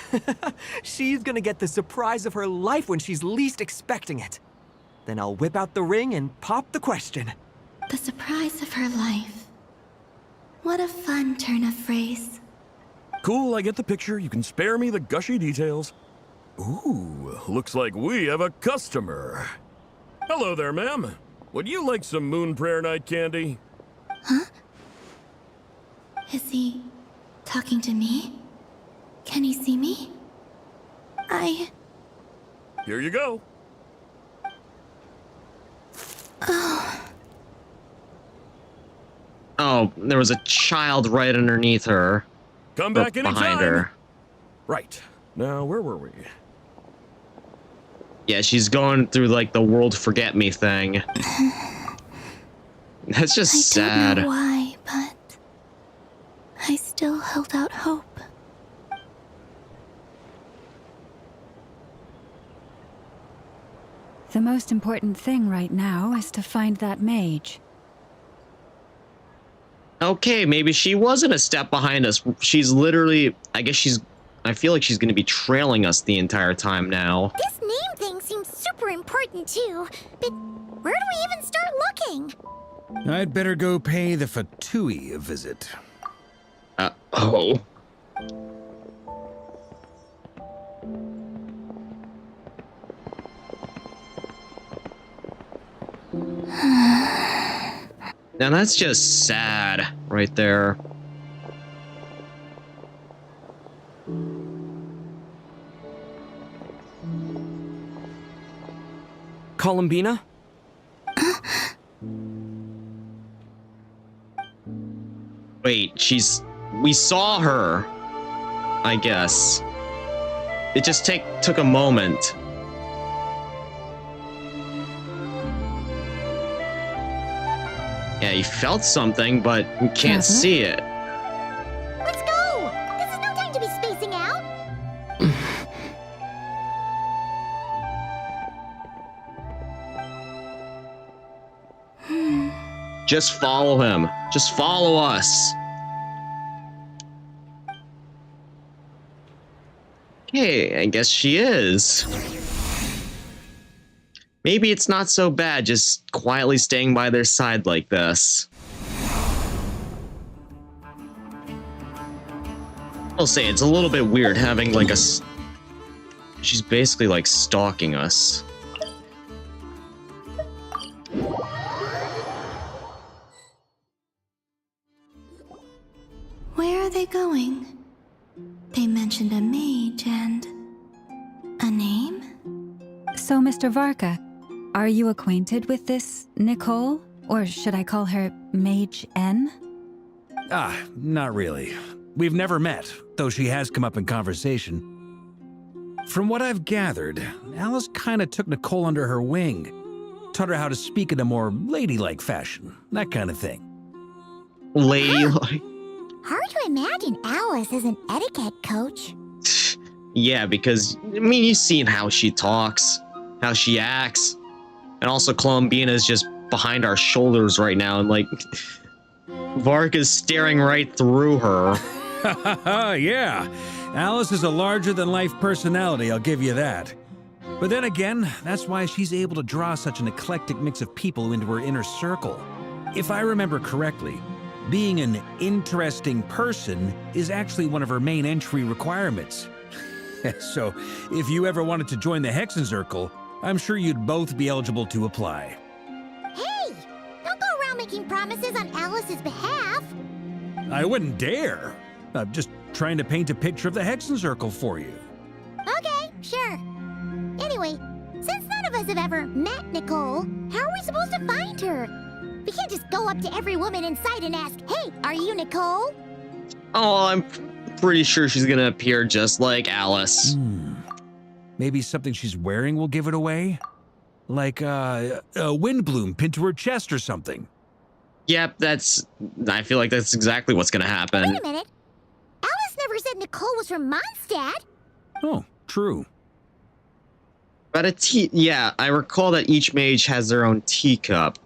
She's gonna get the surprise of her life when she's least expecting it. Then I'll whip out the ring and pop the question. The surprise of her life. What a fun turn of phrase. Cool, I get the picture. You can spare me the gushy details. Ooh, looks like we have a customer. Hello there, ma'am. Would you like some Moon Prayer Night candy? Huh? Is he talking to me? Can he see me? Here you go. Oh. Oh, there was a child right underneath her. Come back anytime. Behind her. Right. Now, where were we? Yeah, she's going through like the world forget me thing. That's just sad. I don't know why, but I still held out hope. The most important thing right now is to find that mage. Okay, maybe she wasn't a step behind us. She's literally, I feel like she's going to be trailing us the entire time now. This name thing seems super important too, but where do we even start looking? I'd better go pay the Fatui a visit. Oh. Now that's just sad right there. Columbina? Wait, we saw her, I guess. It just took a moment. Yeah, you felt something, but you can't see it. Let's go! This is no time to be spacing out! Just follow him. Just follow us. Okay, I guess she is. Maybe it's not so bad just quietly staying by their side like this. I'll say it's a little bit weird having like she's basically like stalking us. Where are they going? They mentioned a mage and a name? So, Mr. Varka, are you acquainted with this Nicole? Or should I call her Mage N? Not really. We've never met, though she has come up in conversation. From what I've gathered, Alice kinda took Nicole under her wing. Taught her how to speak in a more ladylike fashion, that kind of thing. Ladylike? Hard to imagine Alice as an etiquette coach. Yeah, because, I mean, you've seen how she talks, how she acts. And also Columbina's just behind our shoulders right now, and like, Varka's staring right through her. Yeah, Alice is a larger-than-life personality, I'll give you that. But then again, that's why she's able to draw such an eclectic mix of people into her inner circle. If I remember correctly, being an interesting person is actually one of her main entry requirements. So, if you ever wanted to join the Hexenzirkel, I'm sure you'd both be eligible to apply. Hey! Don't go around making promises on Alice's behalf! I wouldn't dare. I'm just trying to paint a picture of the Hexenzirkel for you. Okay, sure. Anyway, since none of us have ever met Nicole, how are we supposed to find her? We can't just go up to every woman in sight and ask, "Hey, are you Nicole?" Oh, I'm pretty sure she's gonna appear just like Alice. Maybe something she's wearing will give it away? Like a windbloom pinned to her chest or something. Yep, I feel like that's exactly what's gonna happen. Wait a minute. Alice never said Nicole was from Mondstadt. Oh, true. But yeah, I recall that each mage has their own teacup.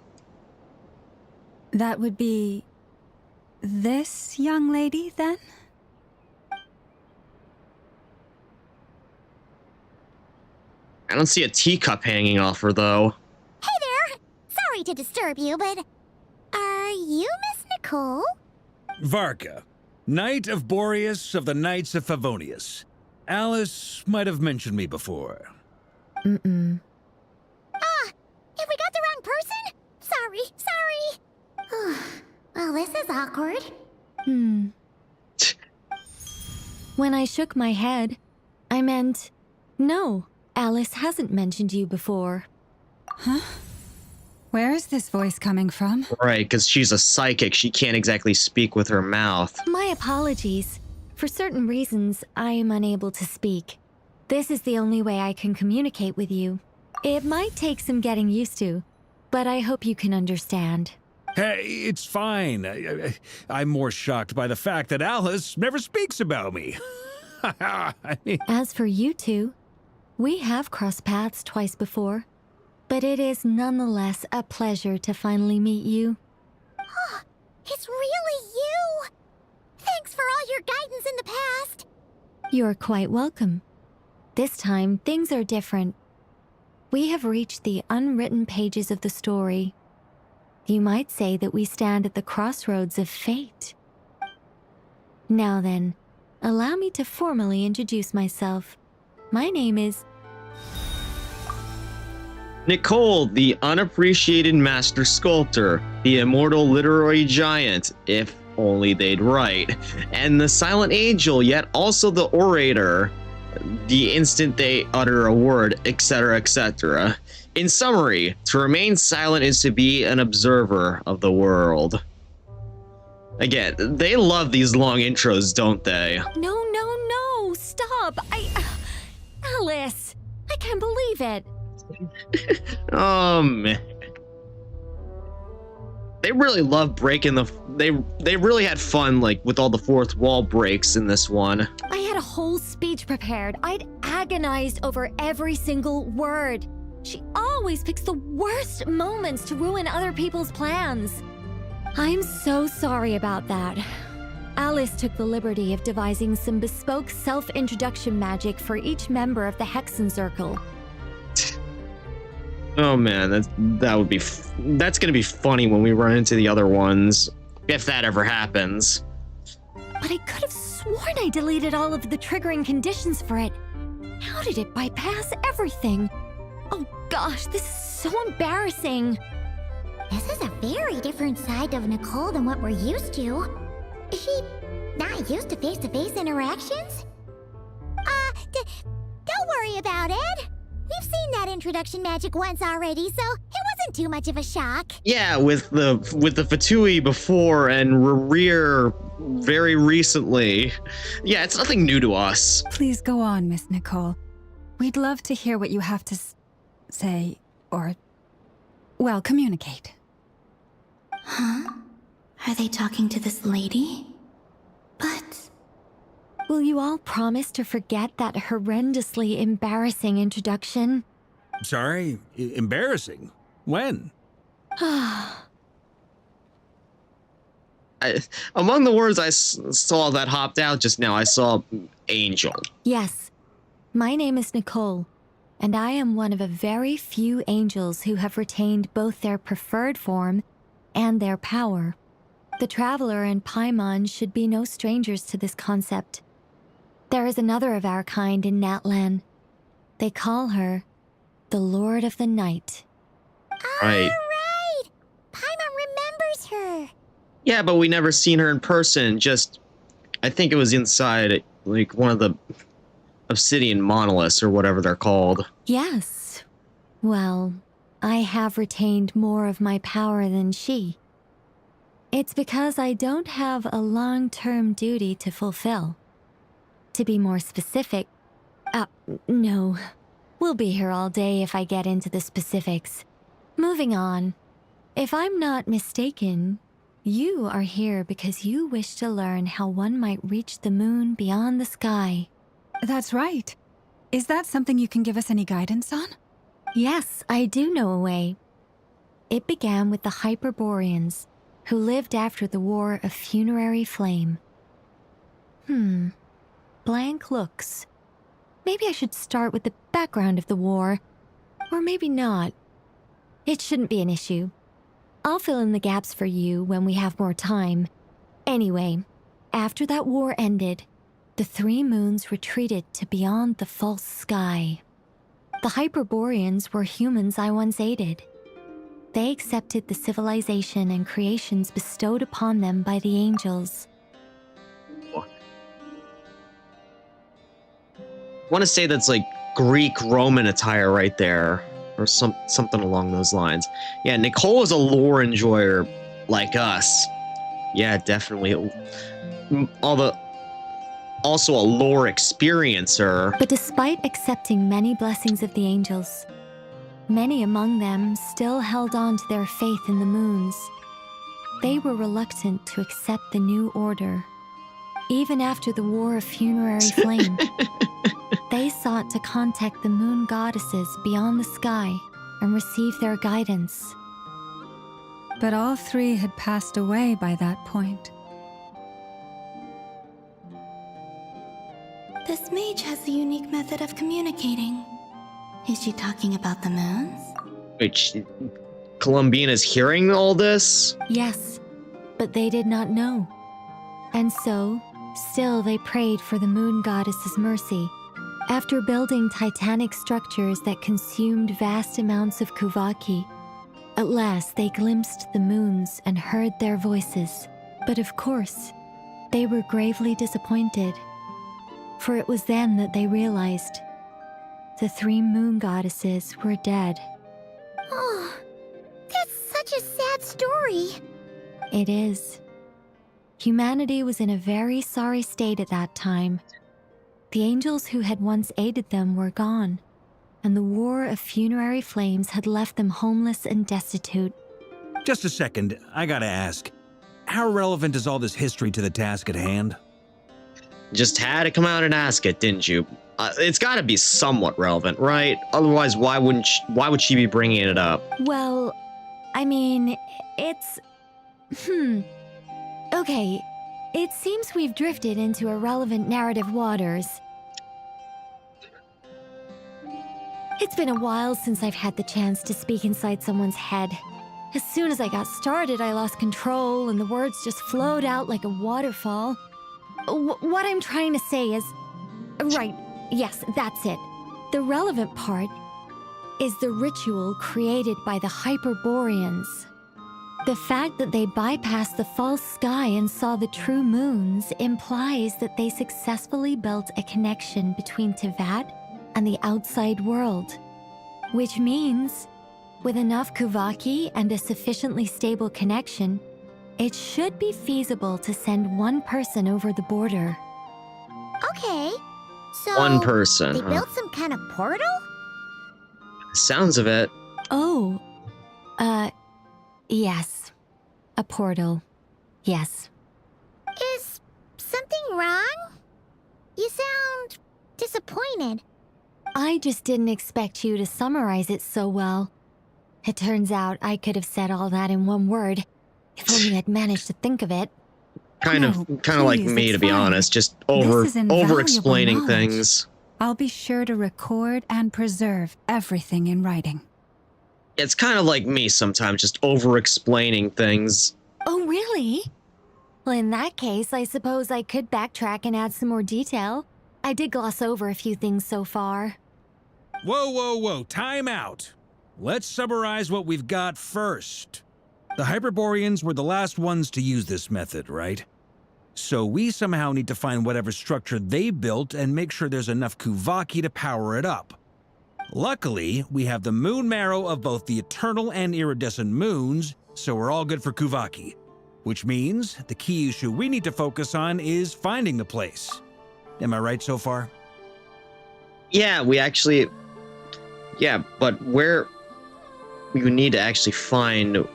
That would be this young lady, then? I don't see a teacup hanging off her, though. Hey there. Sorry to disturb you, but are you Miss Nicole? Varka, Knight of Boreas of the Knights of Favonius. Alice might have mentioned me before. Mm-mm. Have we got the wrong person? Sorry. Well, this is awkward. When I shook my head, I meant, no, Alice hasn't mentioned you before. Huh? Where is this voice coming from? Right, because she's a psychic. She can't exactly speak with her mouth. My apologies. For certain reasons, I am unable to speak. This is the only way I can communicate with you. It might take some getting used to, but I hope you can understand. Hey, it's fine. I'm more shocked by the fact that Alice never speaks about me. As for you two, we have crossed paths twice before, but it is nonetheless a pleasure to finally meet you. It's really you! Thanks for all your guidance in the past. You're quite welcome. This time, things are different. We have reached the unwritten pages of the story. You might say that we stand at the crossroads of fate. Now then, allow me to formally introduce myself. My name is... Nicole, the unappreciated master sculptor, the immortal literary giant, if only they'd write, and the silent angel, yet also the orator, the instant they utter a word, etc., etc. In summary, to remain silent is to be an observer of the world. Again, they love these long intros, don't they? No, stop! Alice! I can't believe it! Oh, man. They really love breaking they really had fun, like, with all the fourth wall breaks in this one. I had a whole speech prepared. I'd agonized over every single word. She always picks the worst moments to ruin other people's plans. I'm so sorry about that. Alice took the liberty of devising some bespoke self-introduction magic for each member of the Hexen Circle. Oh man, that's gonna be funny when we run into the other ones, if that ever happens. But I could have sworn I deleted all of the triggering conditions for it. How did it bypass everything? Oh gosh, this is so embarrassing. This is a very different side of Nicole than what we're used to. Is she not used to face-to-face interactions? Don't worry about it. We've seen that introduction magic once already, so it wasn't too much of a shock. Yeah, with the Fatui before and Rear very recently. Yeah, it's nothing new to us. Please go on, Miss Nicole. We'd love to hear what you have to say, or, well, communicate. Huh? Are they talking to this lady? But... Will you all promise to forget that horrendously embarrassing introduction? Sorry? Embarrassing? When? Among the words I saw that hopped out just now, I saw Angel. Yes. My name is Nicole, and I am one of a very few angels who have retained both their preferred form and their power. The Traveler and Paimon should be no strangers to this concept. There is another of our kind in Natlan. They call her the Lord of the Night. Right. Right! Paimon remembers her. Yeah, but we never seen her in person. Just, I think it was inside, like, one of the obsidian monoliths or whatever they're called. Yes. Well, I have retained more of my power than she. It's because I don't have a long-term duty to fulfill. To be more specific, no. We'll be here all day if I get into the specifics. Moving on. If I'm not mistaken, You are here because you wish to learn how one might reach the moon beyond the sky. That's right. Is that something you can give us any guidance on? Yes, I do know a way. It began with the Hyperboreans, who lived after the War of Funerary Flame. Blank looks. Maybe I should start with the background of the war. Or maybe not. It shouldn't be an issue. I'll fill in the gaps for you when we have more time. Anyway, after that war ended, the three moons retreated to beyond the false sky. The Hyperboreans were humans I once aided. They accepted the civilization and creations bestowed upon them by the angels. I want to say that's like Greek Roman attire right there, or something along those lines. Yeah, Nicole is a lore enjoyer like us. Yeah, definitely. Also a lore experiencer. But despite accepting many blessings of the angels, many among them still held on to their faith in the moons. They were reluctant to accept the new order. Even after the War of Funerary Flame, they sought to contact the moon goddesses beyond the sky and receive their guidance. But all three had passed away by that point. This mage has a unique method of communicating. Is she talking about the moons? Wait, Columbina's hearing all this? Yes, but they did not know. And so, still they prayed for the moon goddess's mercy. After building titanic structures that consumed vast amounts of Kuvaki, at last they glimpsed the moons and heard their voices. But of course, they were gravely disappointed. For it was then that they realized the three moon goddesses were dead. Oh, that's such a sad story. It is. Humanity was in a very sorry state at that time. The angels who had once aided them were gone, and the War of Funerary Flames had left them homeless and destitute. Just a second, I gotta ask. How relevant is all this history to the task at hand? Just had to come out and ask it, didn't you? It's got to be somewhat relevant, right? Otherwise, why would she be bringing it up? Well, I mean, it's... Okay, it seems we've drifted into irrelevant narrative waters. It's been a while since I've had the chance to speak inside someone's head. As soon as I got started, I lost control and the words just flowed out like a waterfall. What I'm trying to say is... Right, yes, that's it. The relevant part is the ritual created by the Hyperboreans. The fact that they bypassed the false sky and saw the true moons implies that they successfully built a connection between Teyvat and the outside world. Which means, with enough Kuvaki and a sufficiently stable connection, it should be feasible to send one person over the border. Okay, so... One person, They huh? built some kind of portal? Sounds of it. Oh, yes. A portal. Yes. Is something wrong? You sound disappointed. I just didn't expect you to summarize it so well. It turns out I could have said all that in one word, if only I'd managed to think of it. Kind of like me, to be honest. Just over-explaining knowledge. things. I'll be sure to record and preserve everything in writing. It's kind of like me sometimes, just over-explaining things. Oh, really? Well, in that case, I suppose I could backtrack and add some more detail. I did gloss over a few things so far. Whoa, time out. Let's summarize what we've got first. The Hyperboreans were the last ones to use this method, right? So we somehow need to find whatever structure they built and make sure there's enough Kuvaki to power it up. Luckily, we have the moon marrow of both the eternal and iridescent moons, so we're all good for Kuvaki. Which means the key issue we need to focus on is finding the place. Am I right so far? Yeah, we actually... Yeah, but where... We would need to actually find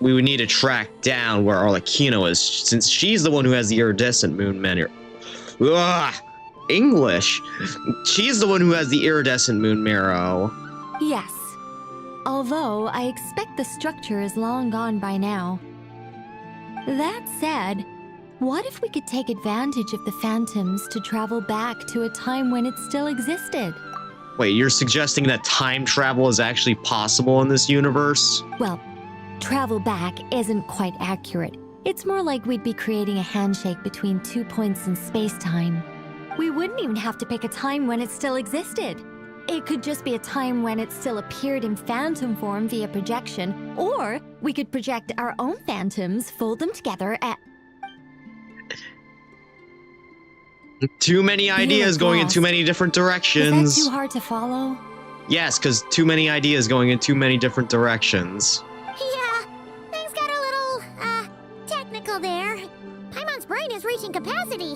we would need to track down where Arlecchino is, since she's the one who has the iridescent moon marrow. Ugh, English. She's the one who has the iridescent moon marrow. Yes. Although I expect the structure is long gone by now. That said, what if we could take advantage of the phantoms to travel back to a time when it still existed? Wait, you're suggesting that time travel is actually possible in this universe? Well, travel back isn't quite accurate. It's more like we'd be creating a handshake between 2 points in space-time. We wouldn't even have to pick a time when it still existed. It could just be a time when it still appeared in phantom form via projection, or we could project our own phantoms, fold them together, and... Too many ideas going in too many different directions. Is that too hard to follow? Yes, because too many ideas going in too many different directions. Yeah, things got a little, technical there. Paimon's brain is reaching capacity.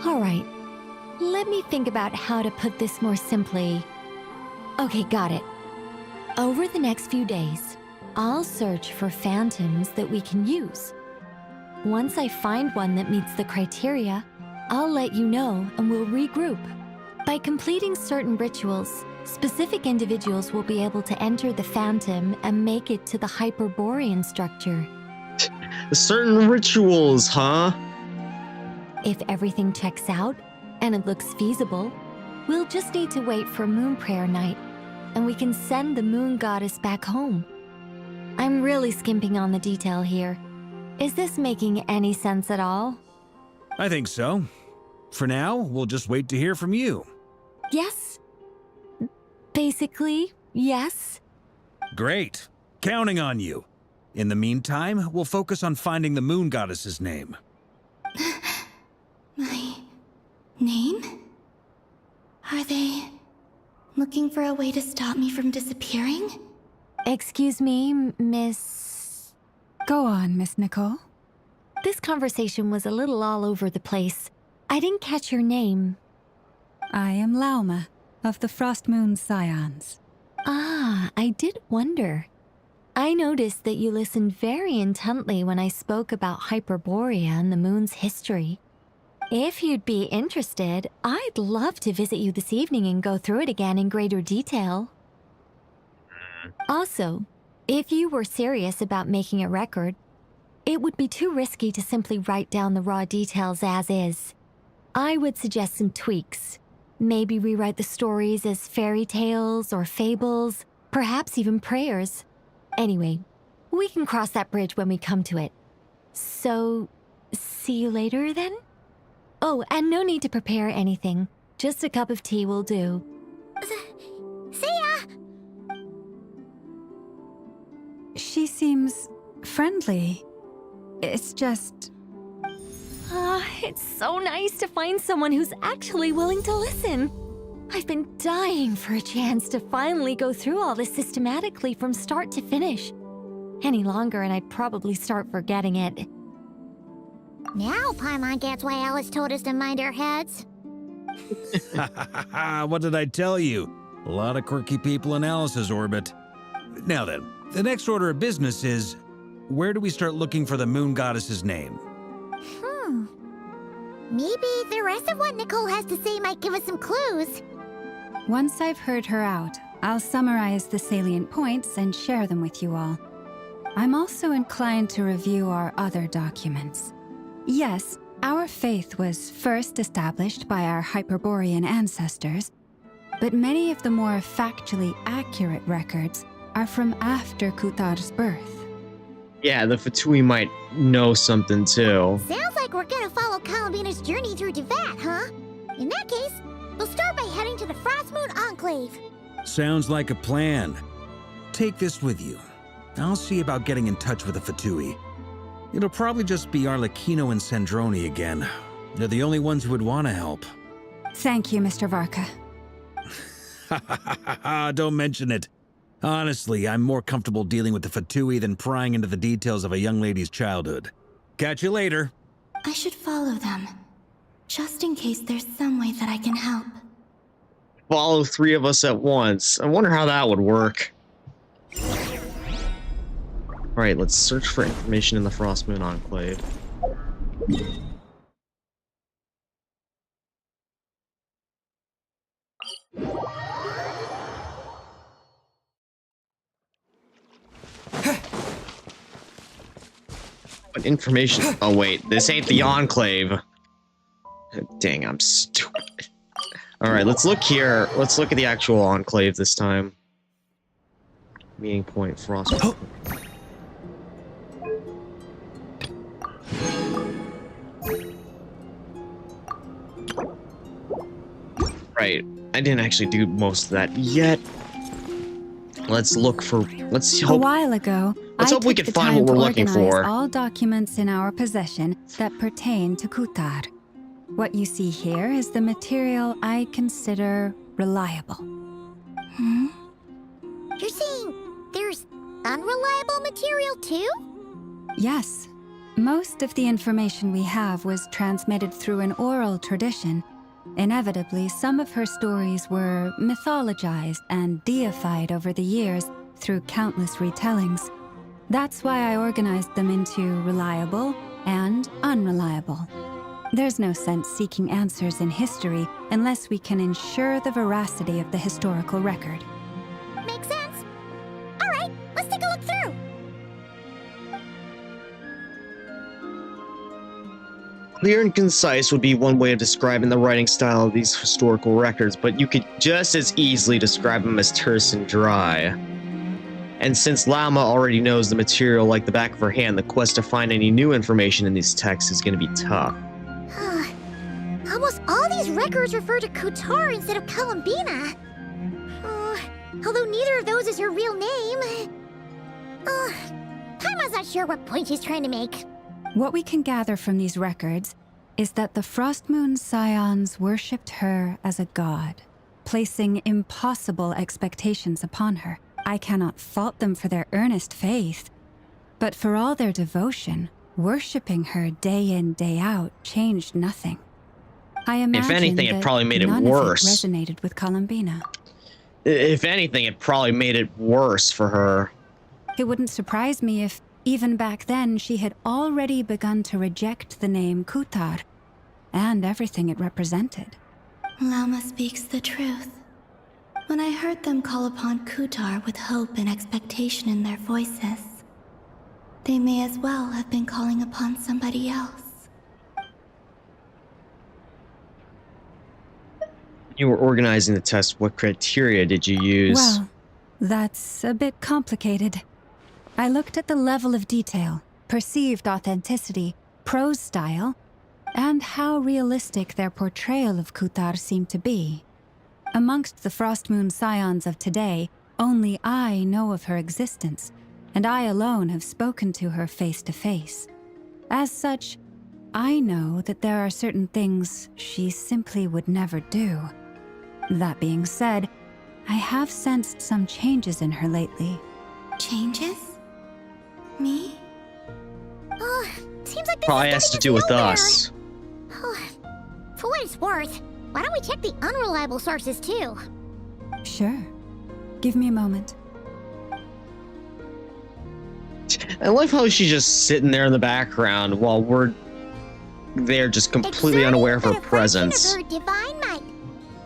All right. Let me think about how to put this more simply. Okay, got it. Over the next few days, I'll search for phantoms that we can use. Once I find one that meets the criteria, I'll let you know and we'll regroup. By completing certain rituals, specific individuals will be able to enter the phantom and make it to the Hyperborean structure. Certain rituals, huh? If everything checks out, and it looks feasible, we'll just need to wait for Moon Prayer Night, and we can send the Moon Goddess back home. I'm really skimping on the detail here. Is this making any sense at all? I think so. For now, we'll just wait to hear from you. Yes. Basically, yes. Great. Counting on you. In the meantime, we'll focus on finding the Moon Goddess's name. My name? Are they looking for a way to stop me from disappearing? Excuse me, Miss... Go on, Miss Nicole. This conversation was a little all over the place. I didn't catch your name. I am Lauma, of the Frost Moon Scions. Ah, I did wonder. I noticed that you listened very intently when I spoke about Hyperborea and the moon's history. If you'd be interested, I'd love to visit you this evening and go through it again in greater detail. Also, if you were serious about making a record, it would be too risky to simply write down the raw details as is. I would suggest some tweaks. Maybe rewrite the stories as fairy tales or fables, perhaps even prayers. Anyway, we can cross that bridge when we come to it. So, see you later then? Oh, and no need to prepare anything. Just a cup of tea will do. See ya! She seems friendly. It's just... It's so nice to find someone who's actually willing to listen. I've been dying for a chance to finally go through all this systematically from start to finish. Any longer and I'd probably start forgetting it. Now Paimon gets why Alice told us to mind our heads. What did I tell you? A lot of quirky people in Alice's orbit. Now then, the next order of business is, where do we start looking for the Moon Goddess's name? Maybe the rest of what Nicole has to say might give us some clues. Once I've heard her out, I'll summarize the salient points and share them with you all. I'm also inclined to review our other documents. Yes, our faith was first established by our Hyperborean ancestors, but many of the more factually accurate records are from after Kuthar's birth. Yeah, the Fatui might know something too. Sounds like we're gonna follow Columbina's journey through Teyvat, huh? In that case, we'll start by heading to the Frost Moon Enclave. Sounds like a plan. Take this with you. I'll see about getting in touch with the Fatui. It'll probably just be Arlecchino and Sandroni again. They're the only ones who would want to help. Thank you, Mr. Varka. Don't mention it. Honestly, I'm more comfortable dealing with the Fatui than prying into the details of a young lady's childhood. Catch you later. I should follow them, just in case there's some way that I can help. Follow 3 of us at once. I wonder how that would work. Alright, let's search for information in the Frost Moon Enclave. What information? Oh wait, this ain't the Enclave. Dang, I'm stupid. Alright, let's look here. Let's look at the actual Enclave this time. Meeting point, Frost. Right, I didn't actually do most of that yet. Let's look for. Let's hope. A while ago, let's hope we can find what we're looking for. All documents in our possession that pertain to Kutar. What you see here is the material I consider reliable. Hmm? You're saying there's unreliable material too? Yes. Most of the information we have was transmitted through an oral tradition. Inevitably, some of her stories were mythologized and deified over the years through countless retellings. That's why I organized them into reliable and unreliable. There's no sense seeking answers in history unless we can ensure the veracity of the historical record. Makes sense. All right, let's take a look through. Clear and concise would be one way of describing the writing style of these historical records, but you could just as easily describe them as terse and dry. And since Lama already knows the material like the back of her hand, the quest to find any new information in these texts is going to be tough. Almost all these records refer to Kutar instead of Columbina. Although neither of those is her real name. Taima's not sure what point she's trying to make. What we can gather from these records is that the Frost Moon Scions worshipped her as a god, placing impossible expectations upon her. I cannot fault them for their earnest faith, but for all their devotion, worshipping her day in, day out changed nothing. I imagine if anything, it probably made it none worse. Of it resonated with Columbina. If anything, it probably made it worse for her. It wouldn't surprise me if, even back then, she had already begun to reject the name Kutar and everything it represented. Lama speaks the truth. When I heard them call upon Kutar with hope and expectation in their voices, they may as well have been calling upon somebody else. You were organizing the test. What criteria did you use? Well, that's a bit complicated. I looked at the level of detail, perceived authenticity, prose style, and how realistic their portrayal of Kutar seemed to be. Amongst the Frost Moon Scions of today, only I know of her existence, and I alone have spoken to her face to face. As such, I know that there are certain things she simply would never do. That being said, I have sensed some changes in her lately. Changes? Me? Seems like this Probably is has to getting do with nowhere. us. For what it's worth, why don't we check the unreliable sources too? Sure. Give me a moment. I love how she's just sitting there in the background while we're there just completely unaware of her presence. Of her divine might,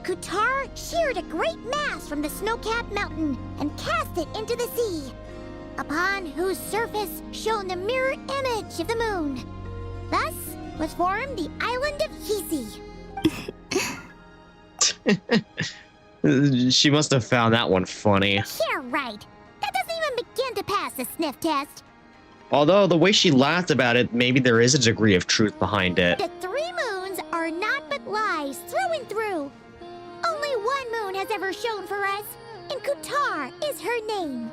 Kutar sheared a great mass from the snow-capped mountain and cast it into the sea, upon whose surface shone the mirror image of the moon. Thus was formed the island of Hisi. She must have found that one funny. Yeah, right. That doesn't even begin to pass the sniff test. Although the way she laughed about it, maybe there is a degree of truth behind it. The 3 moons are not but lies through and through. Only one moon has ever shone for us, and Kutar is her name.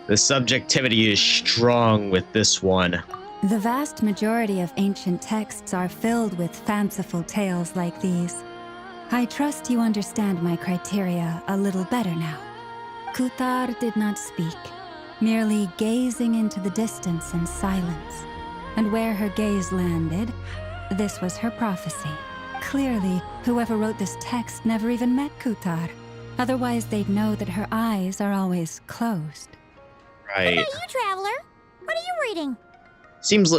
The subjectivity is strong with this one. The vast majority of ancient texts are filled with fanciful tales like these. I trust you understand my criteria a little better now. Kutar did not speak, merely gazing into the distance in silence. And where her gaze landed, this was her prophecy. Clearly, whoever wrote this text never even met Kutar. Otherwise, they'd know that her eyes are always closed. Right. What about you, Traveler? What are you reading?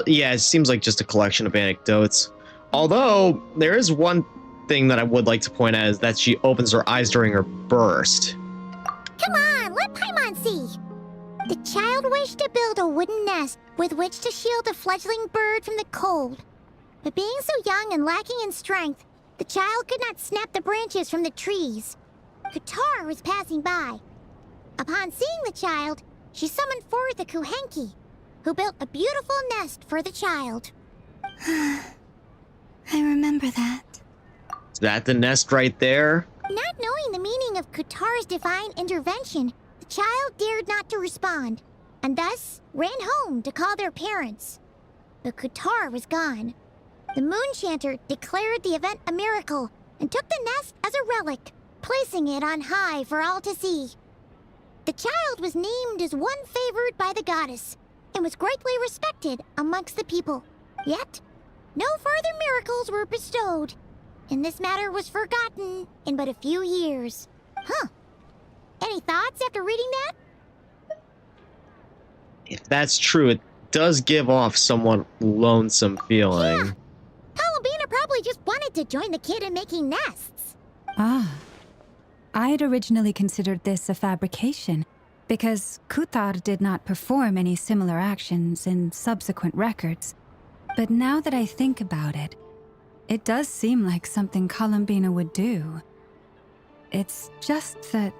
Yeah, it seems like just a collection of anecdotes. Although, there is one thing that I would like to point out is that she opens her eyes during her burst. Come on, let Paimon see. The child wished to build a wooden nest with which to shield a fledgling bird from the cold. But being so young and lacking in strength, the child could not snap the branches from the trees. Qatar was passing by. Upon seeing the child, she summoned forth a Kuhenki, who built a beautiful nest for the child. I remember that. Is that the nest right there? Not knowing the meaning of Qatar's divine intervention, the child dared not to respond, and thus ran home to call their parents. But Qatar was gone. The Moon Chanter declared the event a miracle and took the nest as a relic, placing it on high for all to see. The child was named as one favored by the goddess, and was greatly respected amongst the people. Yet, no further miracles were bestowed, and this matter was forgotten in but a few years. Huh. Any thoughts after reading that? If that's true, it does give off somewhat lonesome feeling. Yeah. Columbina probably just wanted to join the kid in making nests. Ah. I'd originally considered this a fabrication, because Kutar did not perform any similar actions in subsequent records. But now that I think about it, it does seem like something Columbina would do. It's just that...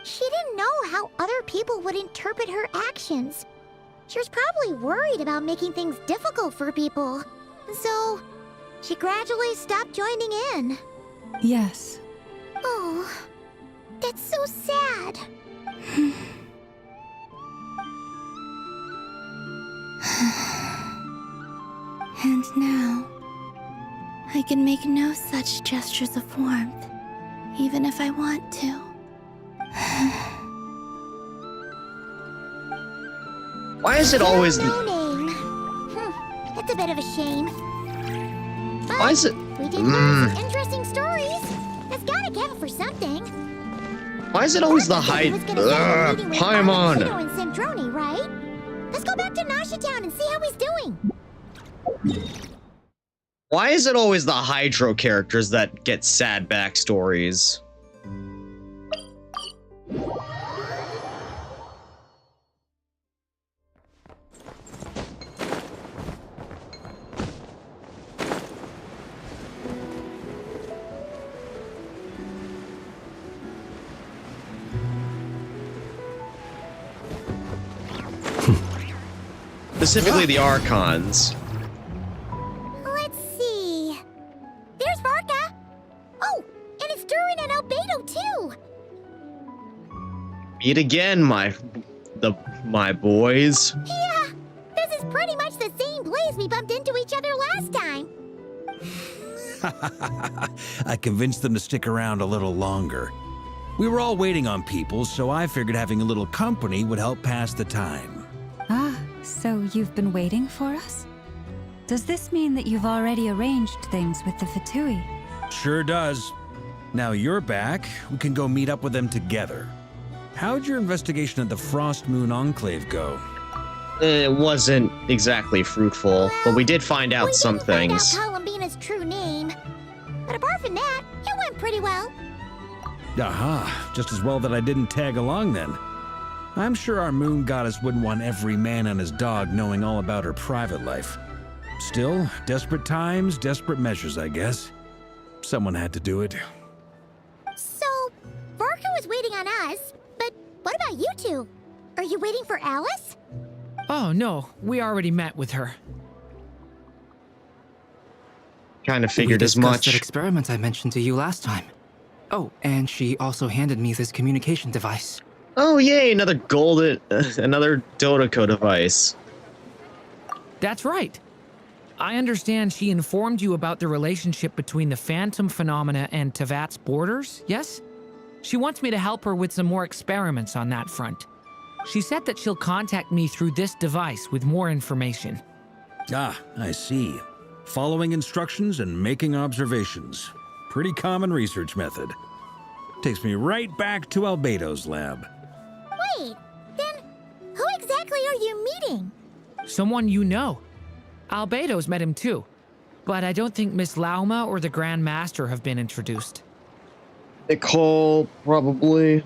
She didn't know how other people would interpret her actions. She was probably worried about making things difficult for people. So, she gradually stopped joining in. Yes. Oh, that's so sad. And now, I can make no such gestures of warmth, even if I want to. Why is it always... No name. That's a bit of a shame. But why is it... we did learn some interesting stories. That's gotta count for something. Why is it always the high... Paimon! And Sandroni, right? Let's go back to Nasha Town and see how he's doing. Why is it always the Hydro characters that get sad backstories? Specifically the Archons. Let's see. There's Varka. Oh, and it's Durin and Albedo too. Meet again, my boys. Yeah, this is pretty much the same place we bumped into each other last time. I convinced them to stick around a little longer. We were all waiting on people, so I figured having a little company would help pass the time. Ah, so you've been waiting for us? Does this mean that you've already arranged things with the Fatui? Sure does. Now you're back, we can go meet up with them together. How'd your investigation at the Frost Moon Enclave go? It wasn't exactly fruitful, but we did find out some things. Find out Columbina's true name. But apart from that, it went pretty well. Aha, just as well that I didn't tag along then. I'm sure our moon goddess wouldn't want every man and his dog knowing all about her private life. Still, desperate times, desperate measures, I guess. Someone had to do it. So, Varka was waiting on us, but what about you two? Are you waiting for Alice? Oh, no. We already met with her. Kind of figured as We much. discussed that experiment I mentioned to you last time. Oh, and she also handed me this communication device. Oh yay, another another Dodoko device. That's right. I understand she informed you about the relationship between the phantom phenomena and Tevat's borders, yes? She wants me to help her with some more experiments on that front. She said that she'll contact me through this device with more information. Ah, I see. Following instructions and making observations. Pretty common research method. Takes me right back to Albedo's lab. Wait, then who exactly are you meeting? Someone you know. Albedo's met him too. But I don't think Miss Lauma or the Grand Master have been introduced. Nicole, probably.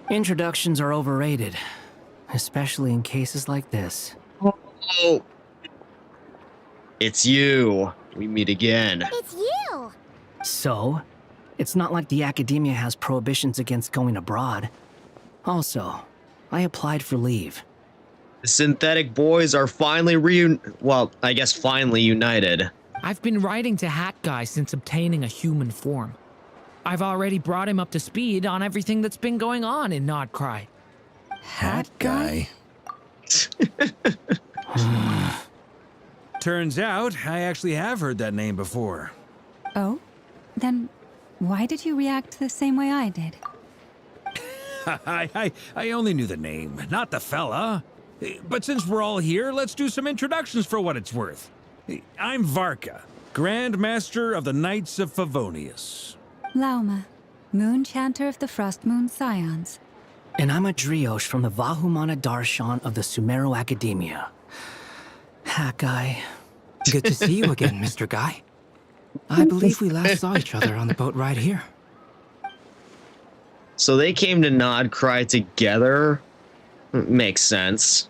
Introductions are overrated, especially in cases like this. Oh. It's you. We meet again. It's you! So, it's not like the Academia has prohibitions against going abroad. Also, I applied for leave. The synthetic boys are finally finally united. I've been writing to Hat Guy since obtaining a human form. I've already brought him up to speed on everything that's been going on in Nodcry. Hat Guy? Turns out, I actually have heard that name before. Oh? Then why did you react the same way I did? I only knew the name, not the fella. But since we're all here, let's do some introductions for what it's worth. I'm Varka, Grand Master of the Knights of Favonius. Lauma, Moon Chanter of the Frost Moon Scions. And I'm a Driosh from the Vahumana Darshan of the Sumero Academia. Hat Guy. Good to see you again, Mr. Guy. I believe we last saw each other on the boat ride here. So they came to Nodcry together? Makes sense.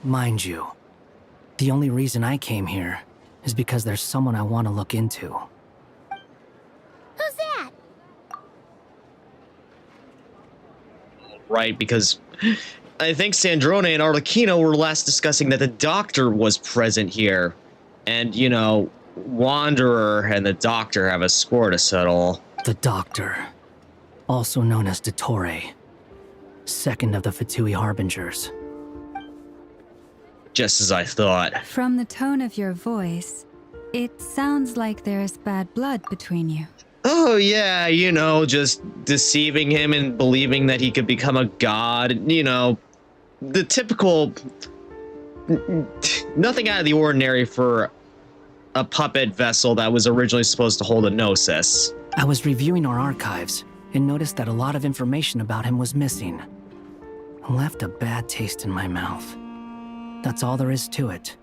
Mind you, the only reason I came here is because there's someone I want to look into. Who's that? Right, because I think Sandrone and Arlecchino were last discussing that the Doctor was present here. And, you know, Wanderer and the Doctor have a score to settle. The Doctor, also known as Dottore, second of the Fatui Harbingers. Just as I thought. From the tone of your voice, it sounds like there's bad blood between you. Oh yeah, you know, just deceiving him and believing that he could become a god, you know, the typical, nothing out of the ordinary for a puppet vessel that was originally supposed to hold a gnosis. I was reviewing our archives and noticed that a lot of information about him was missing. Left a bad taste in my mouth. That's all there is to it.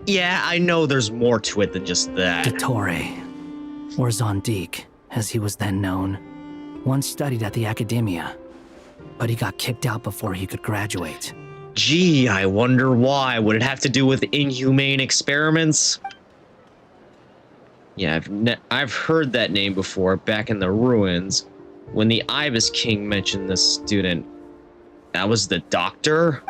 Yeah, I know there's more to it than just that. Dottore, or Zondique, as he was then known, once studied at the Academia, but he got kicked out before he could graduate. Gee, I wonder why. Would it have to do with inhumane experiments? Yeah, I've heard that name before, back in the ruins, when the Ibis King mentioned this student. That was the Doctor?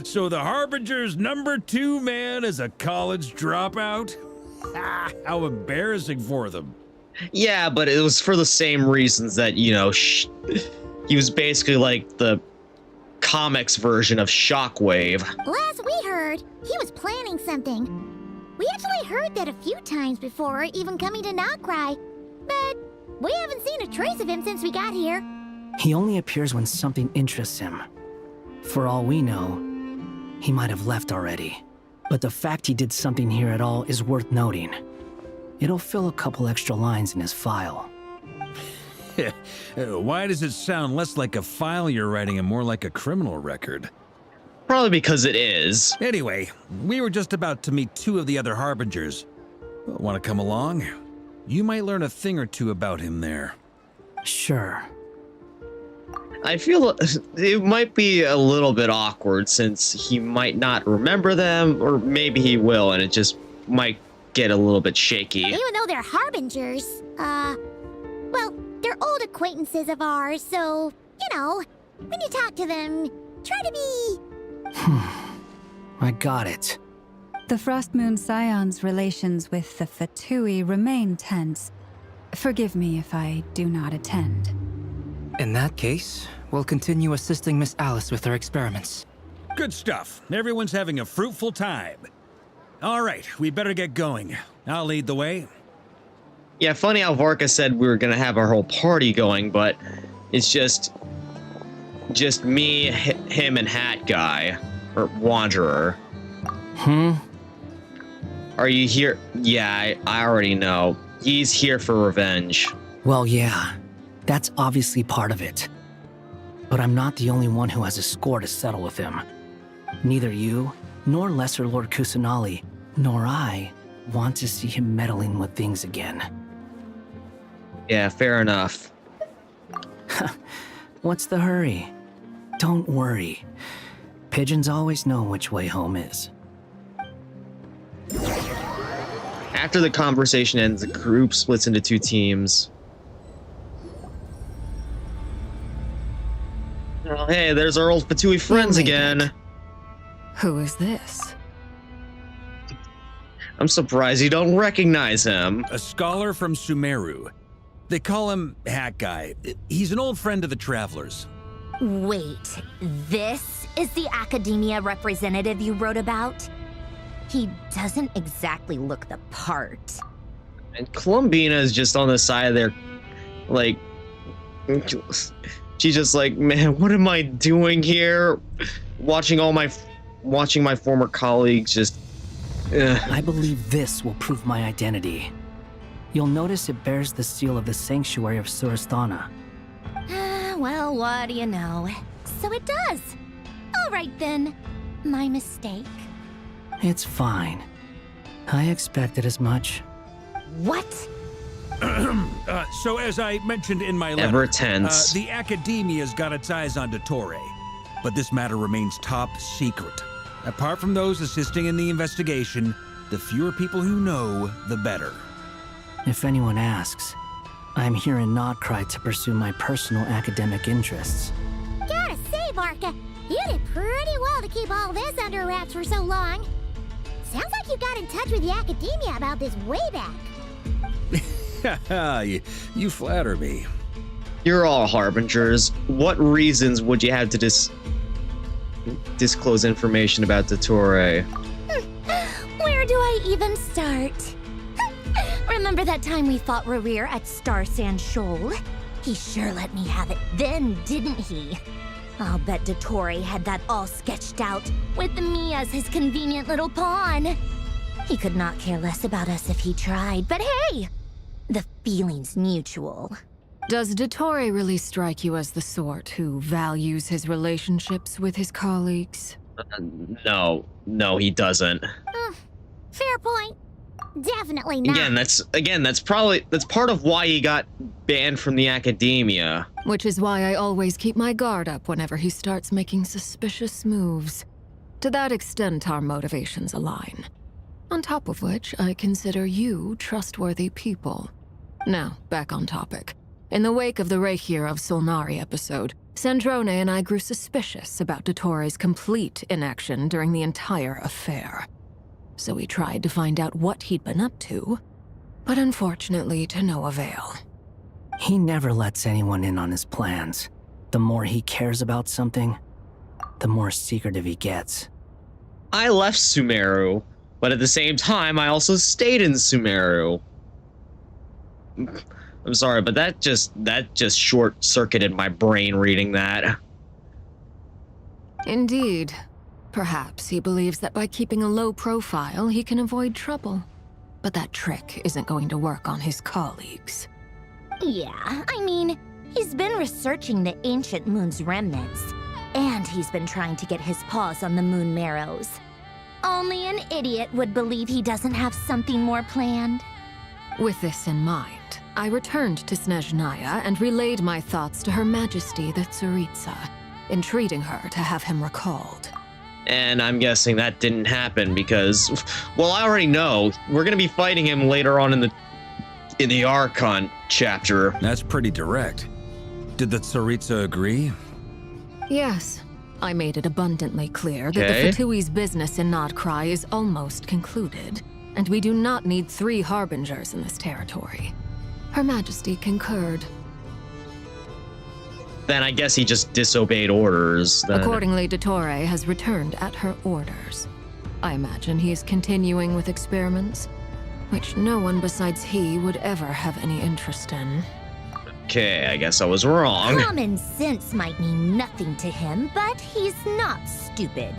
So the Harbinger's #2 man is a college dropout? How embarrassing for them. Yeah, but it was for the same reasons that, you know, he was basically like the comics version of Shockwave. Last we heard, he was planning something. We actually heard that a few times before, even coming to Nodcry, but we haven't seen a trace of him since we got here. He only appears when something interests him. For all we know, he might have left already. But the fact he did something here at all is worth noting. It'll fill a couple extra lines in his file. Why does it sound less like a file you're writing and more like a criminal record? Probably because it is. Anyway, we were just about to meet 2 of the other Harbingers. Want to come along? You might learn a thing or two about him there. Sure. I feel it might be a little bit awkward since he might not remember them, or maybe he will, and it just might get a little bit shaky. Even though they're Harbingers, well, they're old acquaintances of ours, so, you know, when you talk to them, try to be... I got it. The Frost Moon Scion's relations with the Fatui remain tense. Forgive me if I do not attend. In that case, we'll continue assisting Miss Alice with her experiments. Good stuff. Everyone's having a fruitful time. All right, we better get going. I'll lead the way. Yeah, funny how Varka said we were gonna have our whole party going, but it's just me, him, and Hat Guy, or Wanderer. Are you here? Yeah, I already know. He's here for revenge. Well, yeah. That's obviously part of it. But I'm not the only one who has a score to settle with him. Neither you, nor Lesser Lord Kusanali, nor I want to see him meddling with things again. Yeah, fair enough. What's the hurry? Don't worry. Pigeons always know which way home is. After the conversation ends, the group splits into two teams. Oh, hey, there's our old Fatui friends again. Who is this? I'm surprised you don't recognize him. A scholar from Sumeru. They call him Hat Guy. He's an old friend of the Travelers. Wait, this is the academia representative you wrote about? He doesn't exactly look the part. And Columbina is just on the side of their, like, she's just like, man, what am I doing here? Watching my former colleagues just. I believe this will prove my identity. You'll notice it bears the seal of the Sanctuary of Surasthana. Well, what do you know? So it does. All right then. My mistake. It's fine. I expected as much. What? So as I mentioned in my Ever letter, tense. the Academia's got its eyes on Dottore, but this matter remains top secret. Apart from those assisting in the investigation, the fewer people who know, the better. If anyone asks, I'm here in Nodcry to pursue my personal academic interests. Gotta say, Varka, you did pretty well to keep all this under wraps for so long. Sounds like you got in touch with the academia about this way back. You flatter me. You're all harbingers. What reasons would you have to disclose information about Dottore? Where do I even start? Remember that time we fought Rerir at Star Sand Shoal? He sure let me have it then, didn't he? I'll bet Dottore had that all sketched out, with me as his convenient little pawn. He could not care less about us if he tried, but hey! The feeling's mutual. Does Dottore really strike you as the sort who values his relationships with his colleagues? No, he doesn't. Fair point. Definitely not. That's part of why he got banned from the academia. Which is why I always keep my guard up whenever he starts making suspicious moves. To that extent, our motivations align. On top of which, I consider you trustworthy people. Now, back on topic. In the wake of the Reikir of Solnari episode, Sandrone and I grew suspicious about Dottore's complete inaction during the entire affair. So we tried to find out what he'd been up to, but unfortunately to no avail. He never lets anyone in on his plans. The more he cares about something, the more secretive he gets. I left Sumeru, but at the same time, I also stayed in Sumeru. I'm sorry, but that just short-circuited my brain reading that. Indeed. Perhaps he believes that by keeping a low profile, he can avoid trouble. But that trick isn't going to work on his colleagues. Yeah, I mean, he's been researching the ancient moon's remnants, and he's been trying to get his paws on the moon marrows. Only an idiot would believe he doesn't have something more planned. With this in mind, I returned to Snezhnaya and relayed my thoughts to Her Majesty the Tsaritsa, entreating her to have him recalled. And I'm guessing that didn't happen because, well, I already know we're gonna be fighting him later on in the Archon chapter. That's pretty direct. Did the Tsaritsa agree? Yes. I made it abundantly clear that the Fatui's business in Nodcry is almost concluded, and we do not need 3 harbingers in this territory. Her Majesty concurred. Then I guess he just disobeyed orders. Then. Accordingly, Dottore has returned at her orders. I imagine he is continuing with experiments, which no one besides he would ever have any interest in. Okay, I guess I was wrong. Common sense might mean nothing to him, but he's not stupid.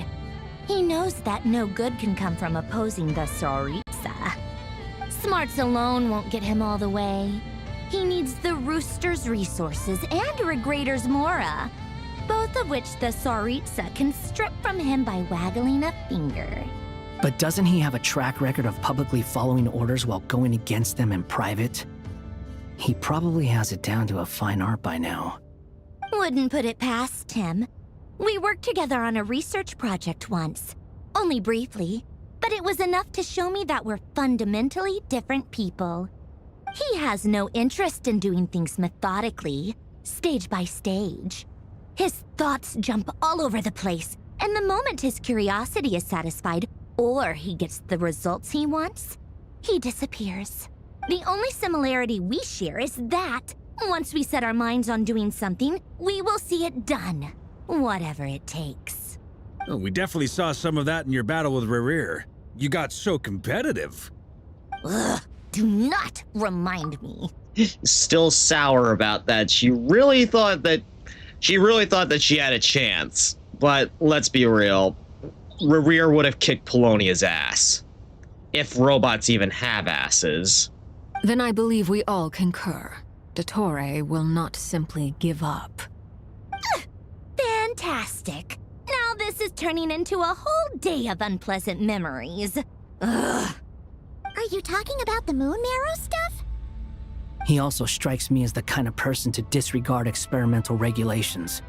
He knows that no good can come from opposing the Tsaritsa. Smarts alone won't get him all the way. He needs the Rooster's resources and Regrator's Mora. both of which the Tsaritsa can strip from him by waggling a finger. But doesn't he have a track record of publicly following orders while going against them in private? He probably has it down to a fine art by now. Wouldn't put it past him. We worked together on a research project once. Only briefly, but it was enough to show me that we're fundamentally different people. He has no interest in doing things methodically, stage by stage. His thoughts jump all over the place, and the moment his curiosity is satisfied, or he gets the results he wants, he disappears. The only similarity we share is that, once we set our minds on doing something, we will see it done, whatever it takes. Oh, we definitely saw some of that in your battle with Rerir. You got so competitive. Ugh, do not remind me. Still sour about that. She really thought that she had a chance. But let's be real. Rerir would have kicked Polonia's ass. If robots even have asses. Then I believe we all concur. Dottore will not simply give up. Fantastic. Now this is turning into a whole day of unpleasant memories. Ugh. Are you talking about the moon marrow stuff? He also strikes me as the kind of person to disregard experimental regulations,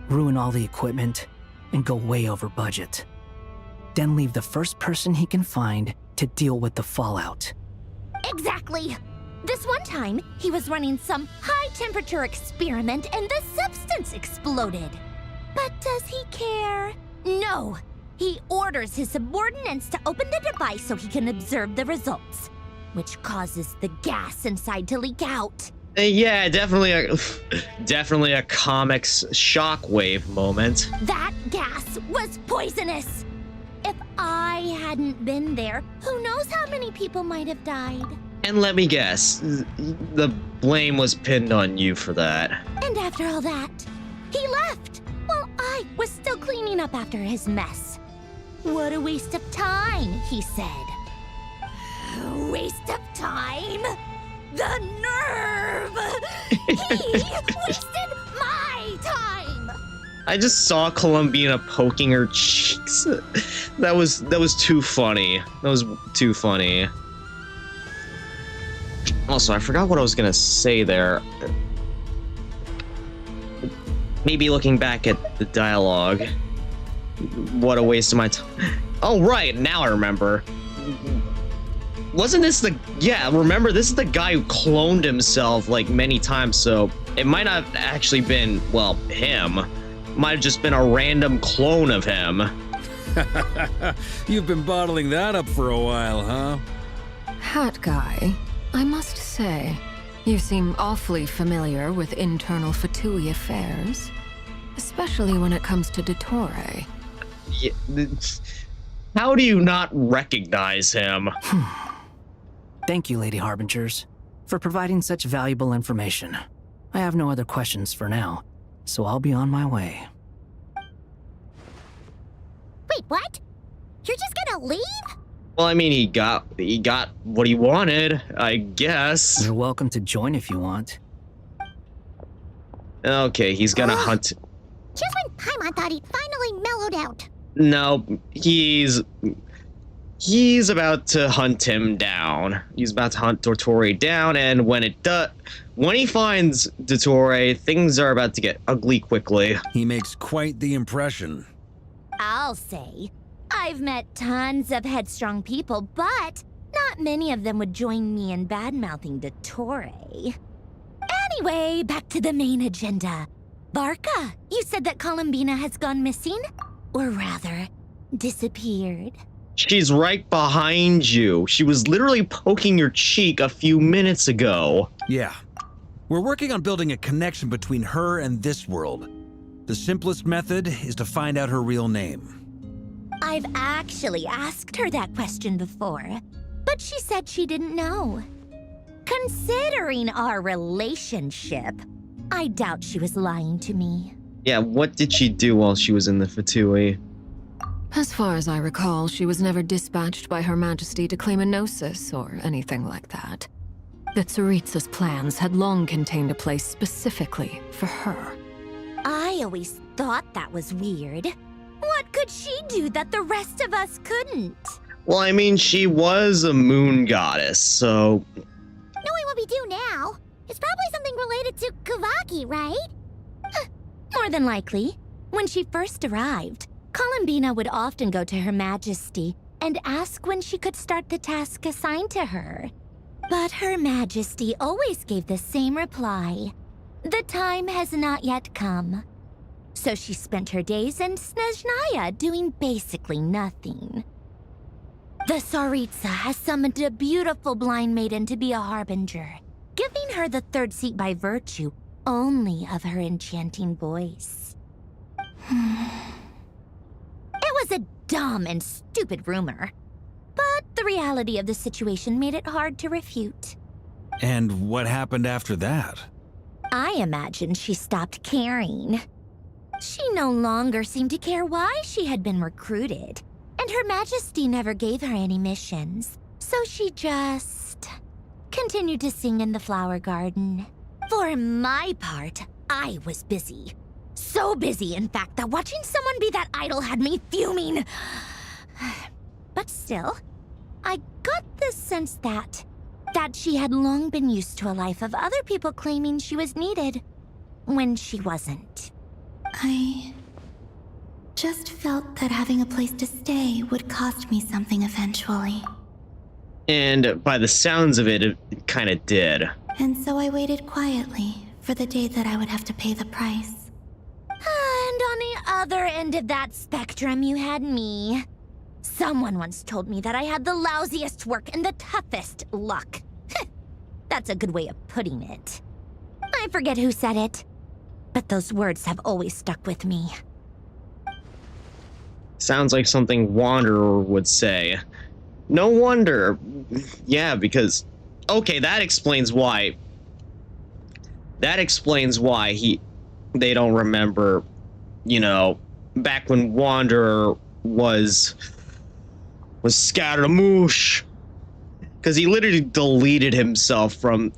ruin all the equipment, and go way over budget. Then leave the first person he can find to deal with the fallout. Exactly. This one time, he was running some high-temperature experiment and the substance exploded. But does he care? No. He orders his subordinates to open the device so he can observe the results, which causes the gas inside to leak out. Yeah, definitely a comics shockwave moment. That gas was poisonous. If I hadn't been there, who knows how many people might have died. And let me guess, the blame was pinned on you for that. And after all that, he left while I was still cleaning up after his mess. What a waste of time, he said. Waste of time? The nerve! He wasted my time! I just saw Columbina poking her cheeks. That was too funny. That was too funny. Also, I forgot what I was gonna say there. Maybe looking back at the dialogue. What a waste of my time. Oh, right, now I remember. Wasn't this the... Yeah, remember, this is the guy who cloned himself, like, many times, so it might not have actually been, well, him. Might have just been a random clone of him. You've been bottling that up for a while, huh? Hat guy, I must say, you seem awfully familiar with internal Fatui affairs. Especially when it comes to Dottore. Yeah, how do you not recognize him? Thank you, Lady Harbingers, for providing such valuable information. I have no other questions for now, so I'll be on my way. Wait, what? You're just gonna leave? Well, I mean, he got what he wanted, I guess. You're welcome to join if you want. Okay, he's gonna hunt. Just when Paimon thought he'd finally mellowed out. No, he's about to hunt him down. He's about to hunt Dottore down, and when he finds Dottore, things are about to get ugly quickly. He makes quite the impression. I'll say. I've met tons of headstrong people, but not many of them would join me in bad-mouthing Dottore. Anyway, back to the main agenda. Barca, you said that Columbina has gone missing? Or rather, disappeared. She's right behind you. She was literally poking your cheek a few minutes ago. Yeah. We're working on building a connection between her and this world. The simplest method is to find out her real name. I've actually asked her that question before, but she said she didn't know. Considering our relationship, I doubt she was lying to me. Yeah, what did she do while she was in the Fatui? As far as I recall, she was never dispatched by Her Majesty to claim a gnosis or anything like that. The Tsaritsa's plans had long contained a place specifically for her. I I always thought that was weird. What could she do that the rest of us couldn't? Well, I mean, she was a moon goddess, so... Knowing what we do now, it's probably something related to Kavaki, right? More than likely. When she first arrived, Columbina would often go to Her Majesty and ask when she could start the task assigned to her. But Her Majesty always gave the same reply. The time has not yet come. So she spent her days in Snezhnaya doing basically nothing. The Tsaritsa has summoned a beautiful blind maiden to be a harbinger, giving her the third seat by virtue only of her enchanting voice. It was a dumb and stupid rumor, but the reality of the situation made it hard to refute. And what happened after that? I imagine she stopped caring. She no longer seemed to care why she had been recruited, and Her Majesty never gave her any missions, so she just continued to sing in the flower garden. For my part, I was busy. So busy, in fact, that watching someone be that idol had me fuming. But still, I got the sense that she had long been used to a life of other people claiming she was needed when she wasn't. I just felt that having a place to stay would cost me something eventually. And by the sounds of it, it kind of did. And so I waited quietly for the day that I would have to pay the price. And on the other end of that spectrum, you had me. Someone once told me that I had the lousiest work and the toughest luck. That's a good way of putting it. I forget who said it, but those words have always stuck with me. Sounds like something Wanderer would say. No wonder. Yeah, because... Okay, that explains why. They don't remember, you know, back when Wanderer was Scaramouche. Because he literally deleted himself from...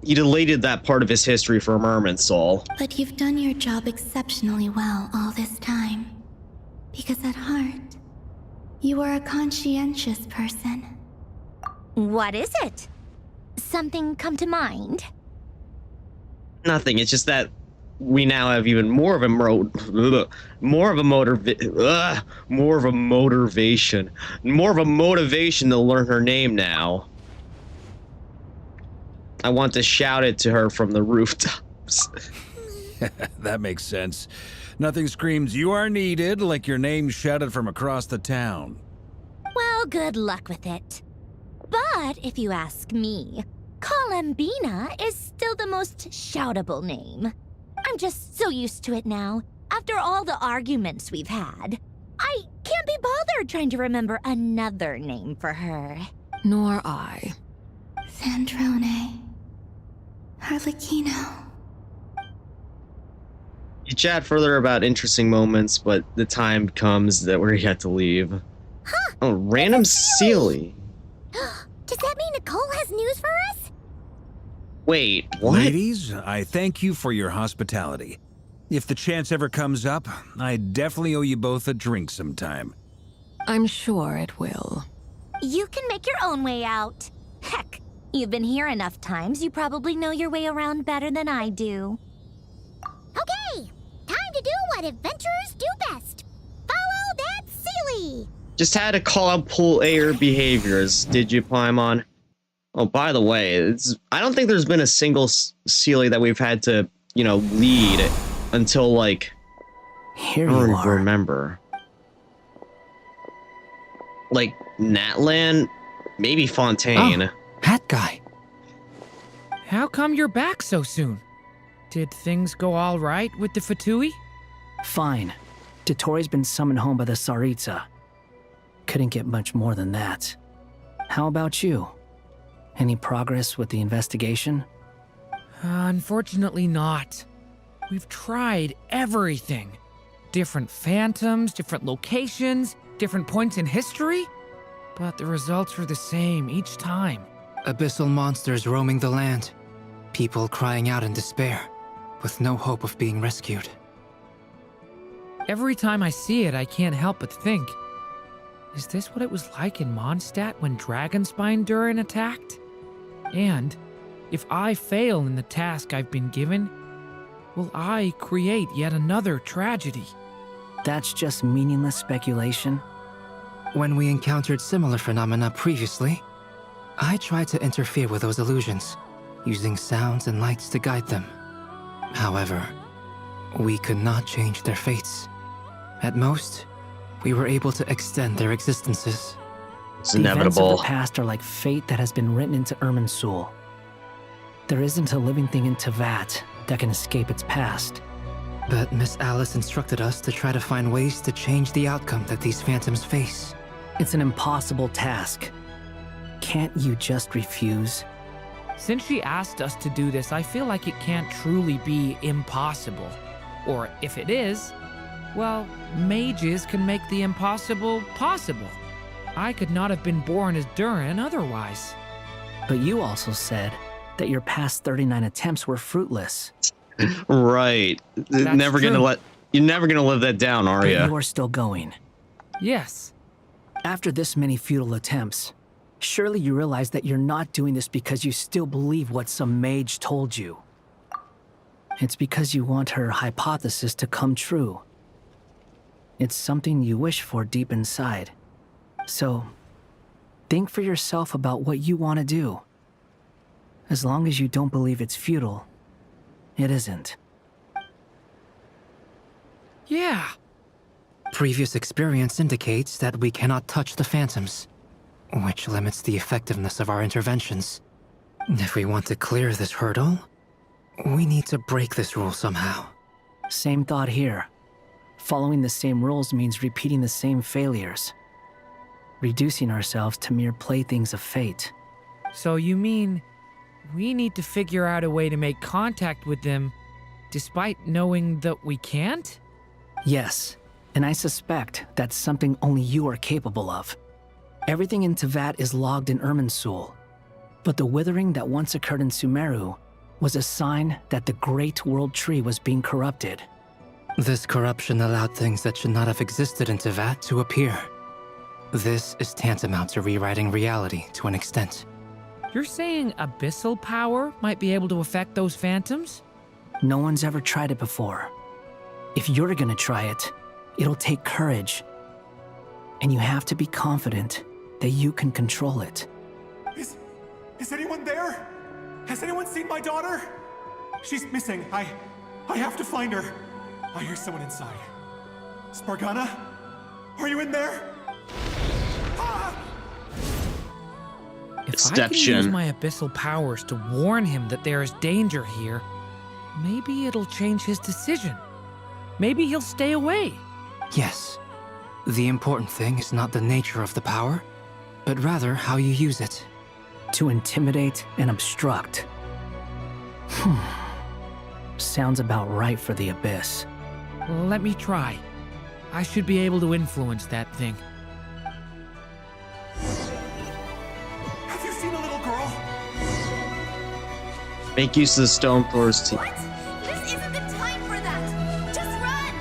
He deleted that part of his history from Irminsul. But you've done your job exceptionally well all this time. Because at heart, you are a conscientious person. What is it? Something come to mind? Nothing, it's just that we now have even more of a motivation to learn her name now. I want to shout it to her from the rooftops. That makes sense. Nothing screams "you are needed" like your name shouted from across the town. Well, good luck with it. But if you ask me, Columbina is still the most shoutable name. I'm just so used to it now, after all the arguments we've had. I can't be bothered trying to remember another name for her. Nor I. Sandrone. Harlequino. You chat further about interesting moments, but the time comes that we have to leave. Huh, oh, random Sealy. Does that mean Nicole has news for us? Wait, what? Ladies, I thank you for your hospitality. If the chance ever comes up, I definitely owe you both a drink sometime. I'm sure it will. You can make your own way out. Heck, you've been here enough times, you probably know your way around better than I do. Okay, time to do what adventurers do best. Follow that Sealy! Just had to call out player behaviors, did you, Paimon? Oh, by the way, I don't think there's been a single Sealy that we've had to, you know, lead until, like, Here I don't you even are. remember. Like, Natlan? Maybe Fontaine. Oh, that guy. How come you're back so soon? Did things go all right with the Fatui? Fine. Dotori's been summoned home by the Tsaritsa. Couldn't get much more than that. How about you? Any progress with the investigation? Unfortunately not. We've tried everything. Different phantoms, different locations, different points in history. But the results were the same each time. Abyssal monsters roaming the land. People crying out in despair, with no hope of being rescued. Every time I see it, I can't help but think, is this what it was like in Mondstadt when Dragonspine Durin attacked? And if I fail in the task I've been given, will I create yet another tragedy? That's just meaningless speculation. When we encountered similar phenomena previously, I tried to interfere with those illusions, using sounds and lights to guide them. However, we could not change their fates. At most, we were able to extend their existences. It's The events inevitable. of the past are like fate that has been written into Irminsul. There isn't a living thing in Teyvat that can escape its past. But Miss Alice instructed us to try to find ways to change the outcome that these phantoms face. It's an impossible task. Can't you just refuse? Since she asked us to do this, I feel like it can't truly be impossible. Or if it is, well, mages can make the impossible possible. I could not have been born as Durin otherwise. But you also said that your past 39 attempts were fruitless. Right. That's Never gonna true. you're never gonna live that down, are But you? you are still going. Yes. After this many futile attempts, surely you realize that you're not doing this because you still believe what some mage told you. It's because you want her hypothesis to come true. It's something you wish for deep inside. So, think for yourself about what you want to do. As long as you don't believe it's futile, it isn't. Yeah. Previous experience indicates that we cannot touch the phantoms, which limits the effectiveness of our interventions. If we want to clear this hurdle, we need to break this rule somehow. Same thought here. Following the same rules means repeating the same failures. Reducing ourselves to mere playthings of fate. So you mean we need to figure out a way to make contact with them despite knowing that we can't? Yes, and I suspect that's something only you are capable of. Everything in Teyvat is logged in Irminsul, but the withering that once occurred in Sumeru was a sign that the Great World Tree was being corrupted. This corruption allowed things that should not have existed in Teyvat to appear. This is tantamount to rewriting reality to an extent. You're saying abyssal power might be able to affect those phantoms? No one's ever tried it before. If you're gonna try it, it'll take courage. And you have to be confident that you can control it. Is anyone there? Has anyone seen my daughter? She's missing. I have to find her. I hear someone inside. Spargana? Are you in there? If I can use my abyssal powers to warn him that there is danger here, maybe it'll change his decision. Maybe he'll stay away. Yes. The important thing is not the nature of the power, but rather how you use it. To intimidate and obstruct. Sounds about right for the Abyss. Let me try. I should be able to influence that thing. Have you seen a little girl? Make use of the stone floors to... This isn't the time for that! Just run!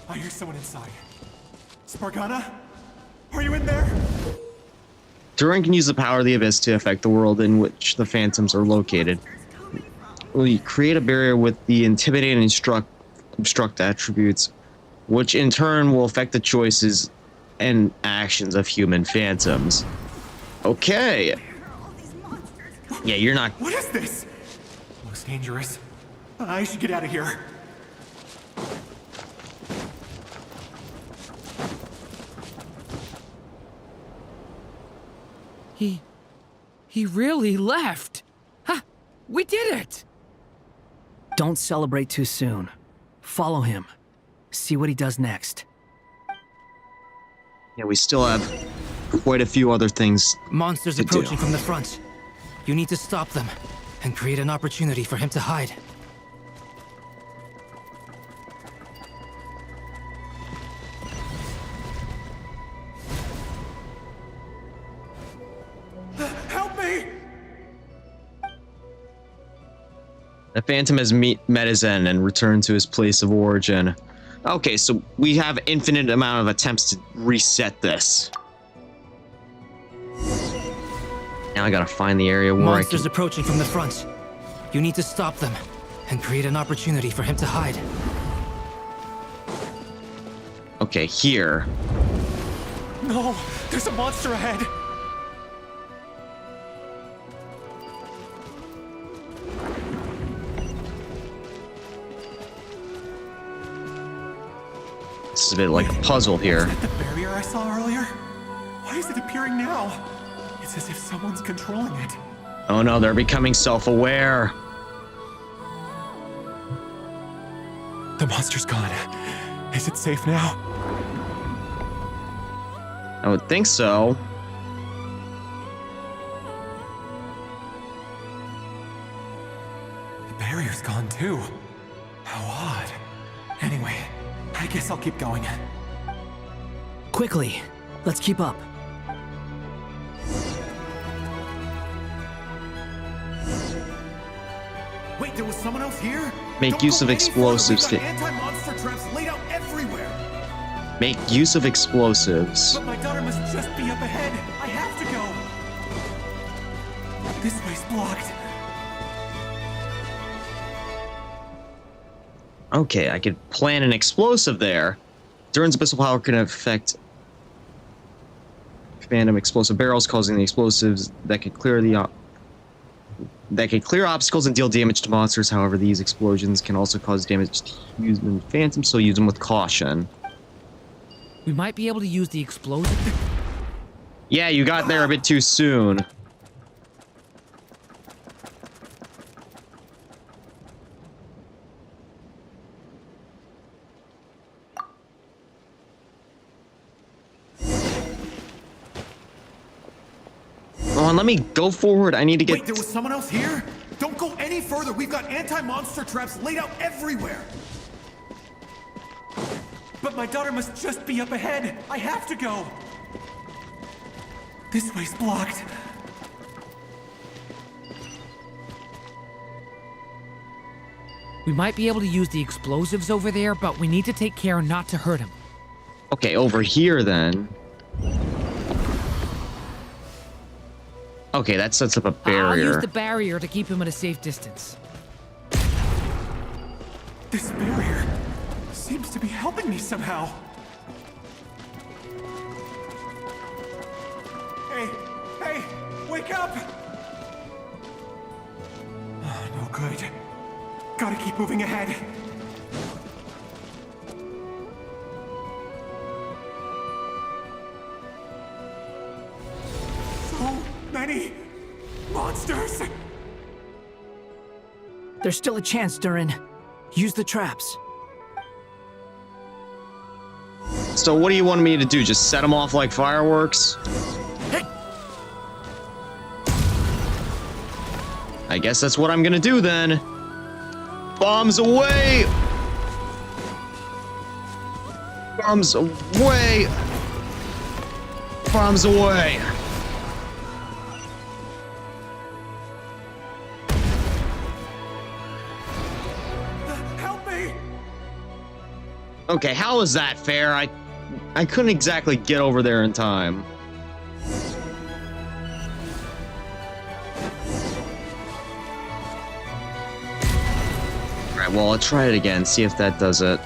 I hear someone inside. Spargana? Are you in there? Durin can use the power of the Abyss to affect the world in which the phantoms are located. We create a barrier with the intimidate and obstruct attributes, which in turn will affect the choices and actions of human phantoms. Okay. Yeah, you're not... What is this? Looks dangerous. I should get out of here. He really left. Ha! We did it! Don't celebrate too soon. Follow him. See what he does next. Yeah, we still have quite a few other things Monsters to approaching do. from the front. You need to stop them and create an opportunity for him to hide. Help me! The Phantom has met his end and returned to his place of origin. Okay, so we have infinite amount of attempts to reset this. Now I gotta find the area where Monsters approaching from the front. You need to stop them and create an opportunity for him to hide. Okay, here. No, there's a monster ahead. This is a bit like a puzzle here. Is that the barrier I saw earlier? Why is it appearing now? It's as if someone's controlling it. Oh no, they're becoming self-aware. The monster's gone. Is it safe now? I would think so. The barrier's gone too. How odd. Anyway, I guess I'll keep going. Quickly, let's keep up. Wait, there was someone else here? Make use of explosives to anti-monster traps laid out everywhere. make use of explosives. But my daughter must just be up ahead. I have to go. This way's blocked. Okay, I could plant an explosive there. Duran's abyssal power can affect phantom explosive barrels, causing the explosives that could clear obstacles and deal damage to monsters. However, these explosions can also cause damage to human phantoms, so use them with caution. We might be able to use the explosive. Yeah, you got there a bit too soon. Come on, let me go forward. I need to get... Wait, there was someone else here? Don't go any further. We've got anti-monster traps laid out everywhere. But my daughter must just be up ahead. I have to go. This way's blocked. We might be able to use the explosives over there, but we need to take care not to hurt him. Okay, over here then. Okay, that sets up a barrier. I'll use the barrier to keep him at a safe distance. This barrier seems to be helping me somehow. Hey, wake up! Oh, no good. Gotta keep moving ahead. So many monsters! There's still a chance, Duran. Use the traps. So what do you want me to do? Just set them off like fireworks? Hey. I guess that's what I'm gonna do then. Bombs away! Bombs away! Bombs away! Help me! Okay, how is that fair? I couldn't exactly get over there in time. Alright, well, I'll try it again, see if that does it.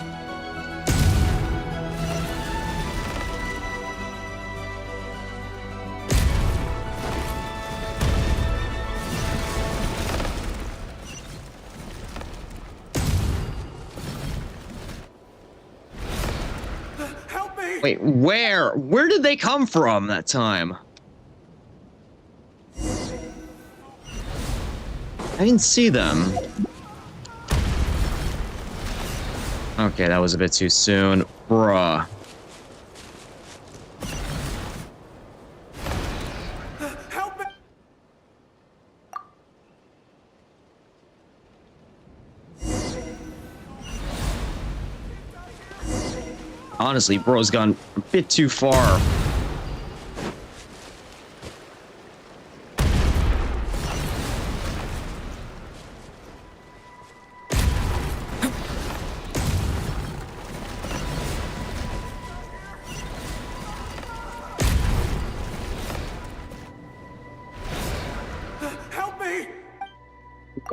Wait, where? Where did they come from that time? I didn't see them. Okay, that was a bit too soon. Bruh. Help me! Honestly, bro's gone a bit too far.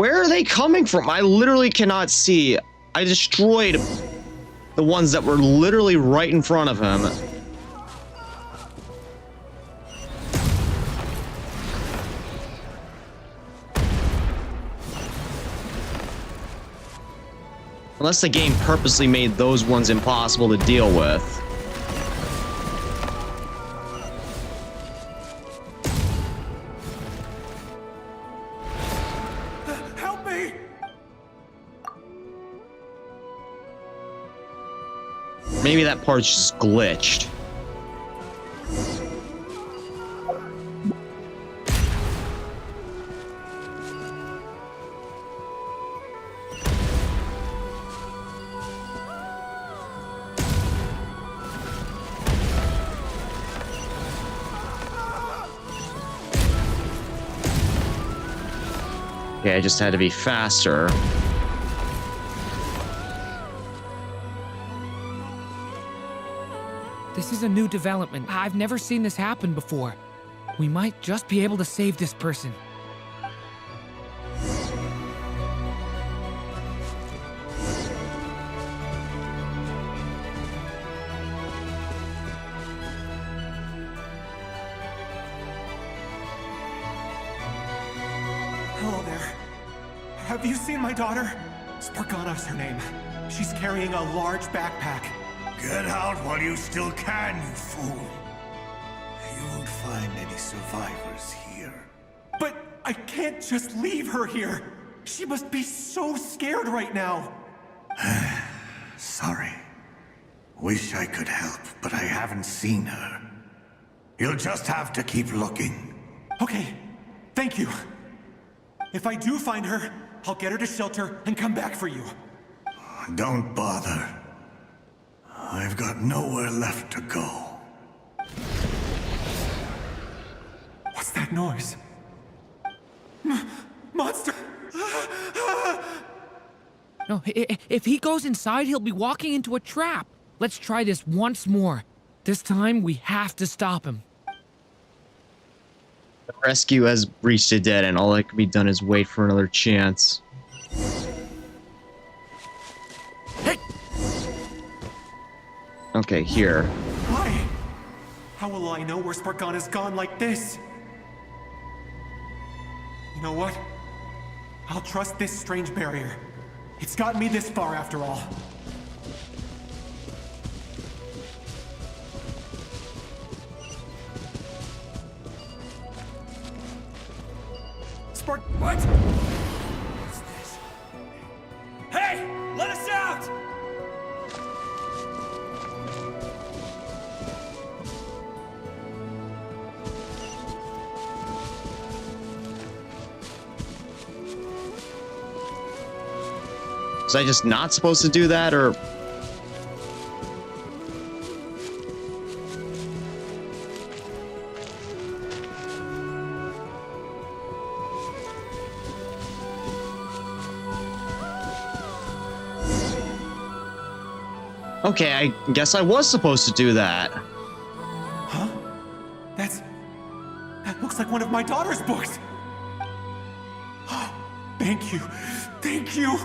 Where are they coming from? I literally cannot see. I destroyed the ones that were literally right in front of him. Unless the game purposely made those ones impossible to deal with. Help me! Maybe that part's just glitched. Okay, I just had to be faster. This is a new development. I've never seen this happen before. We might just be able to save this person. Hello there. Have you seen my daughter? Spargana's her name. She's carrying a large backpack. Get out while you still can, you fool. You won't find any survivors here. But I can't just leave her here. She must be so scared right now. Sorry. Wish I could help, but I haven't seen her. You'll just have to keep looking. Okay, thank you. If I do find her, I'll get her to shelter and come back for you. Don't bother. I've got nowhere left to go. What's that noise? Monster! No, if he goes inside, he'll be walking into a trap. Let's try this once more. This time, we have to stop him. The rescue has reached a dead end. All that can be done is wait for another chance. Hey! Okay, here. Why? How will I know where Spargana's gone like this? You know what? I'll trust this strange barrier. It's gotten me this far after all. What? What's this? Hey! Let us out! Was I just not supposed to do that, or... Okay, I guess I was supposed to do that. Huh? That looks like one of my daughter's books. Thank you. Thank you.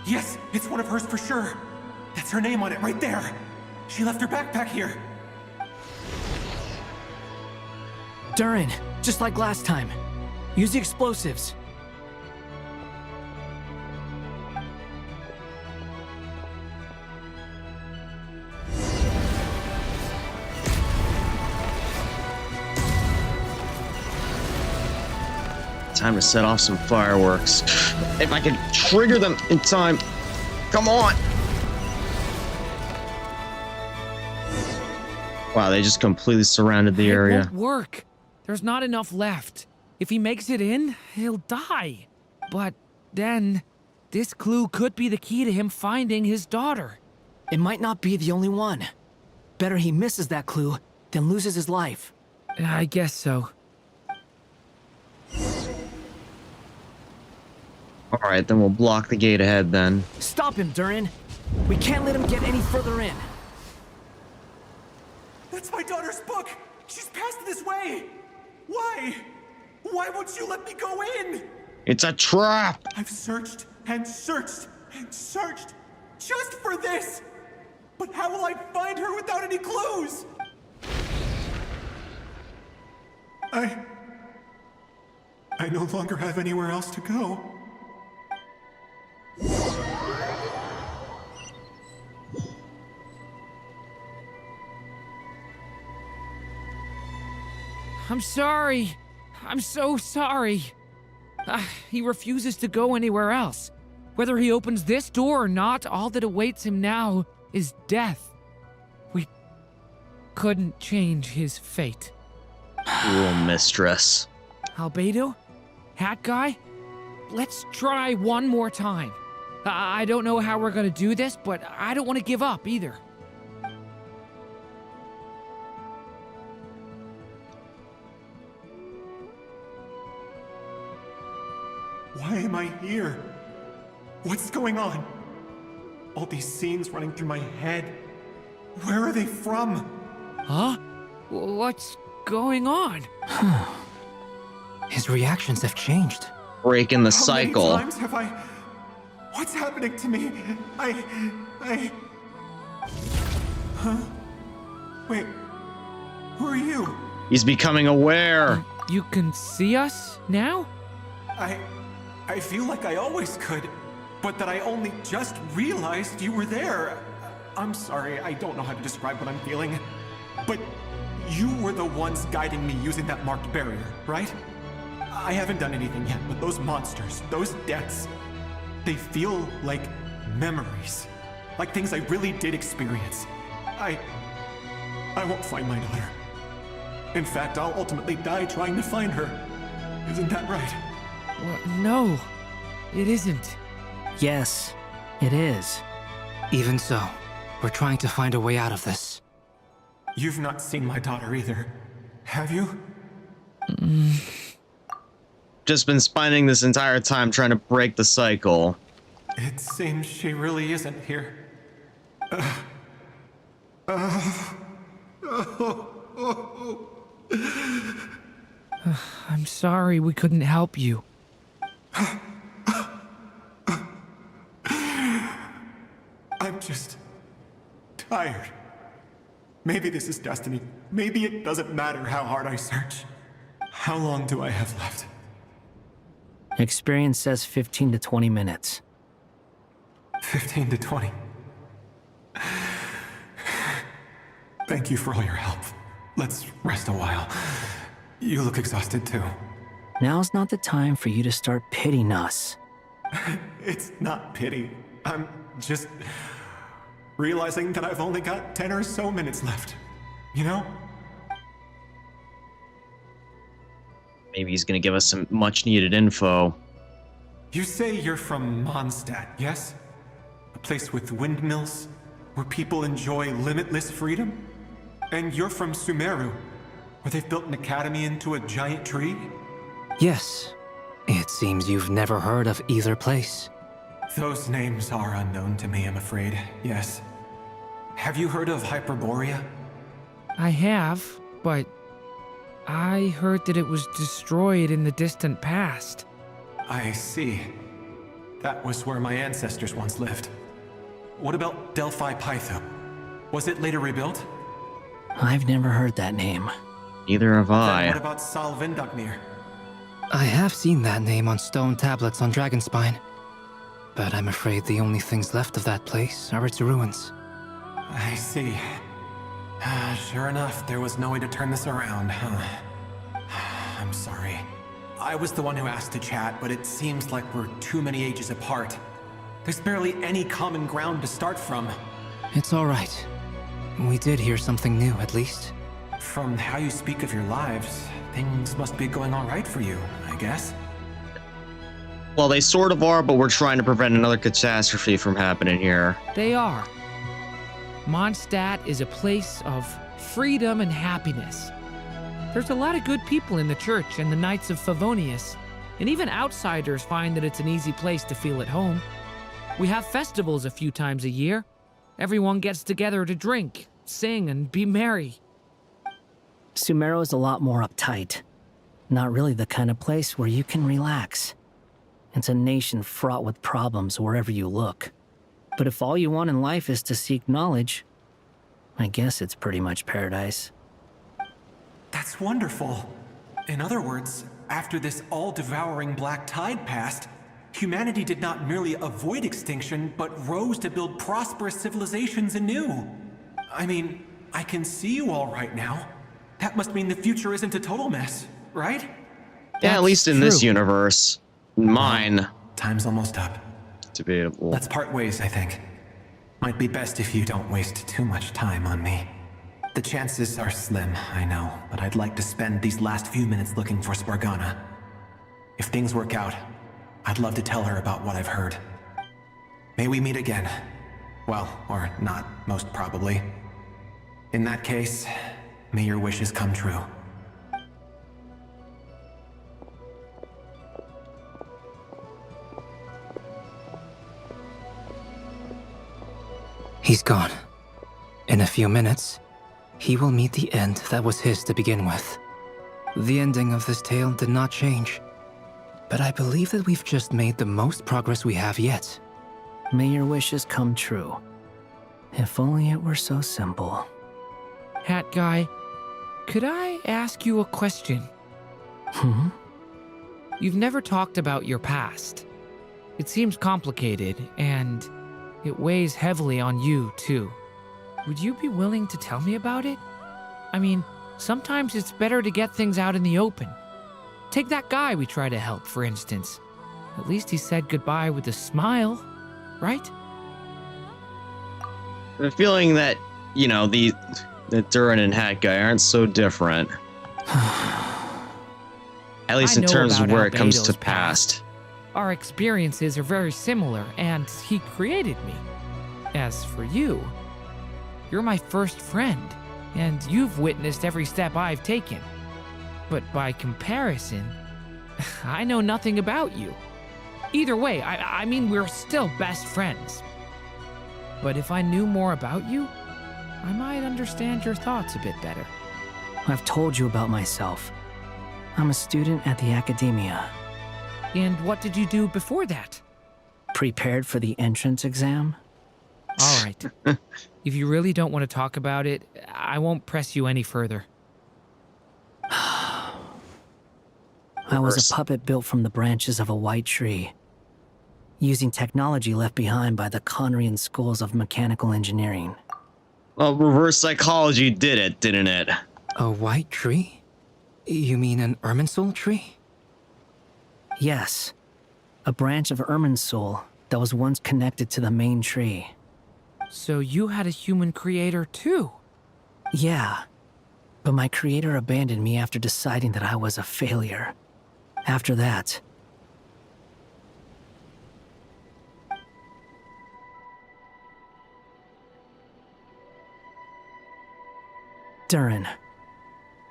Yes, it's one of hers for sure. That's her name on it right there. She left her backpack here. Durin, just like last time. Use the explosives. Time to set off some fireworks. If I can trigger them in time. Come on! Wow, they just completely surrounded the area. It won't work. There's not enough left. If he makes it in, he'll die. But then, this clue could be the key to him finding his daughter. It might not be the only one. Better he misses that clue than loses his life. I guess so. Alright, then we'll block the gate ahead then. Stop him, Durin. We can't let him get any further in. That's my daughter's book! She's passed this way! Why? Why won't you let me go in? It's a trap! I've searched and searched and searched just for this! But how will I find her without any clues? I no longer have anywhere else to go. I'm sorry. I'm so sorry. He refuses to go anywhere else. Whether he opens this door or not, all that awaits him now is death. We couldn't change his fate. Cruel mistress. Albedo? Hat guy? Let's try one more time. I don't know how we're gonna do this, but I don't want to give up either. Why am I here? What's going on? All these scenes running through my head. Where are they from? Huh? What's going on? His reactions have changed. Breaking the cycle. How many times have I... What's happening to me? Huh? Wait. Who are you? He's becoming aware. You can see us now? I feel like I always could, but that I only just realized you were there. I'm sorry, I don't know how to describe what I'm feeling. But you were the ones guiding me using that marked barrier, right? I haven't done anything yet, but those monsters, those deaths, they feel like memories. Like things I really did experience. I won't find my daughter. In fact, I'll ultimately die trying to find her. Isn't that right? Well, no, it isn't. Yes, it is. Even so, we're trying to find a way out of this. You've not seen my daughter either, have you? Just been spending this entire time trying to break the cycle. It seems she really isn't here. I'm sorry we couldn't help you. I'm just tired. Maybe this is destiny. Maybe it doesn't matter how hard I search. How long do I have left? Experience says 15 to 20 minutes. 15 to 20. Thank you for all your help. Let's rest a while. You look exhausted too. Now's not the time for you to start pitying us. It's not pity. I'm just realizing that I've only got 10 or so minutes left. You know? Maybe he's gonna give us some much needed info. You say you're from Mondstadt, yes? A place with windmills, where people enjoy limitless freedom? And you're from Sumeru, where they've built an academy into a giant tree? Yes. It seems you've never heard of either place. Those names are unknown to me, I'm afraid, yes. Have you heard of Hyperborea? I have, but I heard that it was destroyed in the distant past. I see. That was where my ancestors once lived. What about Delphi Pytho? Was it later rebuilt? I've never heard that name. Neither have I. Then what about Sal Vindagnir? I have seen that name on stone tablets on Dragonspine. But I'm afraid the only things left of that place are its ruins. I see. Sure enough, there was no way to turn this around, huh? I'm sorry. I was the one who asked to chat, but it seems like we're too many ages apart. There's barely any common ground to start from. It's all right. We did hear something new, at least. From how you speak of your lives, things must be going all right for you, I guess. Well, they sort of are, but we're trying to prevent another catastrophe from happening here. They are. Mondstadt is a place of freedom and happiness. There's a lot of good people in the church and the Knights of Favonius, and even outsiders find that it's an easy place to feel at home. We have festivals a few times a year. Everyone gets together to drink, sing, and be merry. Sumeru is a lot more uptight. Not really the kind of place where you can relax. It's a nation fraught with problems wherever you look. But if all you want in life is to seek knowledge, I guess it's pretty much paradise. That's wonderful. In other words, after this all-devouring black tide passed, humanity did not merely avoid extinction, but rose to build prosperous civilizations anew. I mean, I can see you all right now. That must mean the future isn't a total mess, right? Yeah, at least in this universe. Mine. Time's almost up. Debatable. Let's part ways, I think. Might be best if you don't waste too much time on me. The chances are slim, I know, but I'd like to spend these last few minutes looking for Spargana. If things work out, I'd love to tell her about what I've heard. May we meet again. Well, or not, most probably. In that case, may your wishes come true. He's gone. In a few minutes, he will meet the end that was his to begin with. The ending of this tale did not change, but I believe that we've just made the most progress we have yet. May your wishes come true. If only it were so simple. Hat guy, could I ask you a question? You've never talked about your past. It seems complicated, and it weighs heavily on you, too. Would you be willing to tell me about it? I mean, sometimes it's better to get things out in the open. Take that guy we try to help, for instance. At least he said goodbye with a smile, right? The feeling that, you know, the Durin and Hat guy aren't so different. At least in terms of where it comes to past. Our experiences are very similar, and he created me. As for you, you're my first friend, and you've witnessed every step I've taken. But by comparison, I know nothing about you. Either way, I mean, we're still best friends. But if I knew more about you, I might understand your thoughts a bit better. I've told you about myself. I'm a student at the academia. And what did you do before that? Prepared for the entrance exam? All right. If you really don't want to talk about it, I won't press you any further. I was a puppet built from the branches of a white tree, using technology left behind by the Conrian schools of mechanical engineering. Well, reverse psychology did it, didn't it? A white tree? You mean an Irminsul tree? Yes. A branch of Irminsul that was once connected to the main tree. So you had a human creator too? Yeah. But my creator abandoned me after deciding that I was a failure. After that, Durin.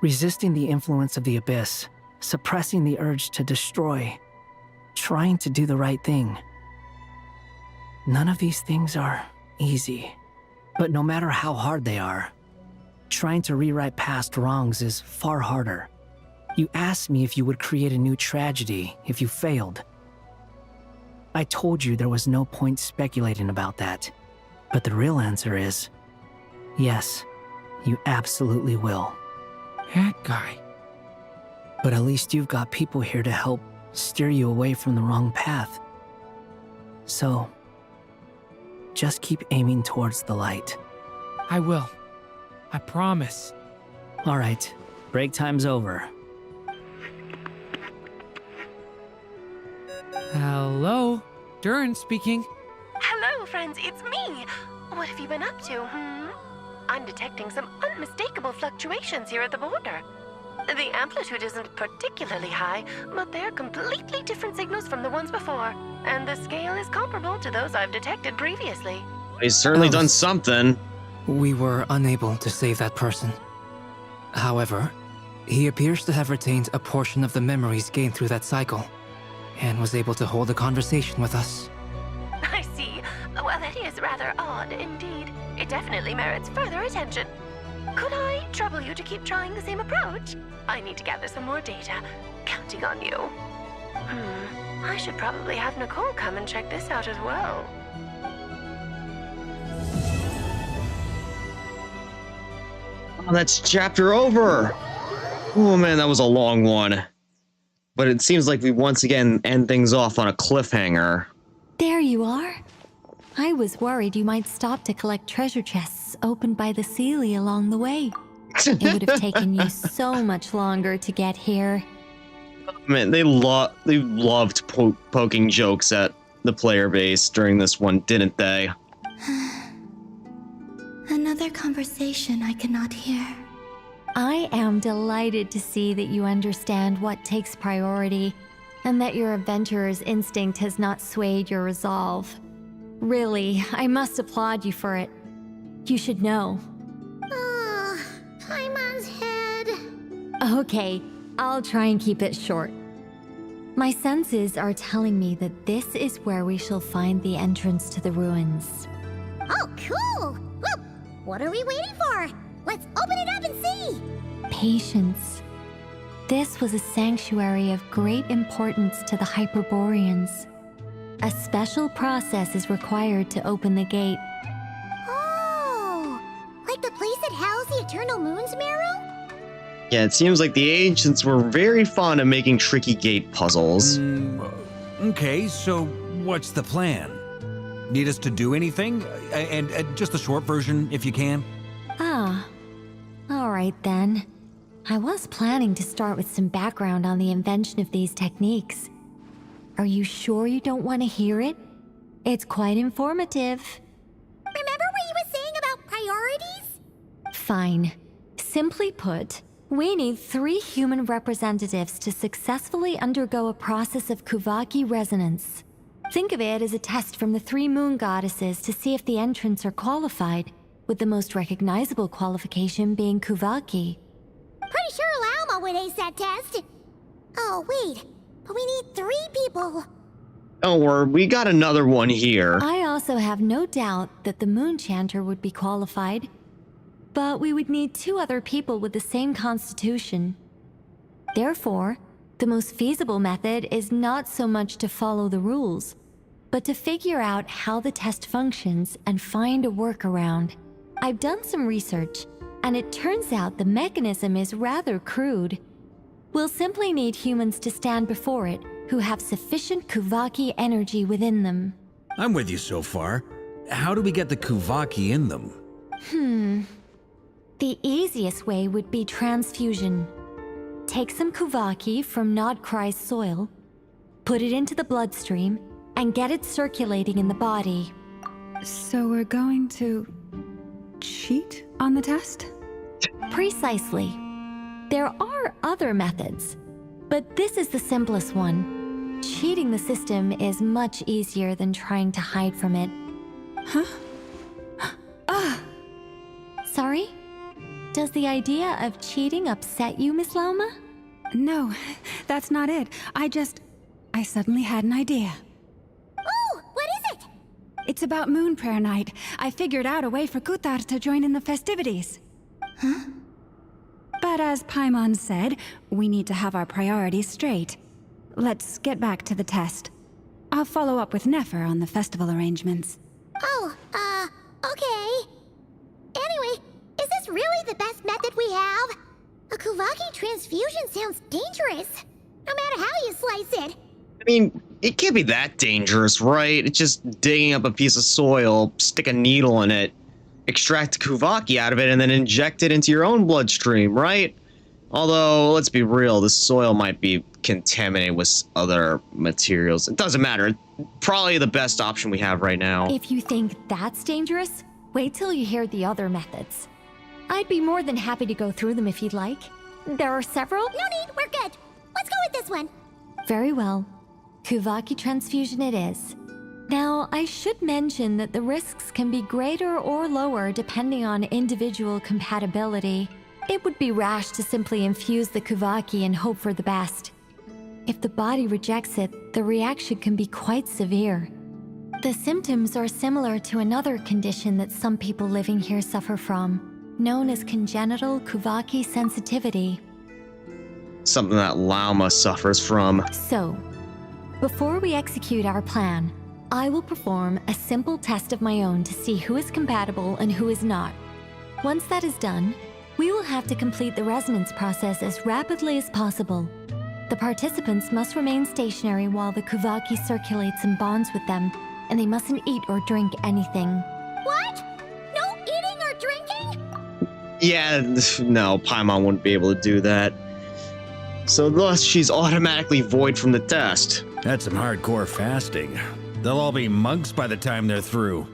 Resisting the influence of the Abyss, suppressing the urge to destroy, trying to do the right thing. None of these things are easy, but no matter how hard they are, trying to rewrite past wrongs is far harder. You asked me if you would create a new tragedy if you failed. I told you there was no point speculating about that, but the real answer is, yes, you absolutely will. That guy. But at least you've got people here to help steer you away from the wrong path. So, just keep aiming towards the light. I will. I promise. All right, break time's over. Hello? Durin speaking. Hello, friends, it's me. What have you been up to, I'm detecting some unmistakable fluctuations here at the border. The amplitude isn't particularly high, but they're completely different signals from the ones before, and the scale is comparable to those I've detected previously. He's certainly done something. We were unable to save that person. However, he appears to have retained a portion of the memories gained through that cycle, and was able to hold a conversation with us. I see. Well, that is rather odd indeed. It definitely merits further attention. Could I trouble you to keep trying the same approach? I need to gather some more data. Counting on you. I should probably have Nicole come and check this out as well. Oh, that's chapter over. Oh man, that was a long one. But it seems like we once again end things off on a cliffhanger. There you are. I was worried you might stop to collect treasure chests opened by the Seelie along the way. It would have taken you so much longer to get here. Man, they loved poking jokes at the player base during this one, didn't they? Another conversation I cannot hear. I am delighted to see that you understand what takes priority, and that your adventurer's instinct has not swayed your resolve. Really, I must applaud you for it. You should know. Paimon's head. Okay, I'll try and keep it short. My senses are telling me that this is where we shall find the entrance to the ruins. Oh, cool! Well, what are we waiting for? Let's open it up and see! Patience. This was a sanctuary of great importance to the Hyperboreans. A special process is required to open the gate. Oh! Like the place that housed the Eternal Moon's Marrow? Yeah, it seems like the ancients were very fond of making tricky gate puzzles. Okay, so what's the plan? Need us to do anything? And just a short version, if you can. Ah, all right then. I was planning to start with some background on the invention of these techniques. Are you sure you don't want to hear it? It's quite informative. Remember what you were saying about priorities? Fine. Simply put, we need 3 human representatives to successfully undergo a process of Kuvaki resonance. Think of it as a test from the 3 moon goddesses to see if the entrants are qualified, with the most recognizable qualification being Kuvaki. Pretty sure Lauma would ace that test. Oh, wait. But we need 3 people. Don't worry, we got another one here. I also have no doubt that the Moon Chanter would be qualified. But we would need 2 other people with the same constitution. Therefore, the most feasible method is not so much to follow the rules, but to figure out how the test functions and find a workaround. I've done some research, and it turns out the mechanism is rather crude. We'll simply need humans to stand before it who have sufficient Kuvaki energy within them. I'm with you so far. How do we get the Kuvaki in them? The easiest way would be transfusion. Take some Kuvaki from Nodcry's soil, put it into the bloodstream, and get it circulating in the body. So we're going to cheat on the test? Precisely. There are other methods, but this is the simplest one. Cheating the system is much easier than trying to hide from it. Huh? Sorry? Does the idea of cheating upset you, Miss Lauma? No, that's not it. I suddenly had an idea. Oh, what is it? It's about Moon Prayer Night. I figured out a way for Kutar to join in the festivities. Huh? But as Paimon said, we need to have our priorities straight. Let's get back to the test. I'll follow up with Nefer on the festival arrangements. Oh, okay. Anyway, is this really the best method we have? A Kuvaki transfusion sounds dangerous, no matter how you slice it. I mean, it can't be that dangerous, right? It's just digging up a piece of soil, stick a needle in it, extract Kuvaki out of it, and then inject it into your own bloodstream, right? Although, let's be real, the soil might be contaminated with other materials. It doesn't matter. Probably the best option we have right now. If you think that's dangerous, wait till you hear the other methods. I'd be more than happy to go through them if you'd like. There are several. No need, we're good. Let's go with this one. Very well. Kuvaki transfusion it is. Now, I should mention that the risks can be greater or lower depending on individual compatibility. It would be rash to simply infuse the Kuvaki and hope for the best. If the body rejects it, the reaction can be quite severe. The symptoms are similar to another condition that some people living here suffer from, known as congenital Kuvaki sensitivity. Something that Lauma suffers from. So, Before we execute our plan, I will perform a simple test of my own to see who is compatible and who is not. Once that is done, we will have to complete the resonance process as rapidly as possible. The participants must remain stationary while the Kuvaki circulates and bonds with them, and they mustn't eat or drink anything. What? No eating or drinking? Yeah, no, Paimon wouldn't be able to do that. So thus, she's automatically void from the test. That's some hardcore fasting. They'll all be monks by the time they're through.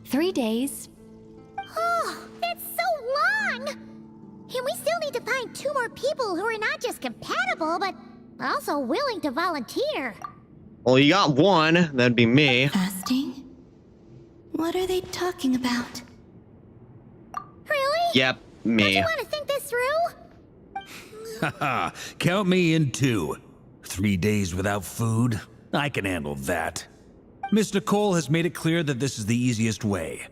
3 days. Oh, that's so long! And we still need to find 2 more people who are not just compatible, but also willing to volunteer. Well, you got one. That'd be me. Fasting? What are they talking about? Really? Yep, me. Don't you want to think this through? Haha, count me in too. 3 days without food? I can handle that. Miss Nicole has made it clear that this is the easiest way.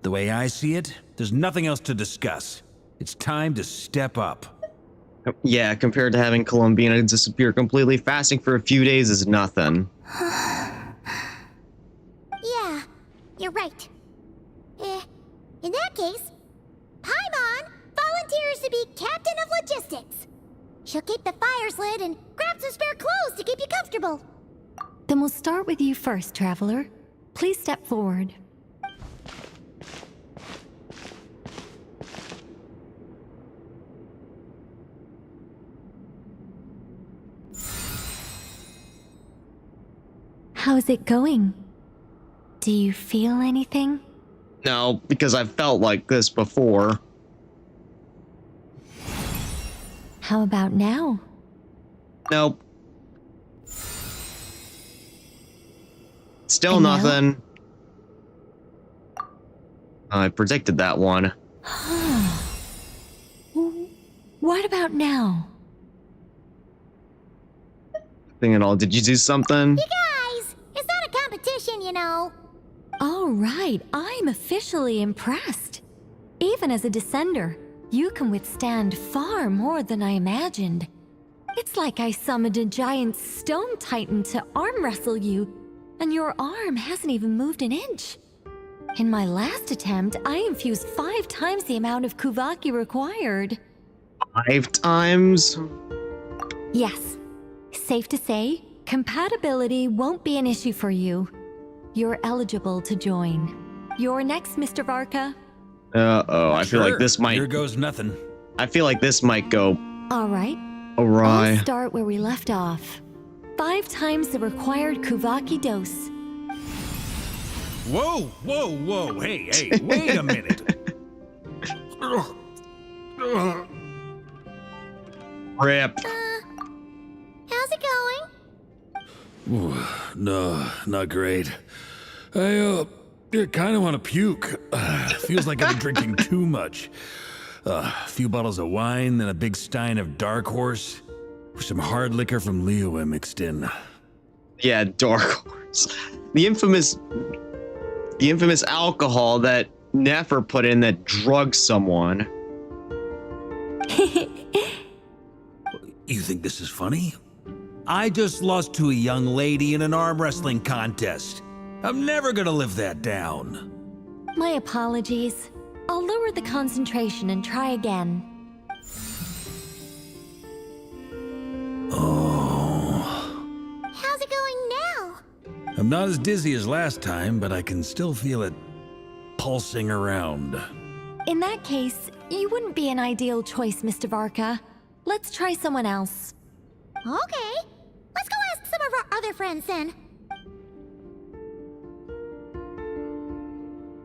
The way I see it, there's nothing else to discuss. It's time to step up. Yeah, compared to having Columbina disappear completely, fasting for a few days is nothing. Yeah, you're right. In that case, Paimon volunteers to be captain of logistics. She'll keep the fires lit and grab some spare clothes to keep you comfortable. Then we'll start with you first, Traveler. Please step forward. How's it going? Do you feel anything? No, because I've felt like this before. How about now? Nope. Still And now? nothing. I predicted that one. What about now? Thing at all. Did you do something? You guys, it's not a competition, you know. All right, I'm officially impressed. Even as a descender, you can withstand far more than I imagined. It's like I summoned a giant stone titan to arm wrestle you, and your arm hasn't even moved an inch. In my last attempt, I infused 5 times the amount of Kuvaki required. 5 times? Yes. Safe to say, compatibility won't be an issue for you. You're eligible to join. You're next, Mr. Varka. Uh-oh, I feel like this might... Here goes nothing. I feel like this might go... All right. awry. I'll start where we left off. 5 times the required Kuvaki dose. Whoa, whoa, whoa. Hey, wait a minute. Rip. How's it going? Ooh, no, not great. I kind of want to puke. Feels like I've been drinking too much. A few bottles of wine, then a big stein of Dark Horse, with some hard liquor from Liyue mixed in. Yeah, Dark Horse. The infamous alcohol that Nefer put in that drugged someone. You think this is funny? I just lost to a young lady in an arm wrestling contest. I'm never gonna live that down. My apologies. I'll lower the concentration and try again. Oh. How's it going now? I'm not as dizzy as last time, but I can still feel it pulsing around. In that case, you wouldn't be an ideal choice, Mr. Varka. Let's try someone else. Okay. Let's go ask some of our other friends then.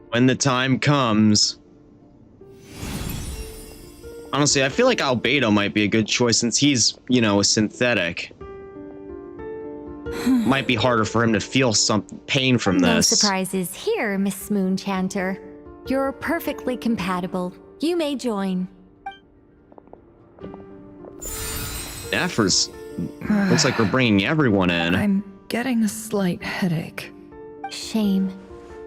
When the time comes. Honestly, I feel like Albedo might be a good choice since he's, you know, a synthetic. Might be harder for him to feel some pain from No this. surprises here, Miss Moonchanter. You're perfectly compatible. You may join. Nefer's. Looks like we're bringing everyone in. I'm getting a slight headache. Shame.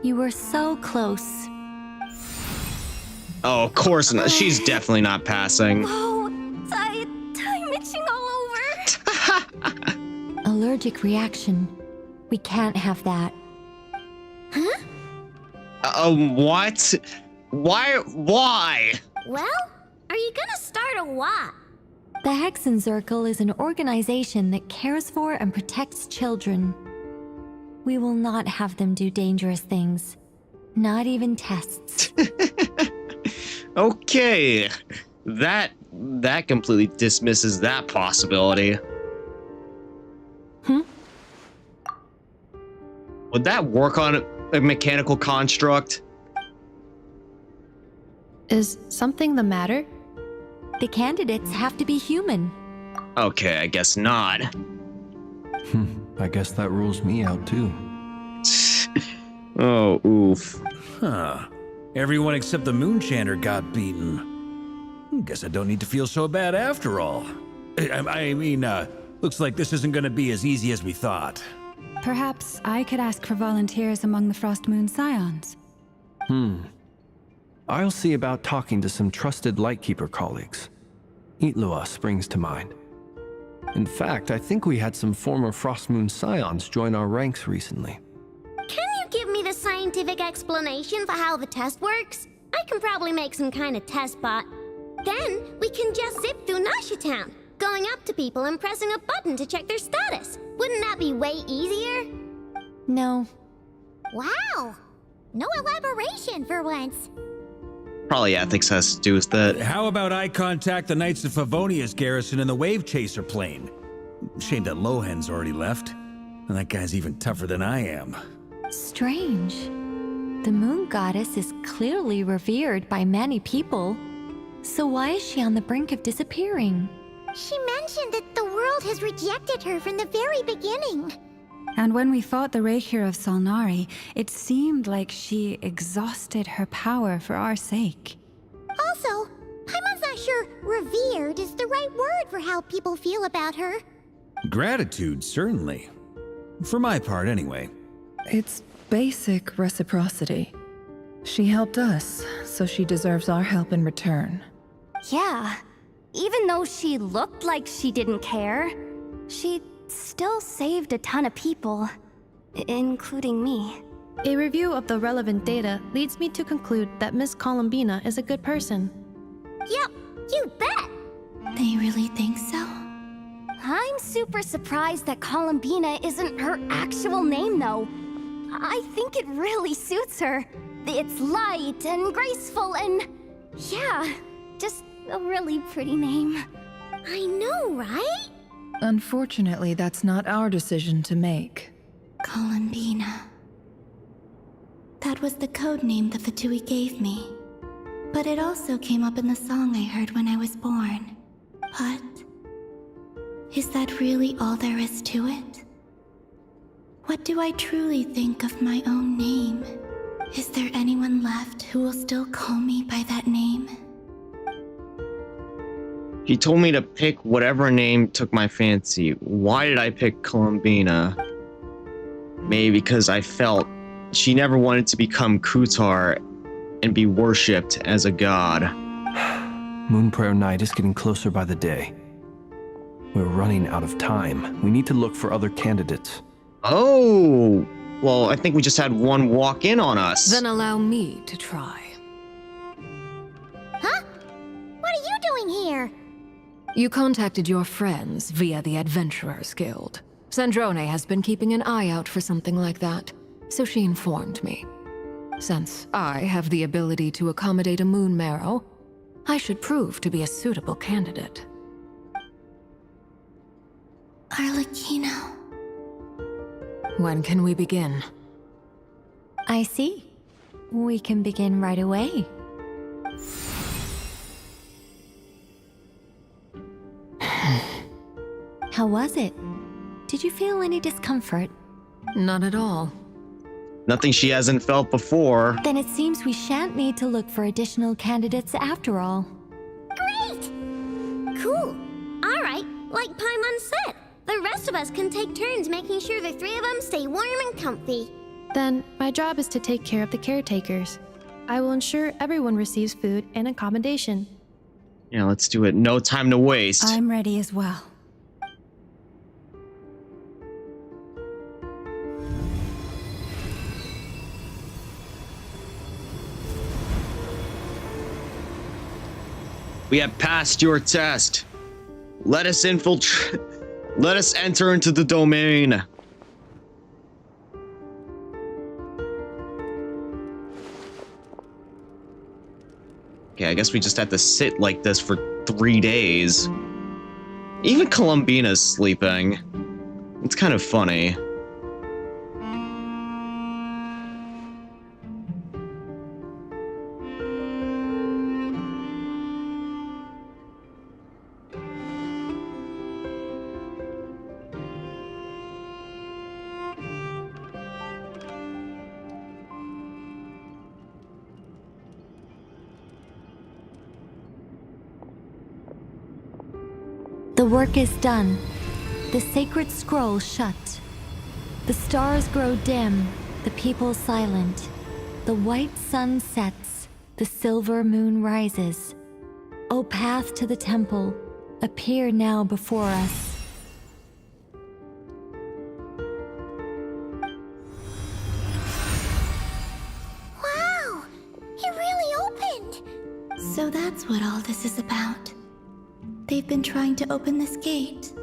You were so close. Oh, of course not. She's definitely not passing. Oh, I'm itching all over. allergic reaction. We can't have that. Huh? What? Why? Well, are you gonna start a what? The Hexen Circle is an organization that cares for and protects children. We will not have them do dangerous things. Not even tests. Okay. That completely dismisses that possibility. Would that work on a mechanical construct? Is something the matter? The candidates have to be human. Okay, I guess not. I guess that rules me out too. Oh, oof. Huh. Everyone except the Moonchanter got beaten. Guess I don't need to feel so bad after all. I mean, looks like this isn't gonna be as easy as we thought. Perhaps I could ask for volunteers among the Frost Moon Scions. I'll see about talking to some trusted Lightkeeper colleagues. Itlua springs to mind. In fact, I think we had some former Frost Moon Scions join our ranks recently. Can you give me the scientific explanation for how the test works? I can probably make some kind of test bot. Then we can just zip through Nasha Town, going up to people and pressing a button to check their status. Wouldn't that be way easier? No. Wow! No elaboration for once. Probably ethics has to do with that. How about I contact the Knights of Favonia's garrison in the Wave Chaser plane? Shame that Lohan's already left. And that guy's even tougher than I am. Strange. The moon goddess is clearly revered by many people. So why is she on the brink of disappearing? She mentioned that the world has rejected her from the very beginning. And when we fought the Reikir of Solnari, it seemed like she exhausted her power for our sake. Also, Paimon's not sure revered is the right word for how people feel about her. Gratitude, certainly. For my part, anyway. It's basic reciprocity. She helped us, so she deserves our help in return. Yeah. Even though she looked like she didn't care, she still saved a ton of people, including me. A review of the relevant data leads me to conclude that Miss Columbina is a good person. Yep, you bet! They really think so? I'm super surprised that Columbina isn't her actual name, though. I think it really suits her. It's light and graceful and... yeah, just a really pretty name. I know, right? Unfortunately, that's not our decision to make. Columbina. That was the code name the Fatui gave me. But it also came up in the song I heard when I was born. But... is that really all there is to it? What do I truly think of my own name? Is there anyone left who will still call me by that name? He told me to pick whatever name took my fancy. Why did I pick Columbina? Maybe because I felt she never wanted to become Kutar and be worshipped as a god. Moon Prayer Night is getting closer by the day. We're running out of time. We need to look for other candidates. Oh! Well, I think we just had one walk in on us. Then allow me to try. Huh? What are you doing here? You contacted your friends via the Adventurers Guild. Sandrone has been keeping an eye out for something like that, so she informed me. Since I have the ability to accommodate a moon marrow, I should prove to be a suitable candidate. Arlecchino. When can we begin? I see. We can begin right away. How was it? Did you feel any discomfort? Not at all. Nothing she hasn't felt before. Then it seems we shan't need to look for additional candidates after all. Great! Cool. Alright, like Paimon said, the rest of us can take turns making sure the three of them stay warm and comfy. Then, my job is to take care of the caretakers. I will ensure everyone receives food and accommodation. Yeah, let's do it. No time to waste. I'm ready as well. We have passed your test. Let us infiltrate. Let us enter into the domain. Okay, I guess we just have to sit like this for 3 days. Even Columbina's sleeping. It's kind of funny. The work is done. The sacred scroll shut. The stars grow dim, the people silent. The white sun sets, the silver moon rises. O path to the temple, appear now before us. Wow! It really opened! So that's what all this is about. They've been trying to open this gate.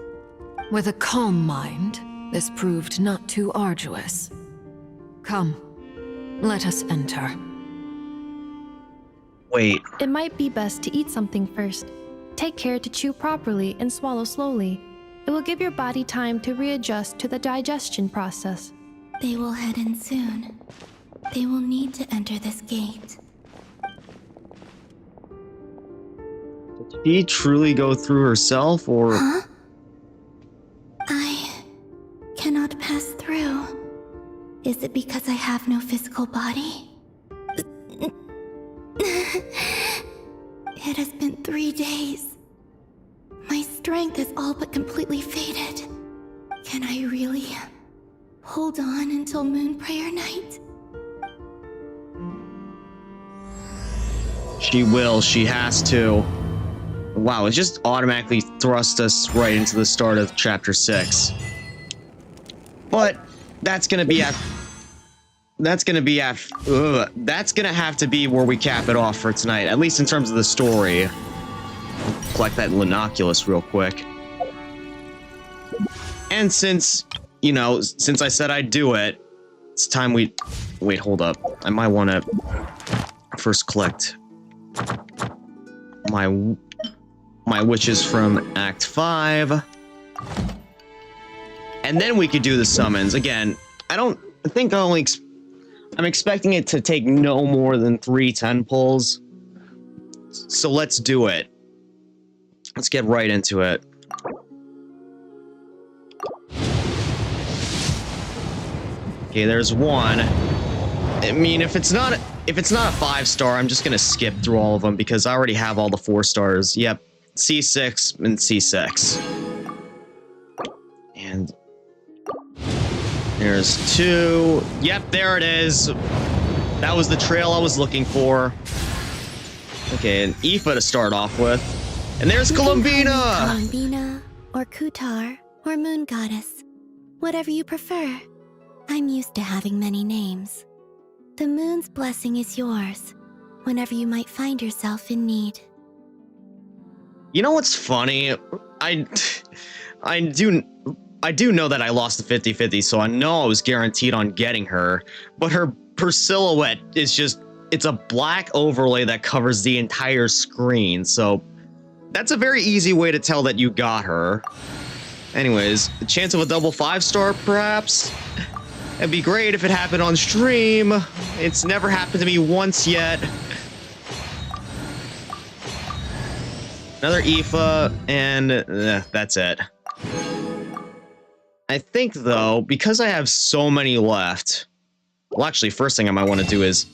With a calm mind, this proved not too arduous. Come, let us enter. Wait. It might be best to eat something first. Take care to chew properly and swallow slowly. It will give your body time to readjust to the digestion process. They will head in soon. They will need to enter this gate. Did she truly go through herself, or? Huh? I cannot pass through. Is it because I have no physical body? It has been 3 days. My strength is all but completely faded. Can I really hold on until Moon Prayer Night? She will, she has to. Wow, it just automatically thrust us right into the start of chapter 6. But that's gonna be that's gonna have to be where we cap it off for tonight, at least in terms of the story. Collect that Linoculus real quick. And since, you know, since I said I'd do it, it's time we... Wait, hold up. I might want to first collect my witches from Act 5. And then we could do the summons. Again, I think I'm expecting it to take no more than 3 10 pulls. So let's do it. Let's get right into it. Okay, there's one. I mean, if it's not a 5-star, I'm just gonna skip through all of them because I already have all the 4 stars. Yep, C6 and C6. And there's 2. Yep, there it is. That was the trail I was looking for. Okay, an Aoife to start off with. And there's Columbina! Columbina, or Kutar, or Moon Goddess. Whatever you prefer. I'm used to having many names. The moon's blessing is yours, whenever you might find yourself in need. You know what's funny? I do know that I lost the 50-50, so I know I was guaranteed on getting her, but her silhouette is just, it's a black overlay that covers the entire screen, so that's a very easy way to tell that you got her. Anyways, the chance of a double 5-star, perhaps? It'd be great if it happened on stream. It's never happened to me once yet. Another Aoife, and that's it. I think, though, because I have so many left... Well, actually, first thing I might want to do is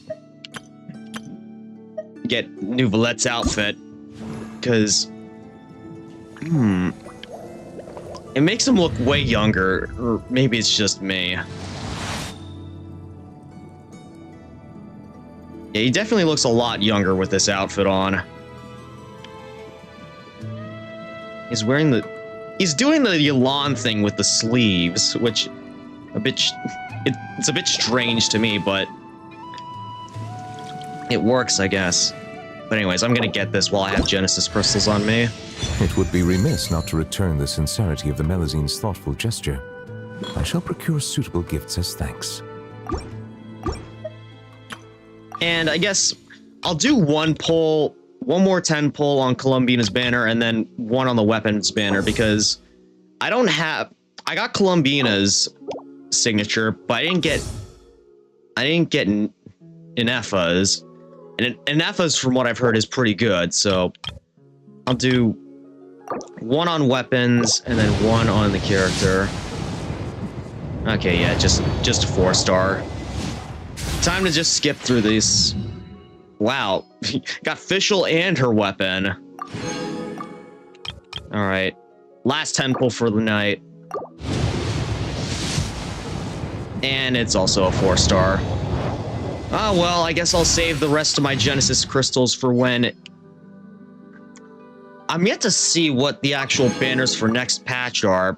get New Valette's outfit. Because... it makes him look way younger, or maybe it's just me. Yeah, he definitely looks a lot younger with this outfit on. He's wearing the... He's doing the Yelan thing with the sleeves, which... It's a bit strange to me, but... It works, I guess. But anyways, I'm gonna get this while I have Genesis crystals on me. It would be remiss not to return the sincerity of the Melizine's thoughtful gesture. I shall procure suitable gifts as thanks. And I guess I'll do one more 10 pull on Columbina's banner, and then one on the weapons banner, because I got Columbina's signature, but I didn't get Ineffa's. And Ineffa's, from what I've heard, is pretty good, so I'll do one on weapons and then one on the character. Okay, yeah, just a 4-star. Time to just skip through these. Wow, got Fischl and her weapon. All right, last 10 pull for the night. And it's also a 4-star. Oh, well, I guess I'll save the rest of my Genesis crystals for when... I'm yet to see what the actual banners for next patch are.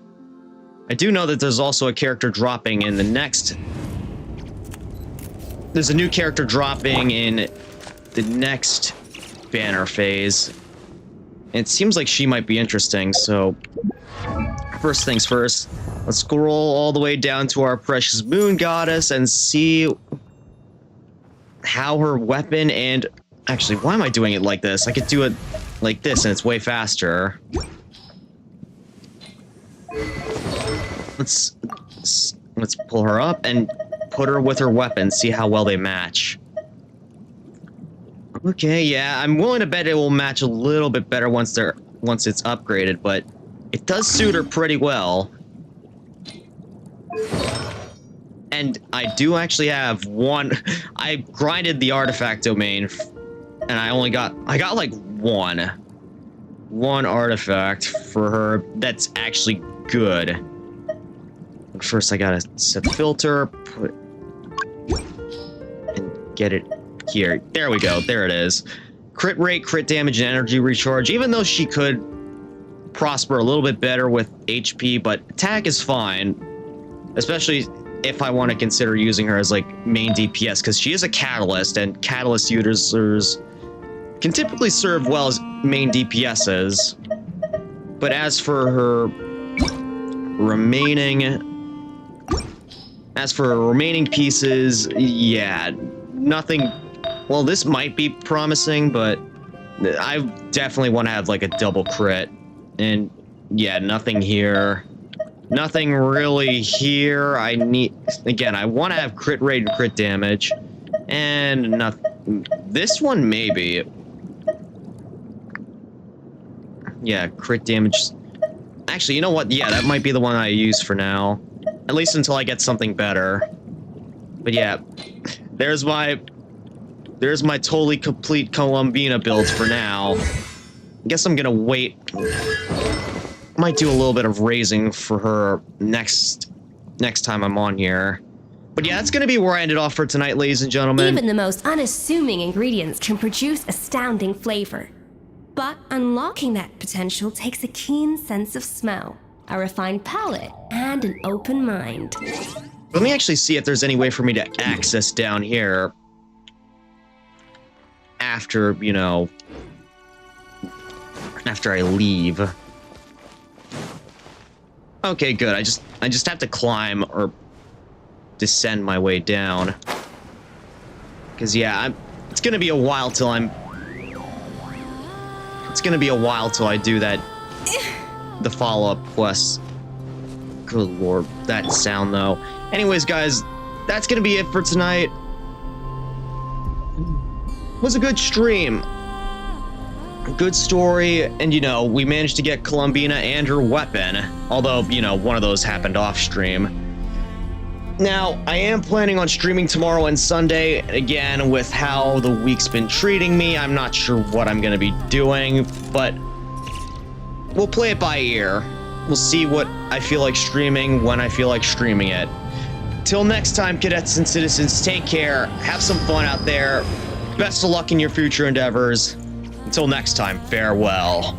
I do know that there's also a character dropping in the next... There's a new character dropping in the next banner phase. It seems like she might be interesting, so... First things first, let's scroll all the way down to our precious moon goddess and see how her weapon and... Actually, why am I doing it like this? I could do it like this and it's way faster. Let's pull her up and put her with her weapon, see how well they match. Okay, yeah, I'm willing to bet it will match a little bit better once it's upgraded, but it does suit her pretty well. And I do actually have one. I grinded the artifact domain, and I got like one artifact for her that's actually good. But first, I gotta set the filter, and get it here. There we go. There it is. Crit rate, crit damage, and energy recharge. Even though she could prosper a little bit better with HP, but attack is fine, especially if I want to consider using her as like main DPS, because she is a catalyst, and catalyst users can typically serve well as main DPSs. But as for her remaining pieces, yeah, nothing. Well, this might be promising, but I definitely want to have like a double crit. And yeah, nothing here. Nothing really here. I want to have crit rate and crit damage. And nothing. This one, maybe. Yeah, crit damage. Actually, you know what? Yeah, that might be the one I use for now. At least until I get something better. But yeah, there's my totally complete Columbina build for now. I guess I'm gonna wait. Might do a little bit of raising for her next time I'm on here. But yeah, that's gonna be where I ended off for tonight, ladies and gentlemen. Even the most unassuming ingredients can produce astounding flavor. But unlocking that potential takes a keen sense of smell, a refined palate, and an open mind. Let me actually see if there's any way for me to access down here after, you know, after I leave. Okay, good. I just have to climb or descend my way down. Cause yeah, it's gonna be a while till I do that. The follow-up quest. Good lord, that sound though. Anyways, guys, that's gonna be it for tonight. It was a good stream. A good story, and you know, we managed to get Columbina and her weapon. Although, you know, one of those happened off stream. Now, I am planning on streaming tomorrow and Sunday. Again, with how the week's been treating me, I'm not sure what I'm gonna be doing, but we'll play it by ear. We'll see what I feel like streaming when I feel like streaming it. Till next time, cadets and citizens, take care. Have some fun out there. Best of luck in your future endeavors. Until next time, farewell.